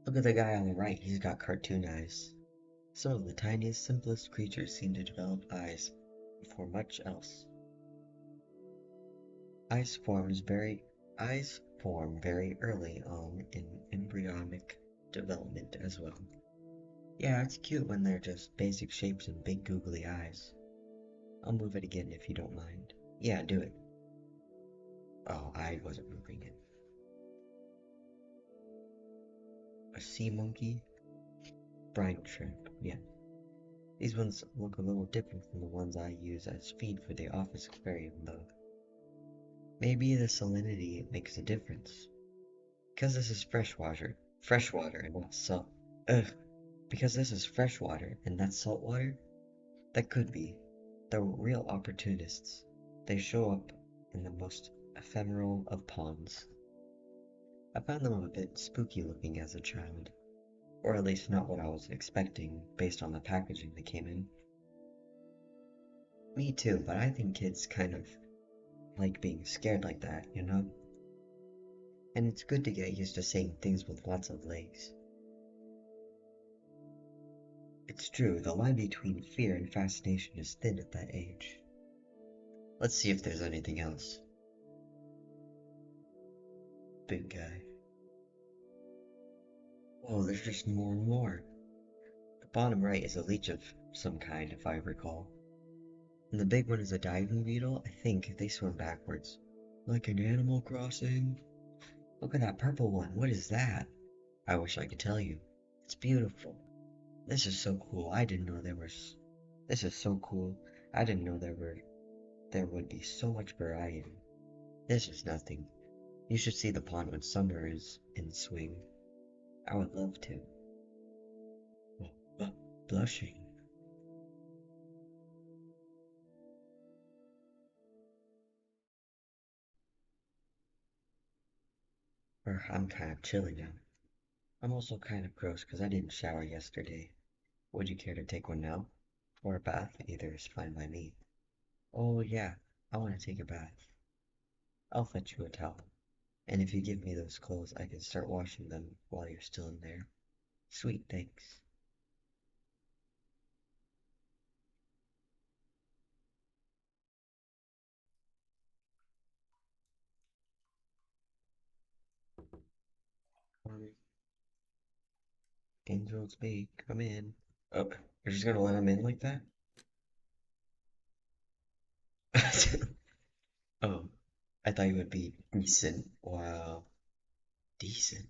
Look at the guy on the right, he's got cartoon eyes. Some of the tiniest, simplest creatures seem to develop eyes before much else. Eyes forms very eyes form very early on in embryonic development as well. Yeah, it's cute when they're just basic shapes and big googly eyes. I'll move it again if you don't mind. Yeah, do it. Oh, I wasn't moving it. A sea monkey? Brine shrimp, yeah. These ones look a little different from the ones I use as feed for the office aquarium, though. Maybe the salinity makes a difference. Because this is freshwater and not salt. Ugh, because this is freshwater and not saltwater? That could be. They're real opportunists. They show up in the most ephemeral of ponds. I found them a bit spooky looking as a child. Or at least not what I was expecting based on the packaging that came in. Me too, but I think kids kind of like being scared like that, you know? And it's good to get used to seeing things with lots of legs. It's true, the line between fear and fascination is thin at that age. Let's see if there's anything else. Big guy. Whoa, there's just more and more. The bottom right is a leech of some kind, if I recall. And the big one is a diving beetle. I think they swim backwards. Like an Animal Crossing. Look at that purple one. What is that? I wish I could tell you. It's beautiful. This is so cool. I didn't know there was. This is so cool. I didn't know there would be so much variety. This is nothing. You should see the pond when summer is in swing. I would love to. Oh, blushing. Or I'm kind of chilly now. I'm also kind of gross because I didn't shower yesterday. Would you care to take one now? Or a bath? Either is fine by me. Oh yeah, I want to take a bath. I'll fetch you a towel. And if you give me those clothes, I can start washing them while you're still in there. Sweet, thanks. Um, Angels be, come in. Oh, you're just gonna let him in like that? Oh, I thought you would be decent. Wow, decent.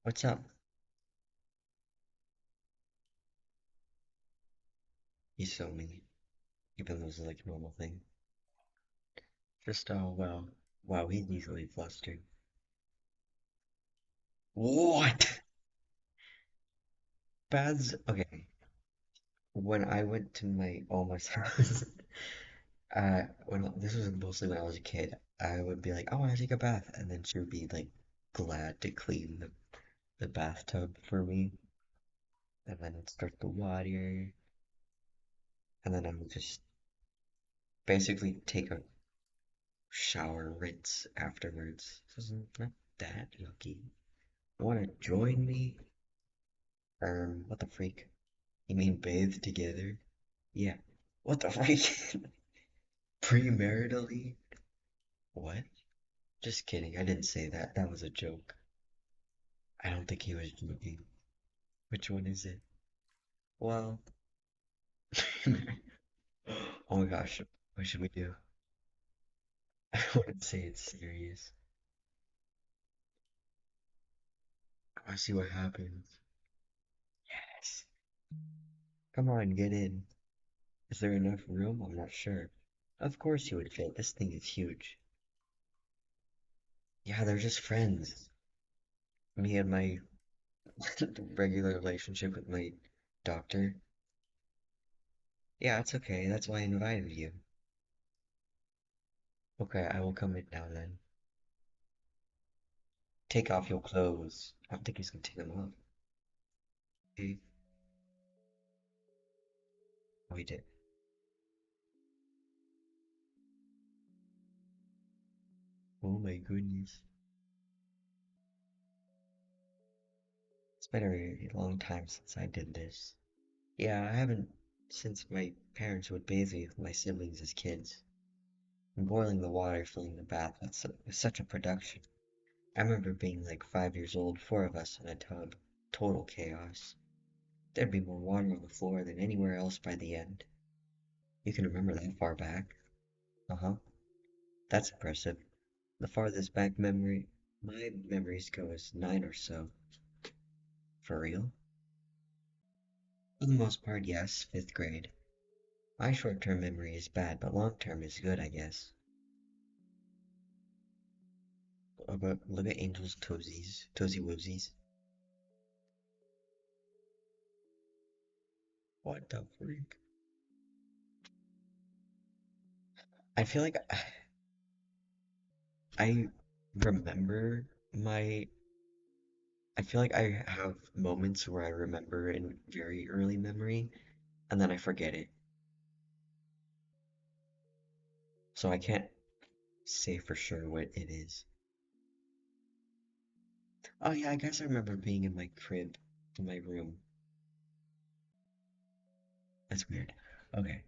What's up? He's so mean, even though it's like a normal thing. Just, oh, well. Wow, he's easily flustered. What? Baths? Okay, when I went to my Alma's house, when this was mostly when I was a kid, I would be like, I want to take a bath, and then she would be like glad to clean the bathtub for me, and then I'd start the water, and then I would just basically take a shower rinse afterwards. So it's not that yucky. Want to join me? What the freak? You mean bathe together? Yeah. What the freak? Premaritally? What? Just kidding, I didn't say that. That was a joke. I don't think he was joking. Which one is it? Well, oh my gosh, what should we do? I wouldn't say it's serious. I wanna see what happens. Yes. Come on, get in. Is there enough room? I'm not sure. Of course you would fit. This thing is huge. Yeah, they're just friends. Me and my regular relationship with my doctor. Yeah, it's okay. That's why I invited you. Okay, I will come in now then. Take off your clothes. I don't think he's gonna take them off. Okay. We did. Oh my goodness. It's been a very long time since I did this. Yeah, I haven't since my parents would bathe me with my siblings as kids. And boiling the water, filling the bath, was such a production. I remember being like 5 years old, four of us in a tub. Total chaos. There'd be more water on the floor than anywhere else by the end. You can remember that far back? Uh-huh. That's impressive. The farthest back memory my memories go is nine or so. For real? For the most part, yes, fifth grade. My short-term memory is bad, but long-term is good, I guess. But look at Angel's toesies, toesy woesies. What the freak? I feel like I remember my. I feel like I have moments where I remember in very early memory, and then I forget it. So I can't say for sure what it is. Oh yeah, I guess I remember being in my crib, in my room. That's weird. Okay.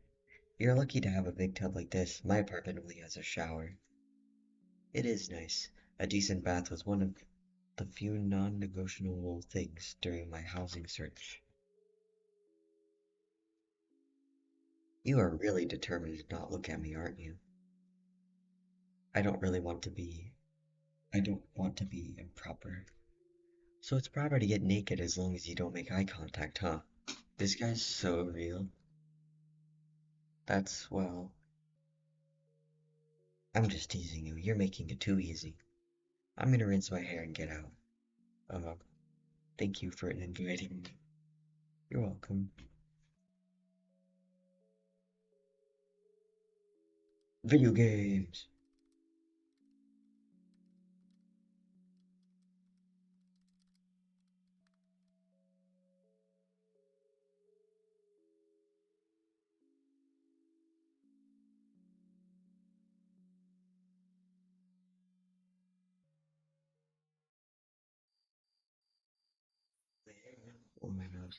You're lucky to have a big tub like this. My apartment only has a shower. It is nice. A decent bath was one of the few non-negotiable things during my housing search. You are really determined to not look at me, aren't you? I don't really want to be. I don't want to be improper. So it's proper to get naked as long as you don't make eye contact, huh? This guy's so real. That's, well, I'm just teasing you. You're making it too easy. I'm gonna rinse my hair and get out. Uh, thank you for inviting me. You're welcome. Video games! Oh my gosh.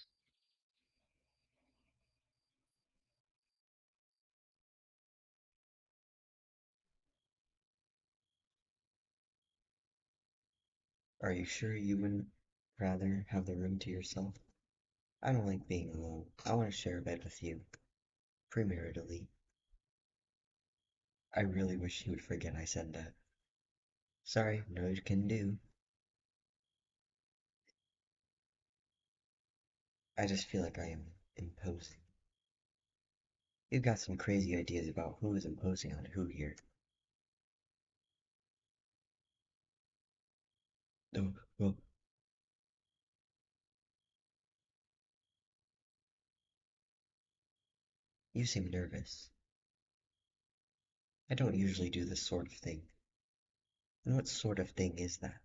Are you sure you wouldn't rather have the room to yourself? I don't like being alone. I want to share a bed with you. Premaritally. I really wish you would forget I said that. Sorry, no can do. I just feel like I am imposing. You've got some crazy ideas about who is imposing on who here. Oh, well, you seem nervous. I don't usually do this sort of thing. And what sort of thing is that?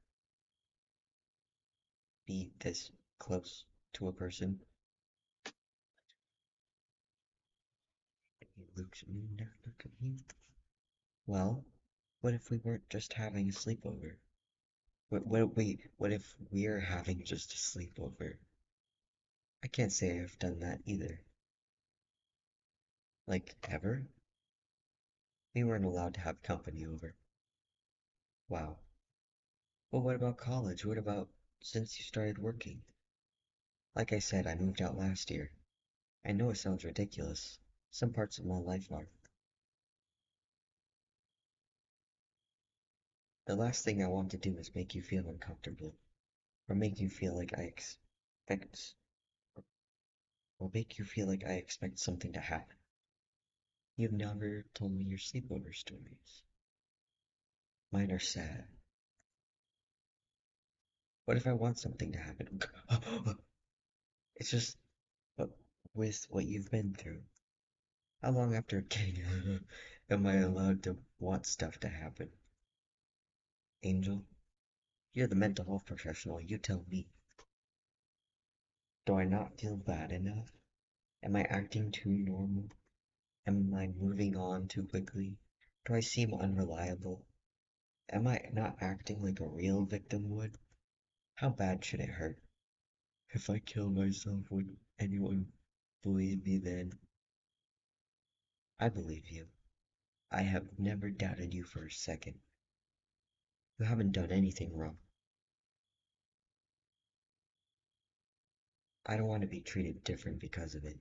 Be this close to a person? He looks at me, now look at me. Well, what if we weren't just having a sleepover? What if we're having just a sleepover? I can't say I've done that either. Like, ever? We weren't allowed to have company over. Wow. Well, what about college? What about since you started working? Like I said, I moved out last year. I know it sounds ridiculous. Some parts of my life are. The last thing I want to do is make you feel uncomfortable, or make you feel like I expect, or make you feel like I expect something to happen. You've never told me your sleepover stories. Mine are sad. What if I want something to happen? It's just, but with what you've been through, how long after getting am I allowed to want stuff to happen? Angel, you're the mental health professional. You tell me. Do I not feel bad enough? Am I acting too normal? Am I moving on too quickly? Do I seem unreliable? Am I not acting like a real victim would? How bad should it hurt? If I kill myself, would anyone believe me then? I believe you. I have never doubted you for a second. You haven't done anything wrong. I don't want to be treated different because of it.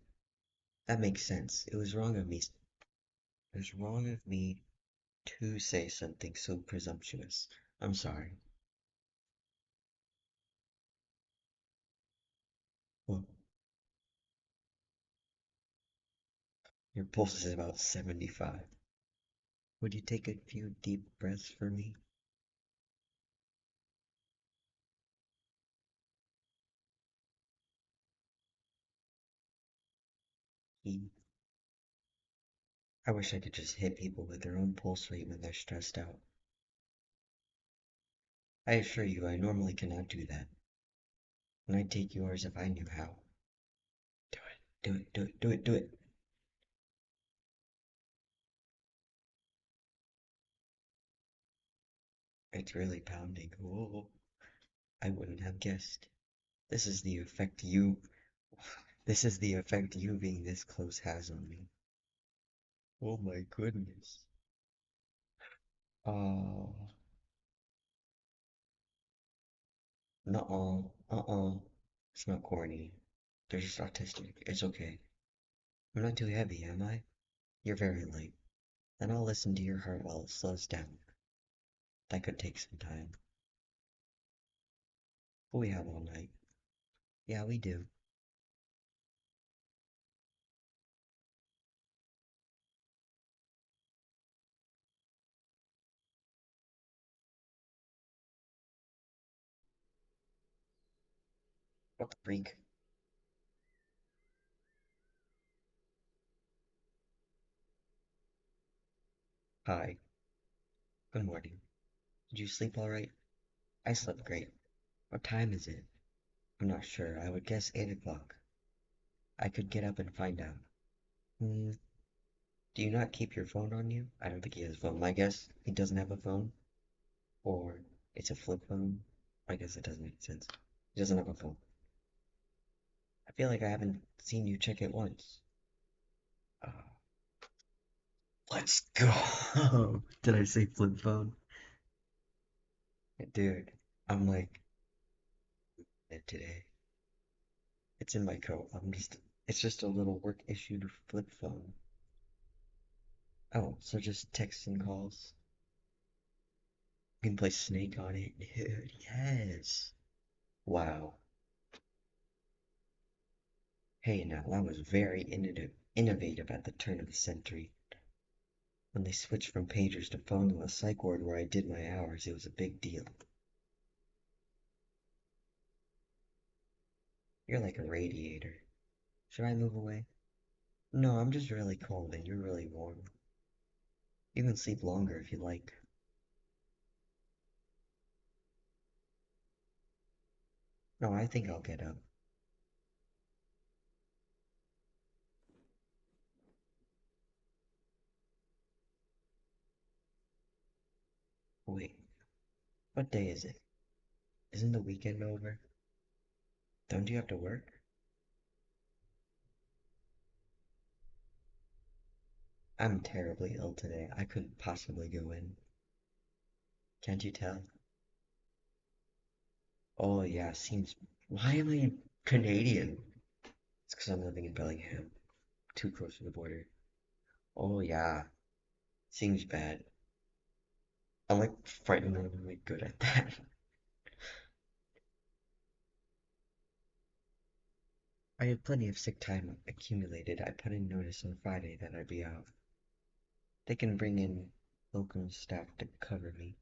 That makes sense. It was wrong of me. It was wrong of me to say something so presumptuous. I'm sorry. Well, your pulse is about 75. Would you take a few deep breaths for me? He, I wish I could just hit people with their own pulse rate when they're stressed out. I assure you, I normally cannot do that. And I'd take yours if I knew how. Do it, do it, do it, do it, do it. It's really pounding. Whoa, I wouldn't have guessed. This is the effect you. This is the effect you being this close has on me. Oh my goodness. Oh, nuh-uh, It's not corny. They're just autistic. It's okay. I'm not too heavy, am I? You're very light. Then I'll listen to your heart while it slows down. That could take some time. But we have all night. Yeah, we do. What the freak? Hi. Good morning. Did you sleep all right? I slept great. What time is it? I'm not sure. I would guess 8 o'clock. I could get up and find out. Hmm. Do you not keep your phone on you? I don't think he has a phone. My guess, he doesn't have a phone. Or it's a flip phone. I guess it doesn't make sense. He doesn't have a phone. I feel like I haven't seen you check it once. Uh, let's go. Did I say flip phone? Dude, I'm like it today. It's in my coat. It's just a little work issued flip phone. Oh, so just texts and calls. You can play Snake on it. Dude, yes. Wow. Hey, now that was very innovative at the turn of the century. When they switched from pagers to phones in the psych ward where I did my hours, it was a big deal. You're like a radiator. Should I move away? No, I'm just really cold and you're really warm. You can sleep longer if you like. No, I think I'll get up. Wait, what day is it? Isn't the weekend over? Don't you have to work? I'm terribly ill today. I couldn't possibly go in. Can't you tell? Oh yeah, seems. Why am I Canadian? It's because I'm living in Bellingham, too close to the border. Oh yeah, seems bad. I'm like frighteningly good at that. I had plenty of sick time accumulated. I put in notice on Friday that I'd be out. They can bring in locum staff to cover me.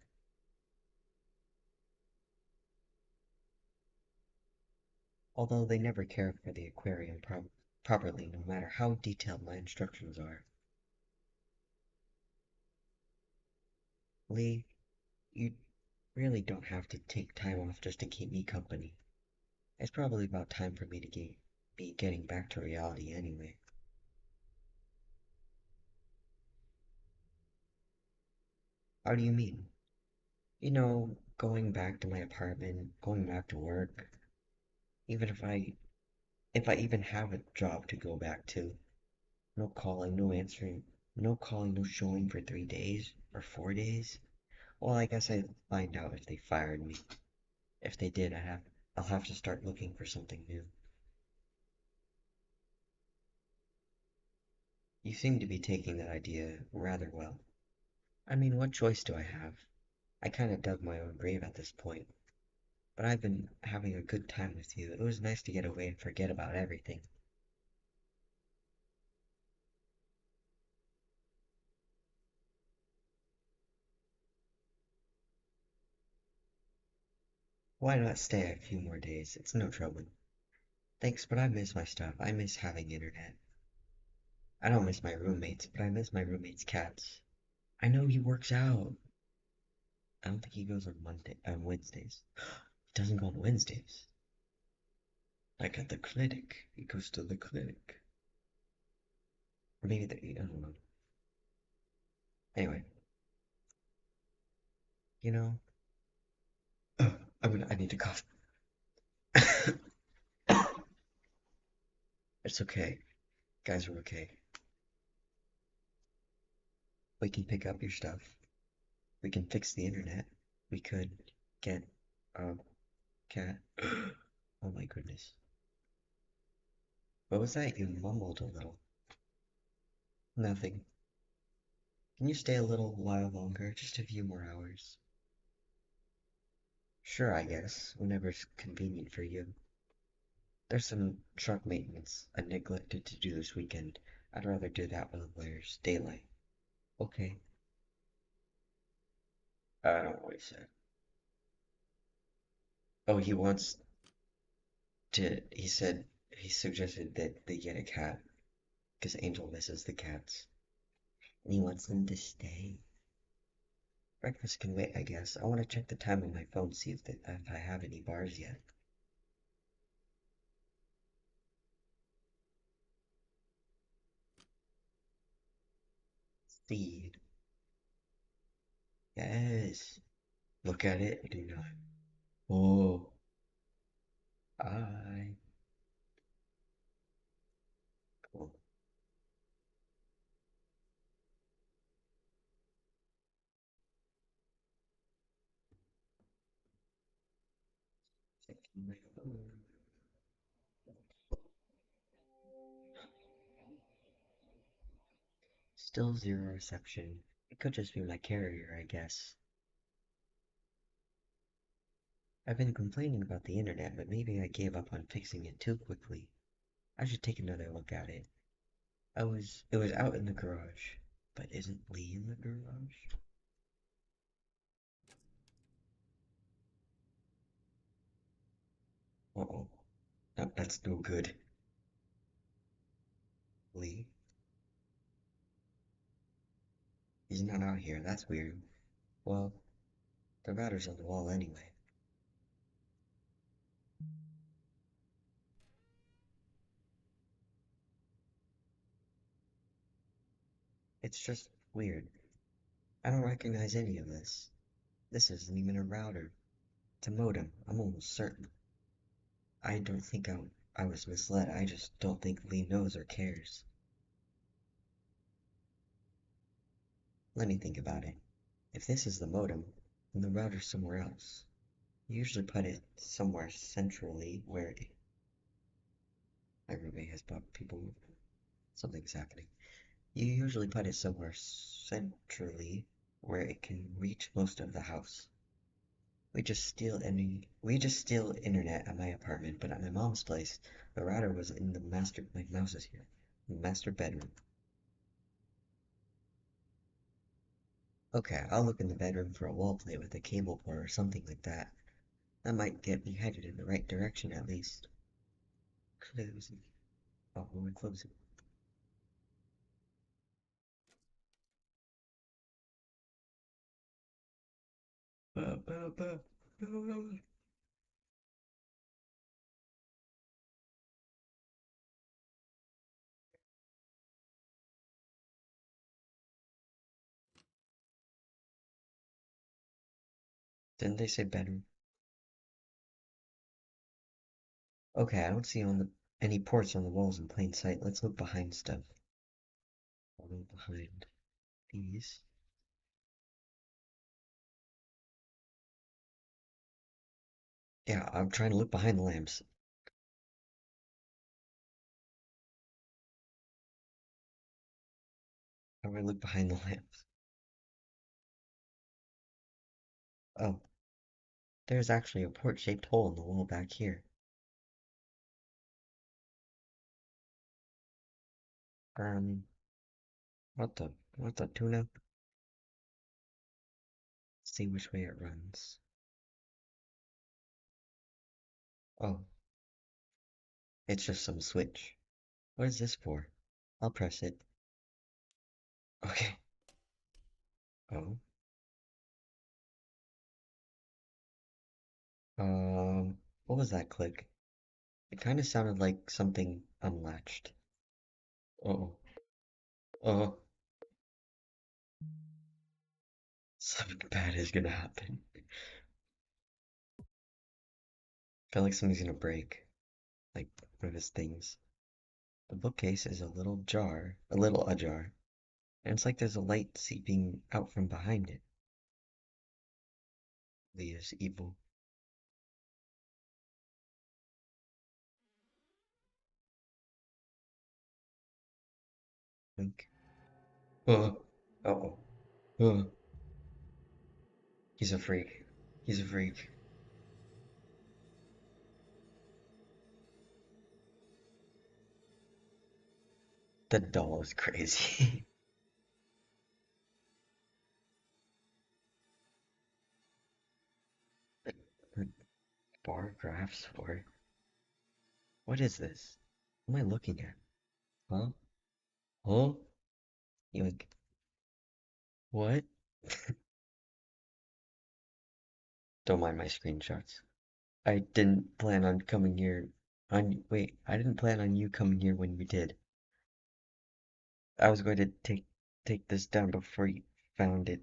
Although they never care for the aquarium properly, no matter how detailed my instructions are. Lee, you really don't have to take time off just to keep me company. It's probably about time for me to be getting back to reality anyway. How do you mean? You know, going back to my apartment, going back to work, even if I even have a job to go back to. No calling, no answering, no calling, no showing for 3 days or 4 days. Well, I guess I'd find out if they fired me. If they did, I'll have to start looking for something new. You seem to be taking that idea rather well. I mean, what choice do I have? I kind of dug my own grave at this point, but I've been having a good time with you. It was nice to get away and forget about everything. Why not stay a few more days? It's no trouble. Thanks, but I miss my stuff. I miss having internet. I don't miss my roommates, but I miss my roommate's cats. I know he works out. I don't think he goes on Wednesdays. He doesn't go on Wednesdays. Like at the clinic. He goes to the clinic. Or maybe I don't know. Anyway, you know, I need to cough. It's okay. Guys are okay. We can pick up your stuff. We can fix the internet. We could get a cat. Oh my goodness. What was that? You mumbled a little. Nothing. Can you stay a little while longer? Just a few more hours. Sure, I guess. Whenever's convenient for you. There's some truck maintenance I neglected to do this weekend. I'd rather do that while there's daylight. Okay. I don't know what he said. Oh, he said, he suggested that they get a cat, because Angel misses the cats. And he wants them to stay. Breakfast can wait, I guess. I want to check the time on my phone, see if I have any bars yet. Seed. Yes. Look at it. Do not. Oh. I. Cool. Checking my phone. Still zero reception. It could just be my carrier, I guess. I've been complaining about the internet, but maybe I gave up on fixing it too quickly. I should take another look at it. It was out in the garage. But isn't Lee in the garage? Uh-oh. No, that's no good. Lee? He's not out here, that's weird. Well, the router's on the wall anyway. It's just weird. I don't recognize any of this. This isn't even a router. It's a modem, I'm almost certain. I don't think I was misled, I just don't think Lee knows or cares. Let me think about it. If this is the modem, then the router's somewhere else. You usually put it somewhere centrally where my roommate has bought people. Something's happening. You usually put it somewhere centrally where it can reach most of the house. We just steal internet at my apartment, but at my mom's place, the router was in the master. My mouse is here. The master bedroom. Okay, I'll look in the bedroom for a wall plate with a cable port or something like that. That might get me headed in the right direction at least. Closing. Oh, we're closing. Ba, ba, ba, ba. Didn't they say bedroom? Okay, I don't see any ports on the walls in plain sight. Let's look behind stuff. I'll go behind these. Yeah, I'm trying to look behind the lamps. How do I look behind the lamps? Oh, there's actually a port-shaped hole in the wall back here. Um, what the tuna? See which way it runs. Oh, it's just some switch. What is this for? I'll press it. Okay. Oh. What was that click? It kind of sounded like something unlatched. Oh. Oh. Something bad is gonna happen. Feel like something's gonna break. Like one of his things. The bookcase is a little ajar, and it's like there's a light seeping out from behind it. Leah's evil. Wink. Uh oh. Uh. He's a freak. He's a freak. The doll is crazy. Bar graphs for. What is this? What am I looking at? Huh? Huh? Yoink. What? Don't mind my screenshots. I didn't plan on coming here wait, I didn't plan on you coming here when you did. I was going to take this down before you found it,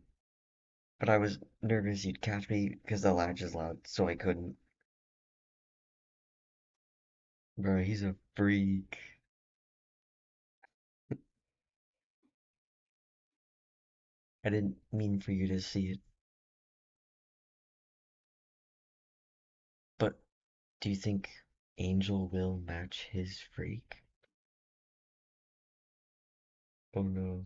but I was nervous you'd catch me because the latch is loud, so I couldn't. Bro, he's a freak. I didn't mean for you to see it, but do you think Angel will match his freak? Oh no,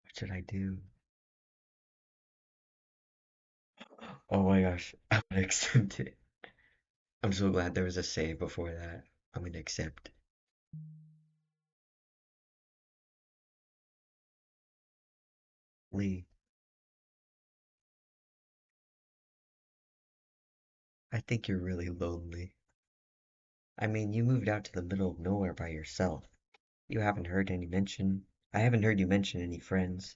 what should I do? Oh my gosh, I'm gonna accept it. I'm so glad there was a save before that. I'm gonna accept. Lee, I think you're really lonely. I mean, you moved out to the middle of nowhere by yourself. You haven't heard any mention. I haven't heard you mention any friends.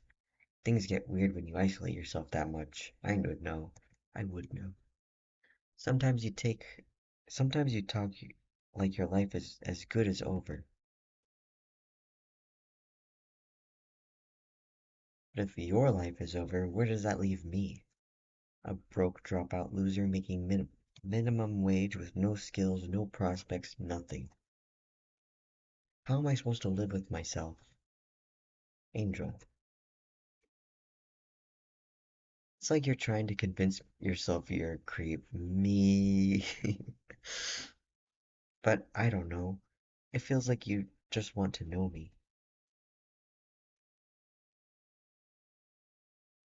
Things get weird when you isolate yourself that much. I would know. I would know. Sometimes you take. Sometimes you talk like your life is as good as over. But if your life is over, where does that leave me? A broke dropout loser making minimum wage with no skills, no prospects, nothing. How am I supposed to live with myself? Angel, it's like you're trying to convince yourself you're a creep. Me. But I don't know. It feels like you just want to know me.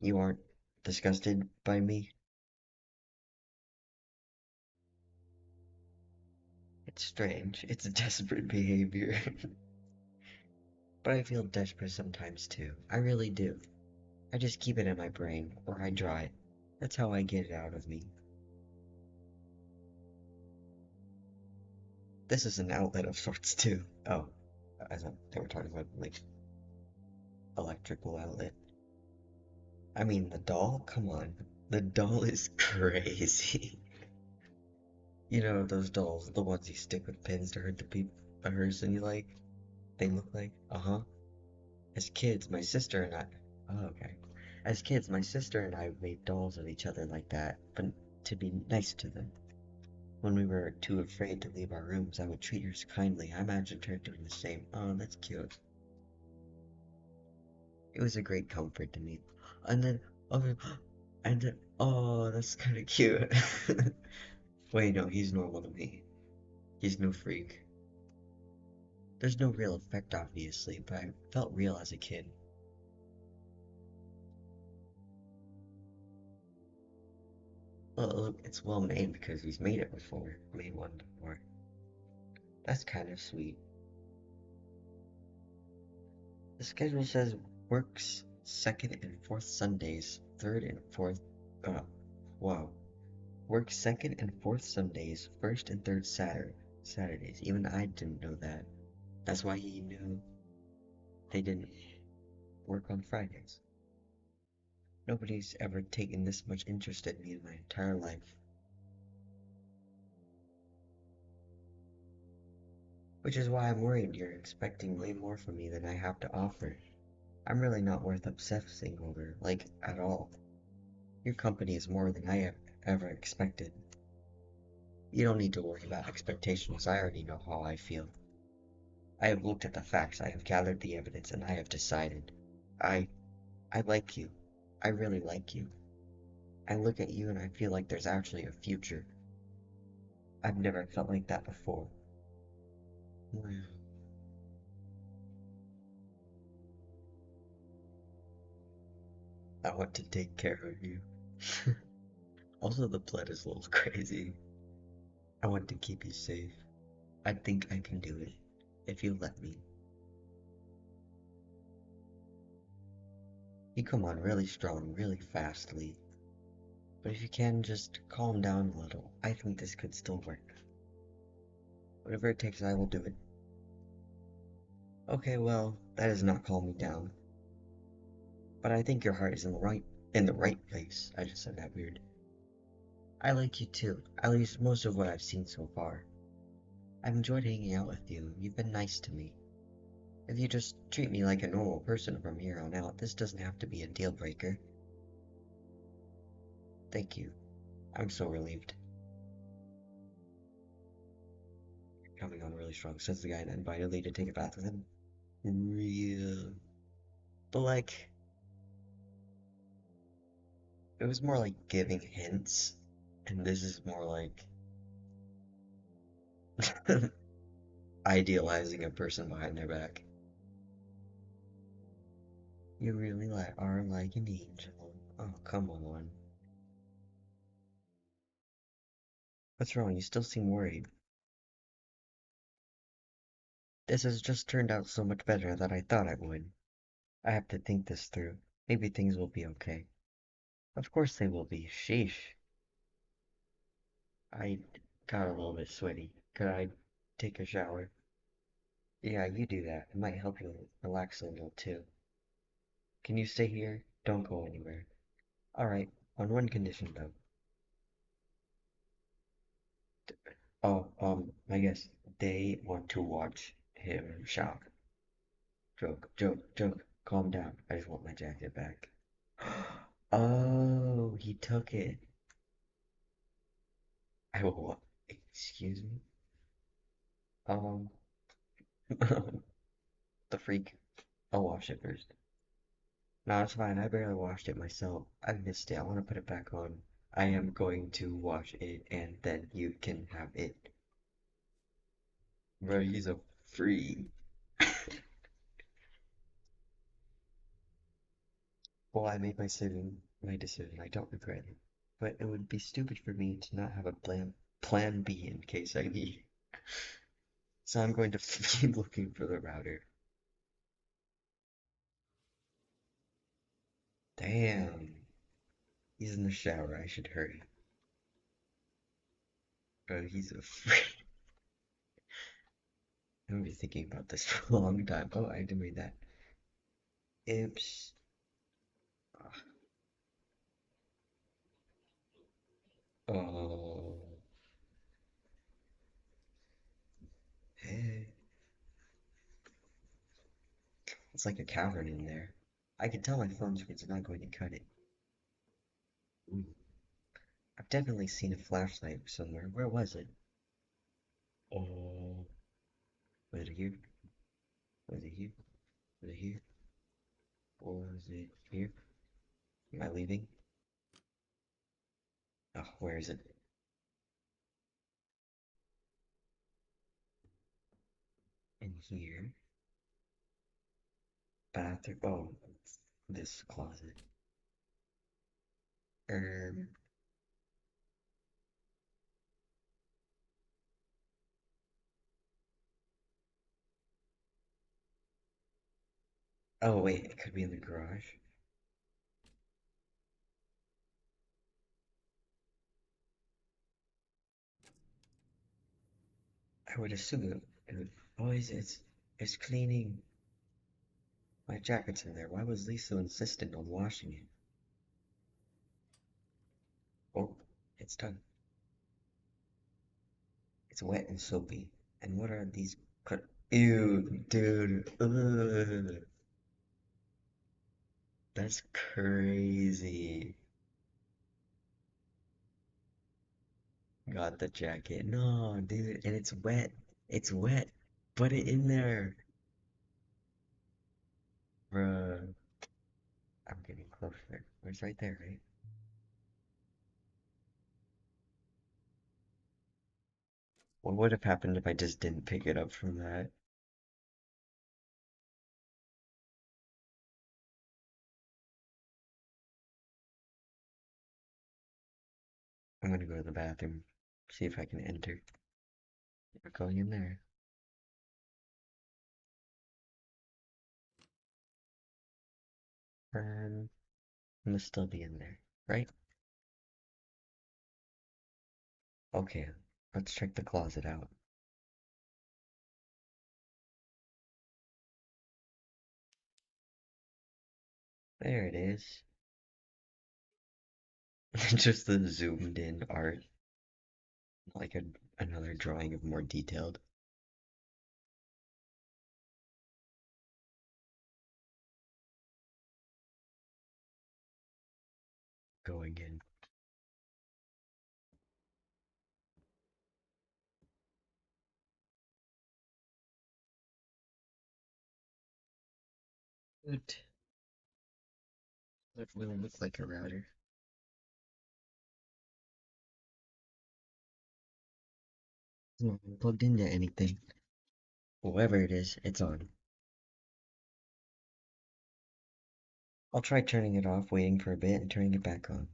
You aren't disgusted by me? It's strange. It's desperate behavior. But I feel desperate sometimes too. I really do. I just keep it in my brain, or I draw it. That's how I get it out of me. This is an outlet of sorts too. Oh, I thought they were talking about like electrical outlet. I mean, the doll? Come on. The doll is crazy. You know those dolls, the ones you stick with pins to hurt the person you like? They look like? Uh-huh. As kids, my sister and I. Oh, okay. As kids, my sister and I made dolls of each other like that, but to be nice to them. When we were too afraid to leave our rooms, I would treat her kindly. I imagined her doing the same. Oh, that's cute. It was a great comfort to me. And then, oh, and then, oh, that's kind of cute. Wait, no, he's normal to me. He's no freak. There's no real effect, obviously, but I felt real as a kid. Well, look, it's well made because he's made it before. Made one before. That's kind of sweet. The schedule says works second and fourth Sundays, third and fourth. Uh, wow. Works second and fourth Sundays, first and third Saturdays. Even I didn't know that. That's why he knew they didn't work on Fridays. Nobody's ever taken this much interest in me in my entire life. Which is why I'm worried you're expecting way more from me than I have to offer. I'm really not worth obsessing over, like, at all. Your company is more than I have ever expected. You don't need to worry about expectations, I already know how I feel. I have looked at the facts, I have gathered the evidence, and I have decided. I I like you. I really like you. I look at you and I feel like there's actually a future. I've never felt like that before. I want to take care of you. Also, the blood is a little crazy. I want to keep you safe. I think I can do it, if you let me. You come on really strong, really fastly. But if you can, just calm down a little. I think this could still work. Whatever it takes, I will do it. Okay, well, that does not calm me down. But I think your heart is in the right place. I just said that weird. I like you too, at least most of what I've seen so far. I've enjoyed hanging out with you. You've been nice to me. If you just treat me like a normal person from here on out, this doesn't have to be a deal breaker. Thank you. I'm so relieved. Coming on really strong, says the guy and invited Lee to take a bath with him. Real. But like, it was more like giving hints, and this is more like idealizing a person behind their back. You really are like an angel. Oh, come on. What's wrong? You still seem worried. This has just turned out so much better than I thought it would. I have to think this through. Maybe things will be okay. Of course they will be. Sheesh. I got a little bit sweaty. Could I take a shower? Yeah, you do that. It might help you relax a little too. Can you stay here? Don't go anywhere. Alright, on one condition though. Oh, I guess they want to watch him shower. Joke, joke, joke. Calm down. I just want my jacket back. Oh, he took it. I will. Excuse me? Um, the freak. I'll wash it first. No, it's fine. I barely washed it myself. I missed it. I want to put it back on. I am going to wash it and then you can have it. Bro, he's a freak. Well, I made my decision. I don't regret it. But it would be stupid for me to not have a plan B in case I need. So I'm going to keep looking for the router. Damn. He's in the shower. I should hurry. Bro, he's a freak. I'm gonna be thinking about this for a long time. Oh, I didn't read that. Oops. Oh. Hey. It's like a cavern in there. I can tell my phone screen's not going to cut it. Ooh, I've definitely seen a flashlight somewhere. Where was it? Oh, was it here? Was it here? Was it here? Or was it here? Am I leaving? Oh, where is it? In here. Bathroom. Oh, this closet. Um. Oh wait, it could be in the garage. I would assume it oh, it's cleaning. My jacket's in there. Why was Lisa insistent on washing it? Oh, it's done. It's wet and soapy. And what are these? Ew, dude. Ugh, that's crazy. Got the jacket. No, dude, and it's wet. It's wet. Put it in there, bruh. I'm getting closer. It's right there, right? What would have happened if I just didn't pick it up from that? I'm gonna go to the bathroom, see if I can enter. We're going in there. And I'm gonna still be in there, right? Okay, let's check the closet out. There it is. Just the zoomed in art, like another drawing of more detailed. Going in. Good. That really looks like a router. It's not plugged into anything. Whatever it is, it's on. I'll try turning it off, waiting for a bit, and turning it back on.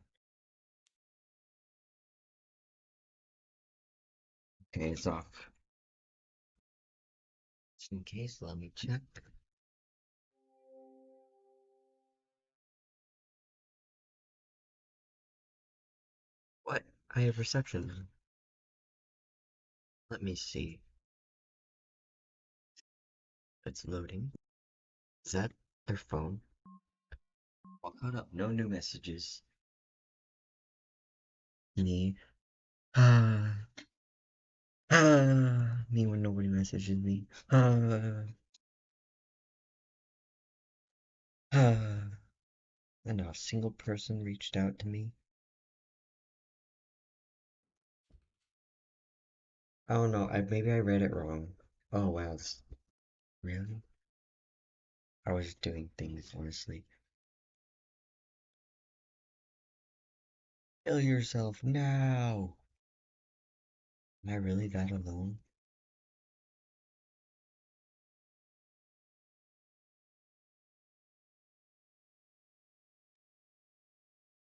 Okay, it's off. Just in case, let me check. What? I have reception now. Let me see. It's loading. Is that their phone? All caught up. No new messages. Me. Ah. Ah. Me when nobody messages me. Ah. Ah. And not a single person reached out to me. Oh no, maybe I read it wrong. Oh wow, really? I was doing things, honestly. Kill yourself now! Am I really that alone?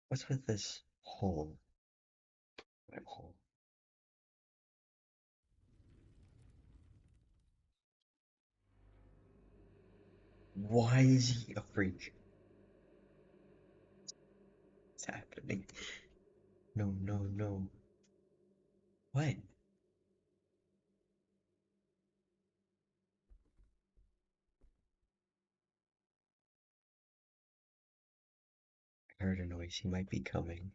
What's with this hole? What hole? Why is he a freak? What's happening? No, no, no. What? I heard a noise. He might be coming.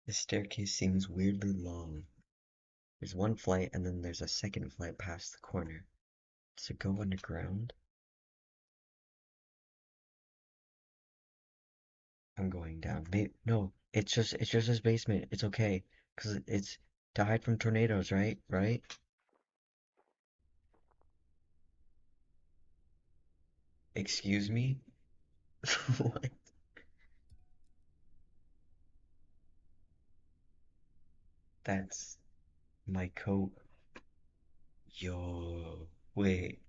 The staircase seems weirdly long. There's one flight and then there's a second flight past the corner. Does it go underground? I'm going down. No, it's just his basement. It's okay, cause it's to hide from tornadoes, right? Right? Excuse me? What? That's my coat. Yo, wait.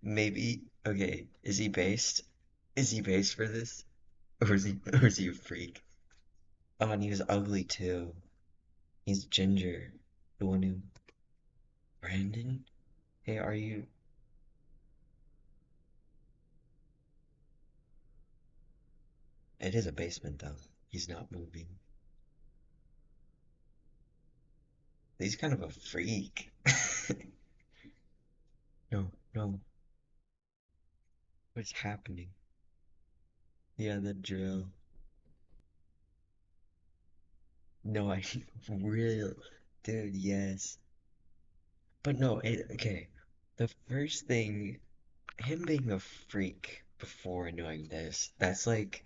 Maybe. Okay, is he based? Is he based for this? Or is he a freak? Oh, and he was ugly too. He's Ginger, the one who Brandon. Hey, are you? It is a basement though. He's not moving. He's kind of a freak. No, no. What's happening? Yeah, the drill. No, I real dude, yes. But no, okay. The first thing, him being a freak before knowing this, that's like,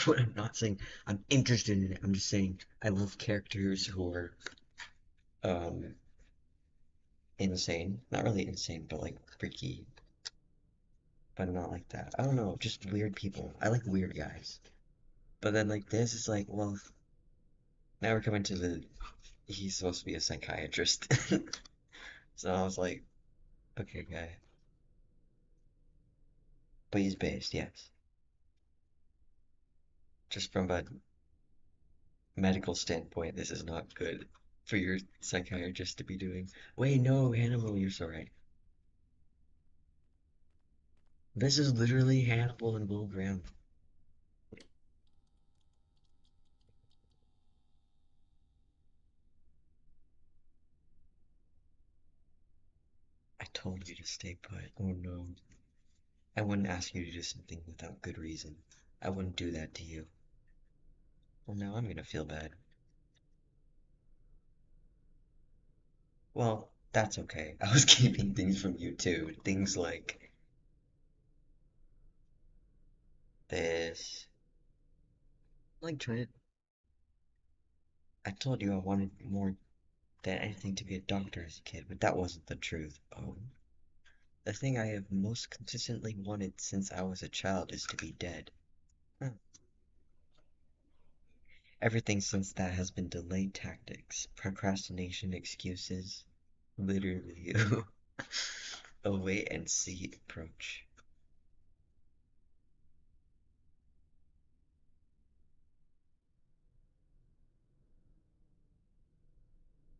what I'm not saying I'm interested in it. I'm just saying I love characters who are um insane. Not really insane, but like freaky, but not like that. I don't know, just weird people. I like weird guys. But then like this is like, well, now we're coming to the he's supposed to be a psychiatrist. So I was like, okay, guy. But he's based, yes. Just from a medical standpoint, this is not good for your psychiatrist to be doing. Wait, no, Hannibal, you're so right. This is literally Hannibal and Will Graham. I told you to stay put. Oh no. I wouldn't ask you to do something without good reason. I wouldn't do that to you. Well, now I'm gonna feel bad. Well, that's okay. I was keeping things from you too. Things like this. Like trying to. I told you I wanted more than anything to be a doctor as a kid, but that wasn't the truth. Oh, the thing I have most consistently wanted since I was a child is to be dead. Huh. Everything since that has been delayed tactics, procrastination, excuses. Literally, a wait and see approach.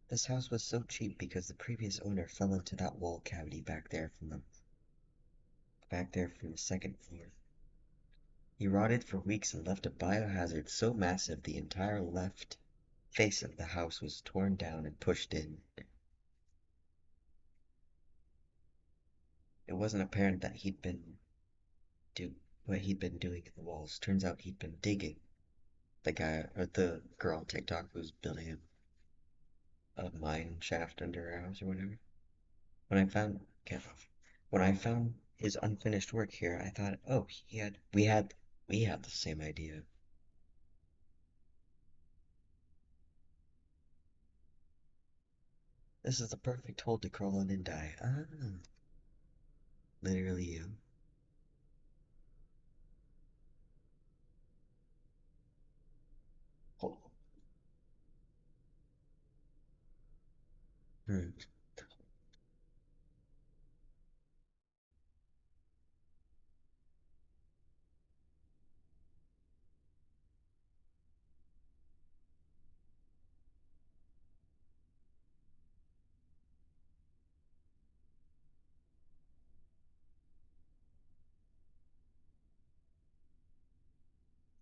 This house was so cheap because the previous owner fell into that wall cavity back there from the second floor. He rotted for weeks and left a biohazard so massive the entire left face of the house was torn down and pushed in. It wasn't apparent that do what he'd been doing in the walls. Turns out he'd been digging. The guy or the girl on TikTok who was building a mine shaft under her house or whatever. When I found get off. When I found his unfinished work here, I thought, oh, we had the same idea. This is the perfect hole to crawl in and die. Ah, literally you. Oh, hmm.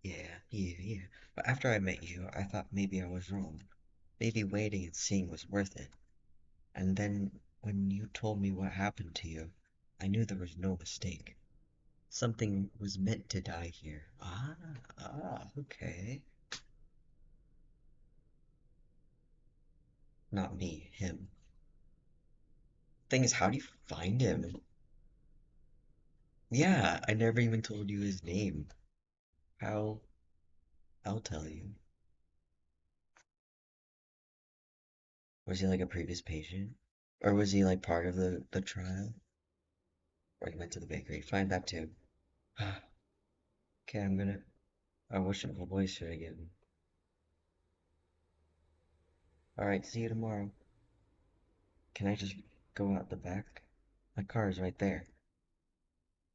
Yeah, yeah, yeah. But after I met you, I thought maybe I was wrong. Maybe waiting and seeing was worth it. And then when you told me what happened to you, I knew there was no mistake. Something was meant to die here. Okay. Not me, him. Thing is, how do you find him? Yeah, I never even told you his name. How? I'll tell you. Was he like a previous patient? Or was he like part of the trial? Or he went to the bakery? Find that too. Okay, I'm gonna. What voice should I give him? Alright, see you tomorrow. Can I just go out the back? My car is right there.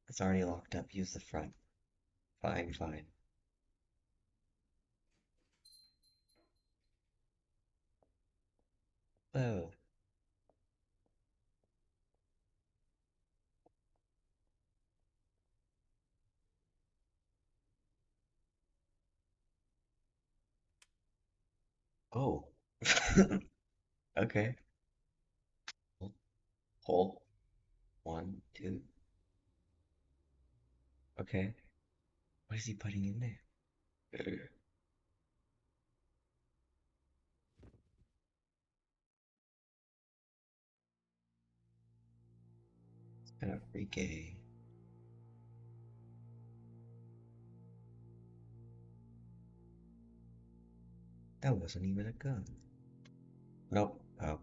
It's already locked up. Use the front. Fine, fine. Oh. Oh. Okay. Hole. One, two. Okay. What is he putting in there? Kind of freaky. That wasn't even a gun. Nope. Oh.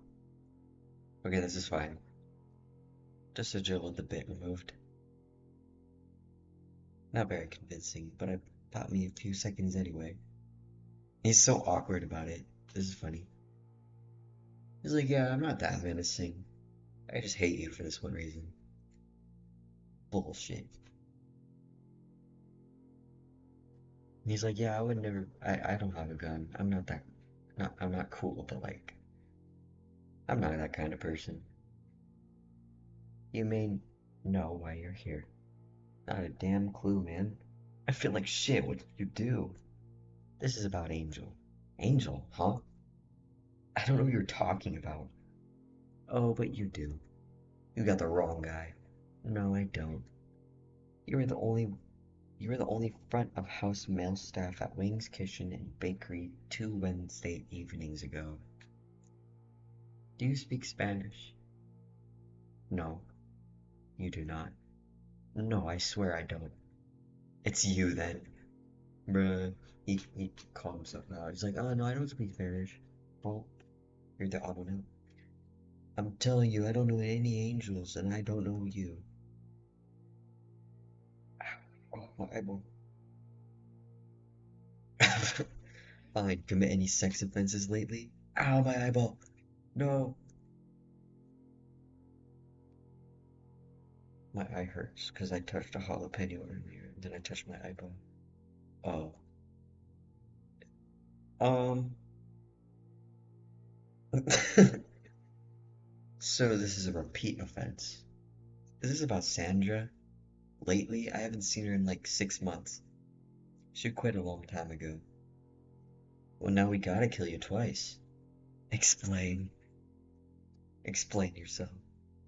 Okay, this is fine. Just a drill with the bit removed. Not very convincing, but it taught me a few seconds anyway. He's so awkward about it. This is funny. He's like, yeah, I'm not that menacing. I just hate you for this one reason. Bullshit. And he's like, yeah, I would never. I don't have a gun. I'm not that. Not. I'm not cool, but like, I'm not that kind of person. You may know why you're here. Not a damn clue, man. I feel like shit. What did you do? This is about Angel. Angel, huh? I don't know what you're talking about. Oh, but you do. You got the wrong guy. No, I don't. You were the only you were the only front of house male staff at Wing's Kitchen and Bakery 2 Wednesday evenings ago. Do you speak Spanish? No, you do not. No, I swear I don't. It's you then. Bruh. He called himself out. He's like, oh no, I don't speak Spanish. Well, you're the odd one out. I'm telling you, I don't know any angels, and I don't know you. Oh, my eyeball. Fine, commit any sex offenses lately? Ow, my eyeball. No. My eye hurts because I touched a jalapeno earlier, and then I touched my eyeball. Oh. Um. So this is a repeat offense. Is this about Sandra? Lately, I haven't seen her in like 6 months. She quit a long time ago. Well, now we gotta kill you twice. Explain. Explain yourself.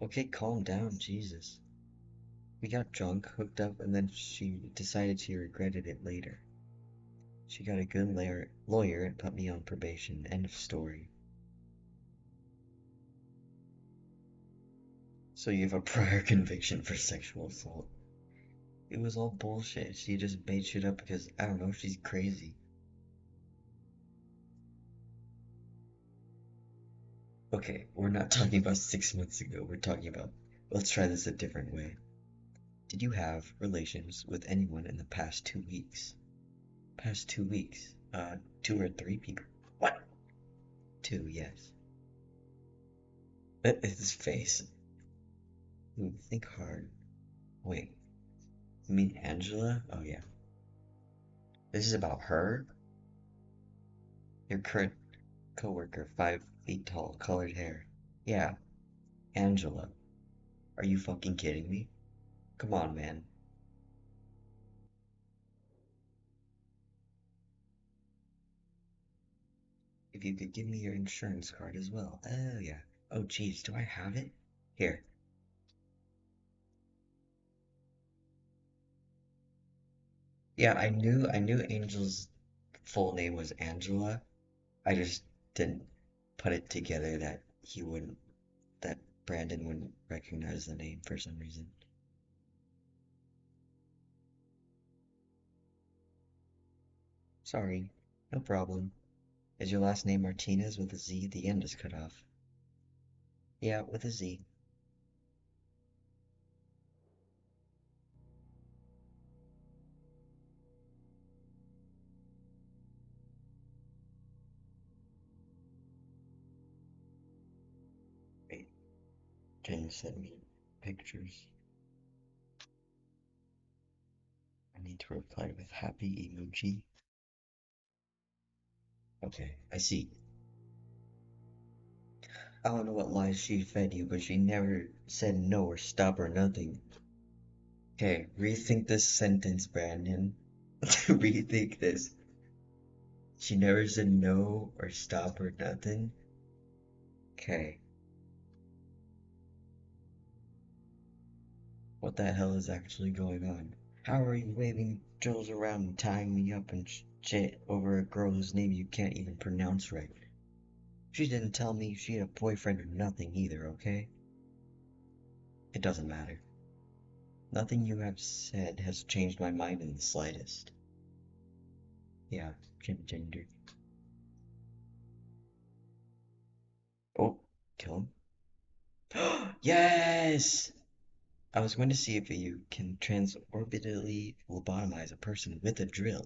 Okay, calm down, Jesus. We got drunk, hooked up, and then she decided she regretted it later. She got a good lawyer and put me on probation. End of story. So you have a prior conviction for sexual assault. It was all bullshit. She just made shit up because, I don't know, she's crazy. Okay, we're not talking about 6 months ago. We're talking about. Let's try this a different way. Did you have relations with anyone in the past 2 weeks? Past 2 weeks? Two or three people. What? Two, yes. His face. Ooh, think hard. Wait, you mean Angela? Oh, yeah. This is about her? Your current coworker, 5 feet tall, colored hair. Yeah, Angela. Are you fucking kidding me? Come on, man. If you could give me your insurance card as well. Oh, yeah. Oh, geez, do I have it? Here. Yeah, I knew Angel's full name was Angela. I just didn't put it together that that Brandon wouldn't recognize the name for some reason. Sorry. No problem. Is your last name Martinez with a Z? The end is cut off. Yeah, with a Z. Wait, Jen sent me pictures. I need to reply with happy emoji. Okay, I see. I don't know what lies she fed you, but she never said no or stop or nothing. Okay, rethink this sentence, Brandon. Rethink this. She never said no or stop or nothing. Okay, what the hell is actually going on? How are you waving Joes around and tying me up and shit over a girl whose name you can't even pronounce right? She didn't tell me she had a boyfriend or nothing either, okay? It doesn't matter. Nothing you have said has changed my mind in the slightest. Yeah, gender. Oh, kill him. Yes! I was going to see if you can transorbitally lobotomize a person with a drill.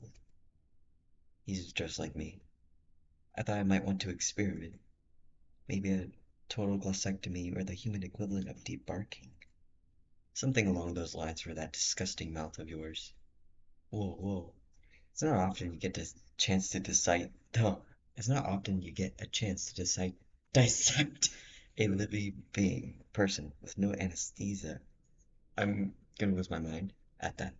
He's just like me. I thought I might want to experiment. Maybe a total glossectomy or the human equivalent of debarking. Something along those lines for that disgusting mouth of yours. Whoa, whoa. It's not often you get a chance to decide. No, it's not often you get a chance to decide dissect a living being person with no anesthesia. I'm gonna lose my mind at that.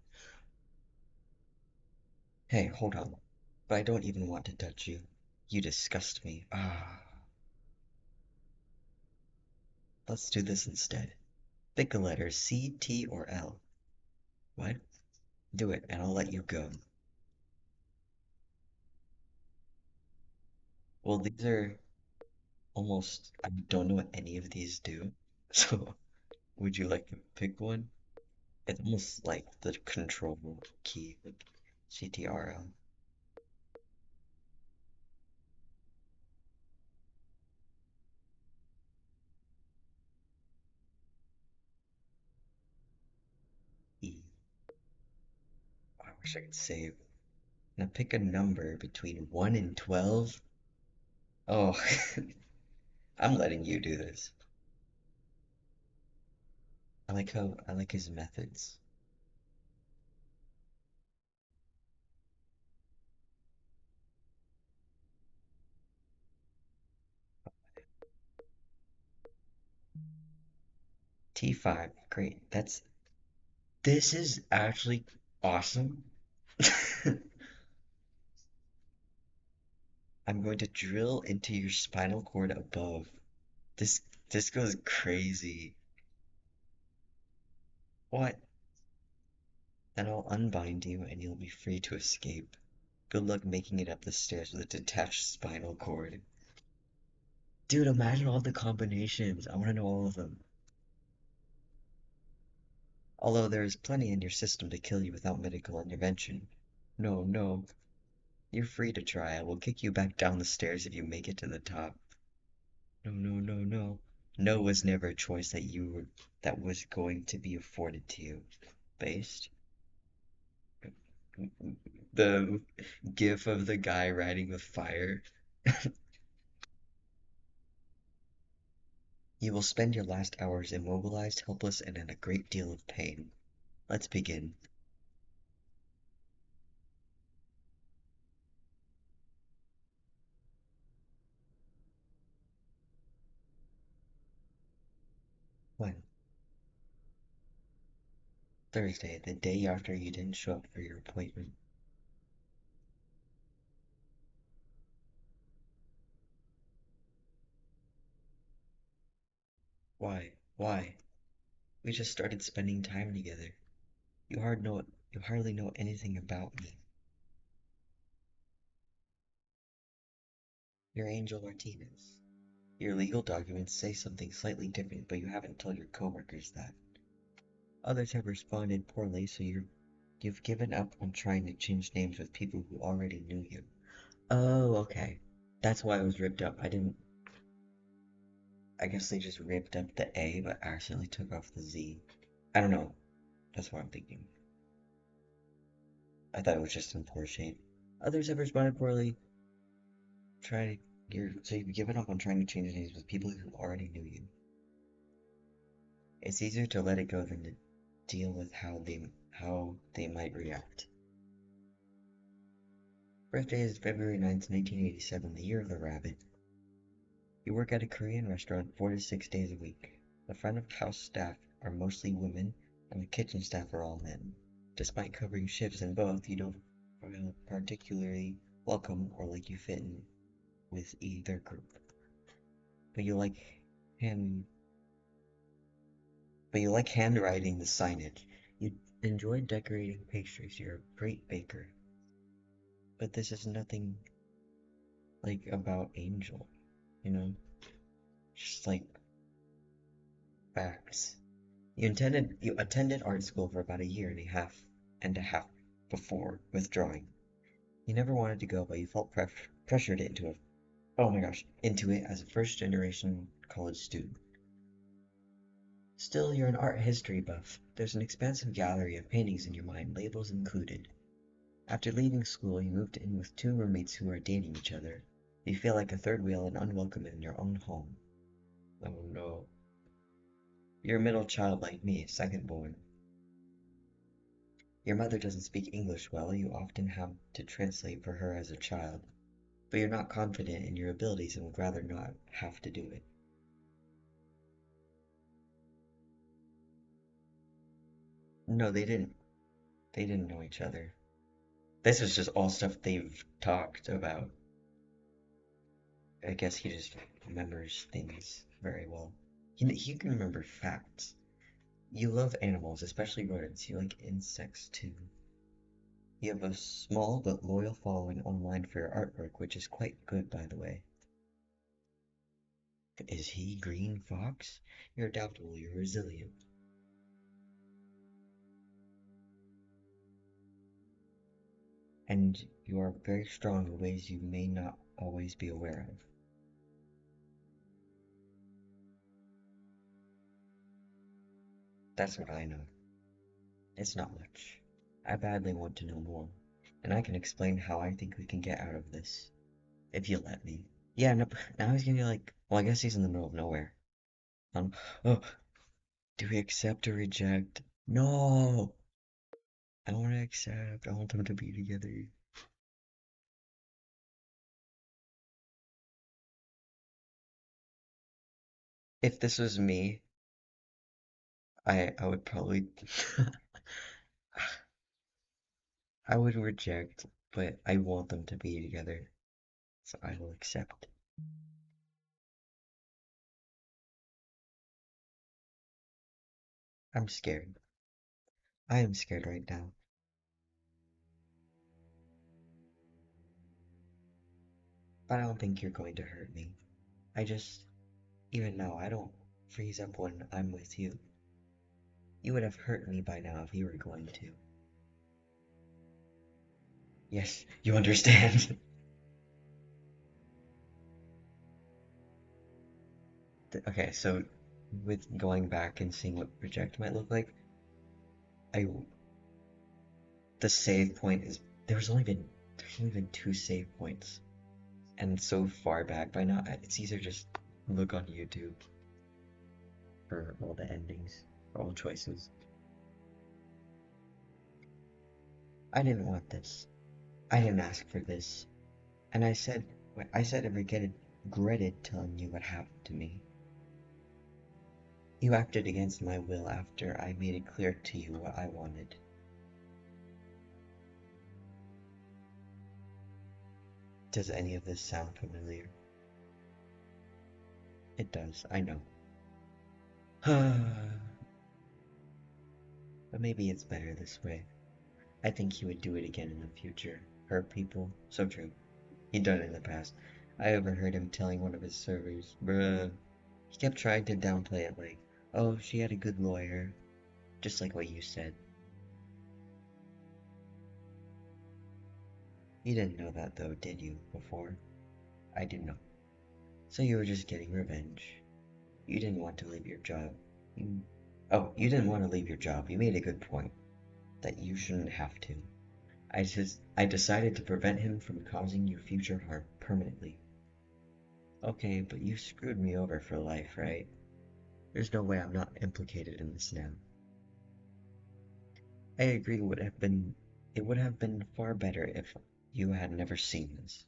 Hey, hold on. But I don't even want to touch you. You disgust me. Ah, let's do this instead. Pick a letter C, T, or L. What? Do it, and I'll let you go. Well, these are almost. I don't know what any of these do. So, would you like to pick one? It's almost like the control key, like CTRL. E. I wish I could save. Now pick a number between 1 and 12. Oh, I'm letting you do this. I like his methods. T5, great. This is actually awesome. I'm going to drill into your spinal cord above. This this goes crazy. What? Then I'll unbind you and you'll be free to escape. Good luck making it up the stairs with a detached spinal cord. Dude, imagine all the combinations. I want to know all of them. Although there is plenty in your system to kill you without medical intervention. No, no. You're free to try. I will kick you back down the stairs if you make it to the top. No, no, no, no. No was never a choice that was going to be afforded to you. Based? The gif of the guy riding with fire. You will spend your last hours immobilized, helpless, and in a great deal of pain. Let's begin. When? Thursday, the day after you didn't show up for your appointment. Why? Why? We just started spending time together. You you hardly know anything about me. You're Angel Martinez. Your legal documents say something slightly different, but you haven't told your coworkers that. Others have responded poorly, so You've given up on trying to change names with people who already knew you. Oh, okay. That's why it was ripped up. I guess they just ripped up the A, but accidentally took off the Z. I don't know. That's what I'm thinking. I thought it was just in poor shape. Others have responded poorly. So you've given up on trying to change names with people who already knew you. It's easier to let it go than to deal with how they might react. Birthday is February 9th, 1987, the year of the rabbit. You work at a Korean restaurant 4 to 6 days a week. The front of house staff are mostly women, and the kitchen staff are all men. Despite covering shifts in both, you don't feel particularly welcome or like you fit in with either group. But you like hand but you like handwriting the signage. You enjoy decorating pastries. You're a great baker. But this is nothing like about Angel, you know? Just like facts. You attended art school for about a year and a half before withdrawing. You never wanted to go, but you felt pressured into it. Oh my gosh, into it as a first generation college student. Still, you're an art history buff. There's an expansive gallery of paintings in your mind, labels included. After leaving school, you moved in with two roommates who are dating each other. You feel like a third wheel and unwelcome in your own home. Oh no. You're a middle child like me, second born. Your mother doesn't speak English well, you often have to translate for her as a child, but you're not confident in your abilities and would rather not have to do it. No, they didn't. They didn't know each other. This is just all stuff they've talked about. I guess he just remembers things very well. He can remember facts. You love animals, especially rodents. You like insects too. You have a small but loyal following online for your artwork, which is quite good, by the way. Is he Green Fox? You're adaptable, you're resilient. And you are very strong in ways you may not always be aware of. That's what I know. It's not much. I badly want to know more, and I can explain how I think we can get out of this, if you let me. Yeah, no, now he's gonna be like, well, I guess he's in the middle of nowhere. Um, oh, do we accept or reject? No! I want to accept. I want them to be together. If this was me, I would probably I would reject, but I want them to be together, so I will accept. I'm scared. I am scared right now, but I don't think you're going to hurt me. I just, even now, I don't freeze up when I'm with you. You would have hurt me by now if you were going to. Yes, you understand. Okay, so with going back and seeing what reject might look like, I the save point is there's only been two save points, and so far back by now, it's easier just look on YouTube for all the endings, for all the choices. I didn't want this. I didn't ask for this, and I said I regretted telling you what happened to me. You acted against my will after I made it clear to you what I wanted. Does any of this sound familiar? It does, I know. But maybe it's better this way. I think he would do it again in the future. Hurt people. So true. He'd done it in the past. I overheard him telling one of his servers, bruh. He kept trying to downplay it like, oh, she had a good lawyer. Just like what you said. You didn't know that though, did you, before? I did not. So you were just getting revenge. You didn't want to leave your job. You... Oh, you didn't want to leave your job. You made a good point. That you shouldn't have to. I decided to prevent him from causing you future harm permanently. Okay, but you screwed me over for life, right? There's no way I'm not implicated in this now. I agree it would have been far better if you had never seen this.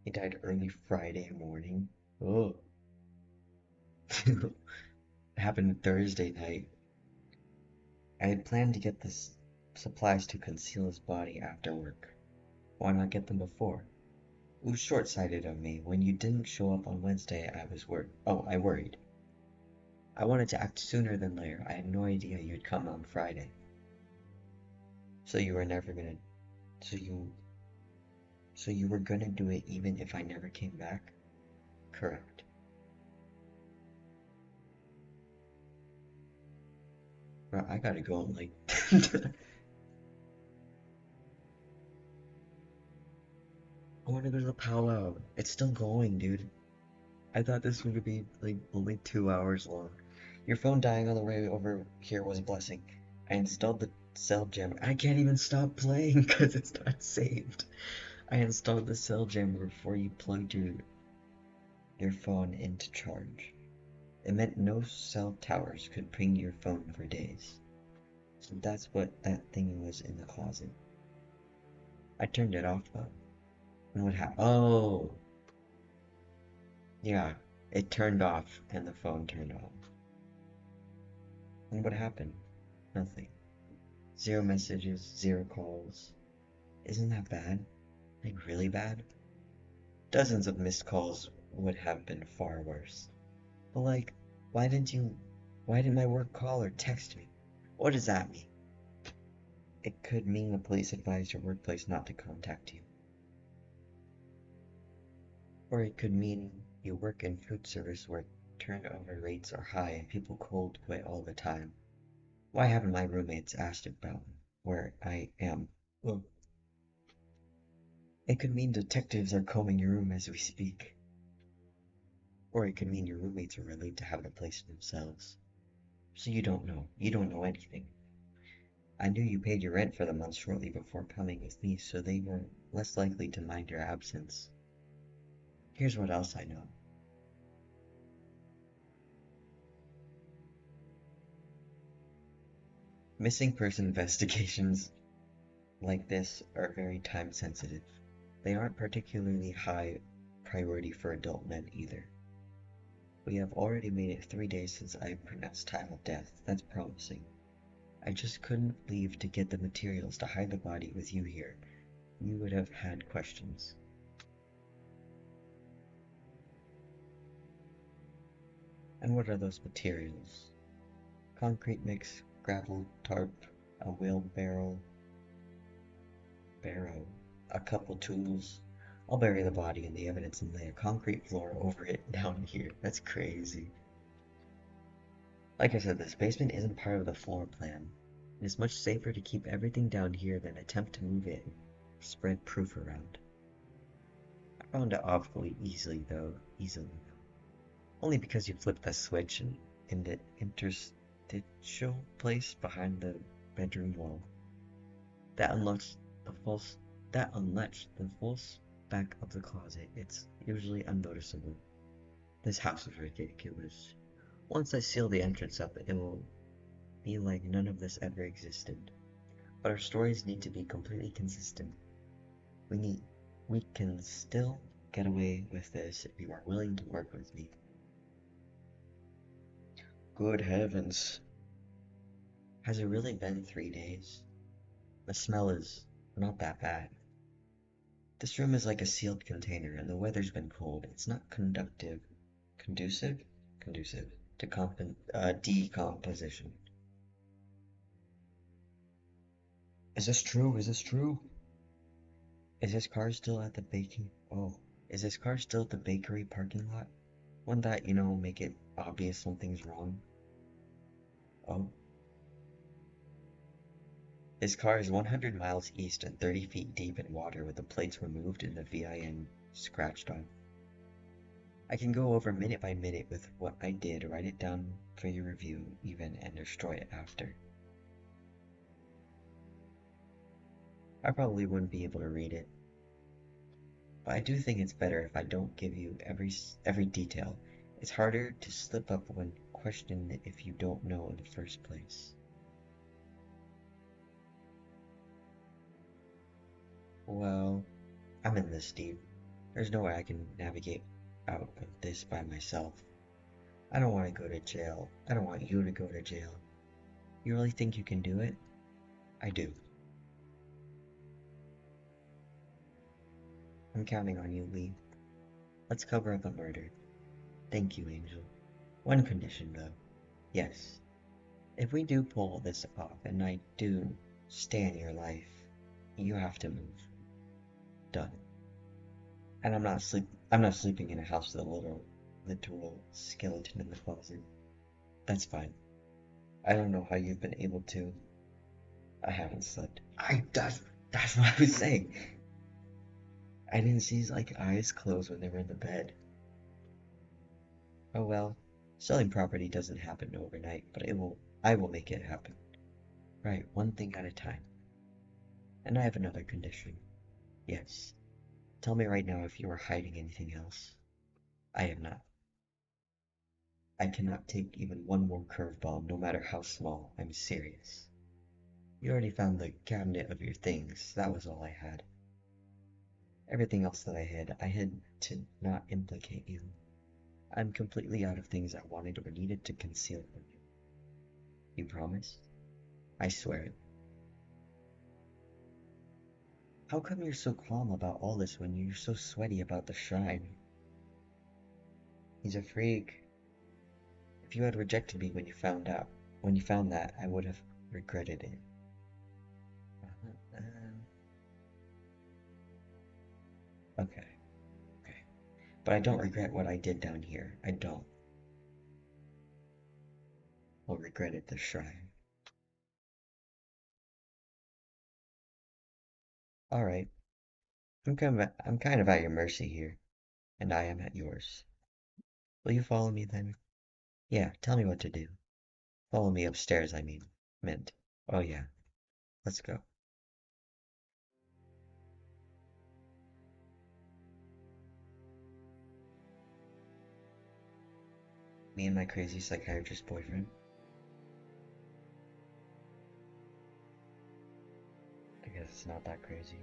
He died early Friday morning. Oh. It happened Thursday night. I had planned to get the supplies to conceal his body after work. Why not get them before? It was short-sighted of me. When you didn't show up on Wednesday, I worried. I wanted to act sooner than later. I had no idea you'd come on Friday. So you were never gonna... So you... So you were gonna do it even if I never came back? Correct. Bro, I gotta go and like... I wanna go to the powwow. It's still going, dude. I thought this would be like only 2 hours long. Your phone dying on the way over here was a blessing. I installed the cell jammer. I can't even stop playing because it's not saved. I installed the cell jammer before you plugged your phone into charge. It meant no cell towers could ping your phone for days. So that's what that thing was in the closet. I turned it off though. And what happened? Oh, yeah. It turned off and the phone turned off. And what happened? Nothing. Zero messages, zero calls. Isn't that bad? Like, really bad? Dozens of missed calls would have been far worse. But like, why didn't you... Why didn't my work call or text me? What does that mean? It could mean the police advised your workplace not to contact you. Or it could mean you work in food service where turnover rates are high and people cold quit all the time. Why haven't my roommates asked about where I am? Well, it could mean detectives are combing your room as we speak. Or it could mean your roommates are relieved to have the place to themselves. So you don't know. You don't know anything. I knew you paid your rent for the month shortly before coming with me, so they were less likely to mind your absence. Here's what else I know. Missing person investigations like this are very time sensitive. They aren't particularly high priority for adult men either. We have already made it 3 days since I pronounced time of death. That's promising. I just couldn't leave to get the materials to hide the body with you here. You would have had questions. And what are those materials? Concrete mix, gravel, tarp, a wheelbarrow, a couple tools. I'll bury the body and the evidence and lay a concrete floor over it down here. That's crazy. Like I said, this basement isn't part of the floor plan. It is much safer to keep everything down here than attempt to move it and spread proof around. I found it awfully easily though. Only because you flipped the switch in the interstitial place behind the bedroom wall. That unlatched the false back of the closet. It's usually unnoticeable. This house is ridiculous. Once I seal the entrance up, it will be like none of this ever existed. But our stories need to be completely consistent. We can still get away with this if you are willing to work with me. Good heavens. Has it really been 3 days? The smell is not that bad. This room is like a sealed container, and the weather's been cold. It's not conducive to decomposition. Is this true? Is this true? Is his car still at the baking? Oh, is his car still at the bakery parking lot? Wouldn't that, make it obvious something's wrong? Oh, his car is 100 miles east and 30 feet deep in water with the plates removed and the VIN scratched off. I can go over minute by minute with what I did, write it down for your review, even, and destroy it after. I probably wouldn't be able to read it, but I do think it's better if I don't give you every detail. It's harder to slip up when questioned if you don't know in the first place. Well, I'm in this deep. There's no way I can navigate out of this by myself. I don't want to go to jail. I don't want you to go to jail. You really think you can do it? I do. I'm counting on you, Lee. Let's cover up a murder. Thank you, Angel. One condition, though. Yes. If we do pull this off and I do stay in your life, you have to move. Done. And I'm not sleeping in a house with a literal skeleton in the closet. That's fine. I don't know how you've been able to. I haven't slept. That's what I was saying. I didn't see his like eyes close when they were in the bed. Oh well, selling property doesn't happen overnight, but I will make it happen. Right, one thing at a time. And I have another condition. Yes. Tell me right now if you are hiding anything else. I am not. I cannot take even one more curveball, no matter how small. I'm serious. You already found the cabinet of your things. That was all I had. Everything else that I hid to not implicate you. I'm completely out of things I wanted or needed to conceal from you. You promise? I swear it. How come you're so calm about all this when you're so sweaty about the shrine? He's a freak. If you had rejected me when you found that, I would have regretted it. Okay, okay. But I don't regret what I did down here. I don't. I'll regret it the shrine. Alright, I'm kind of at your mercy here, and I am at yours. Will you follow me then? Yeah, tell me what to do. Follow me upstairs, I mean. Meant. Oh yeah, let's go. Me and my crazy psychiatrist boyfriend. I guess it's not that crazy.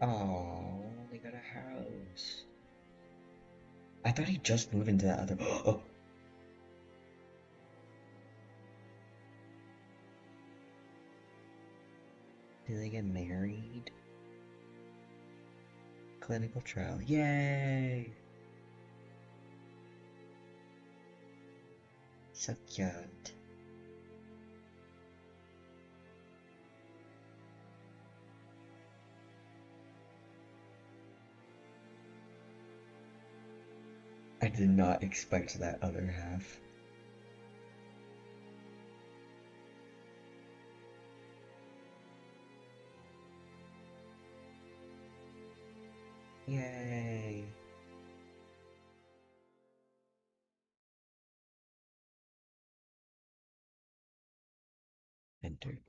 Oh, they got a house. I thought he just moved into that other. Oh, did they get married? Clinical trial. Yay! So cute. I did not expect that other half. Yay! Enter.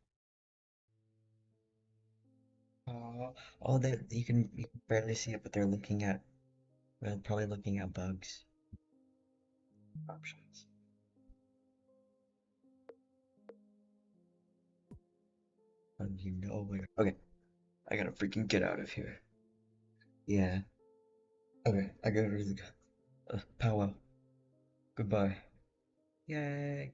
Oh, oh, you can barely see it, but they're probably looking at bugs. Options. And you know where. Okay, I gotta freaking get out of here. Yeah. Okay, I gotta really go. Powwow. Goodbye. Yay.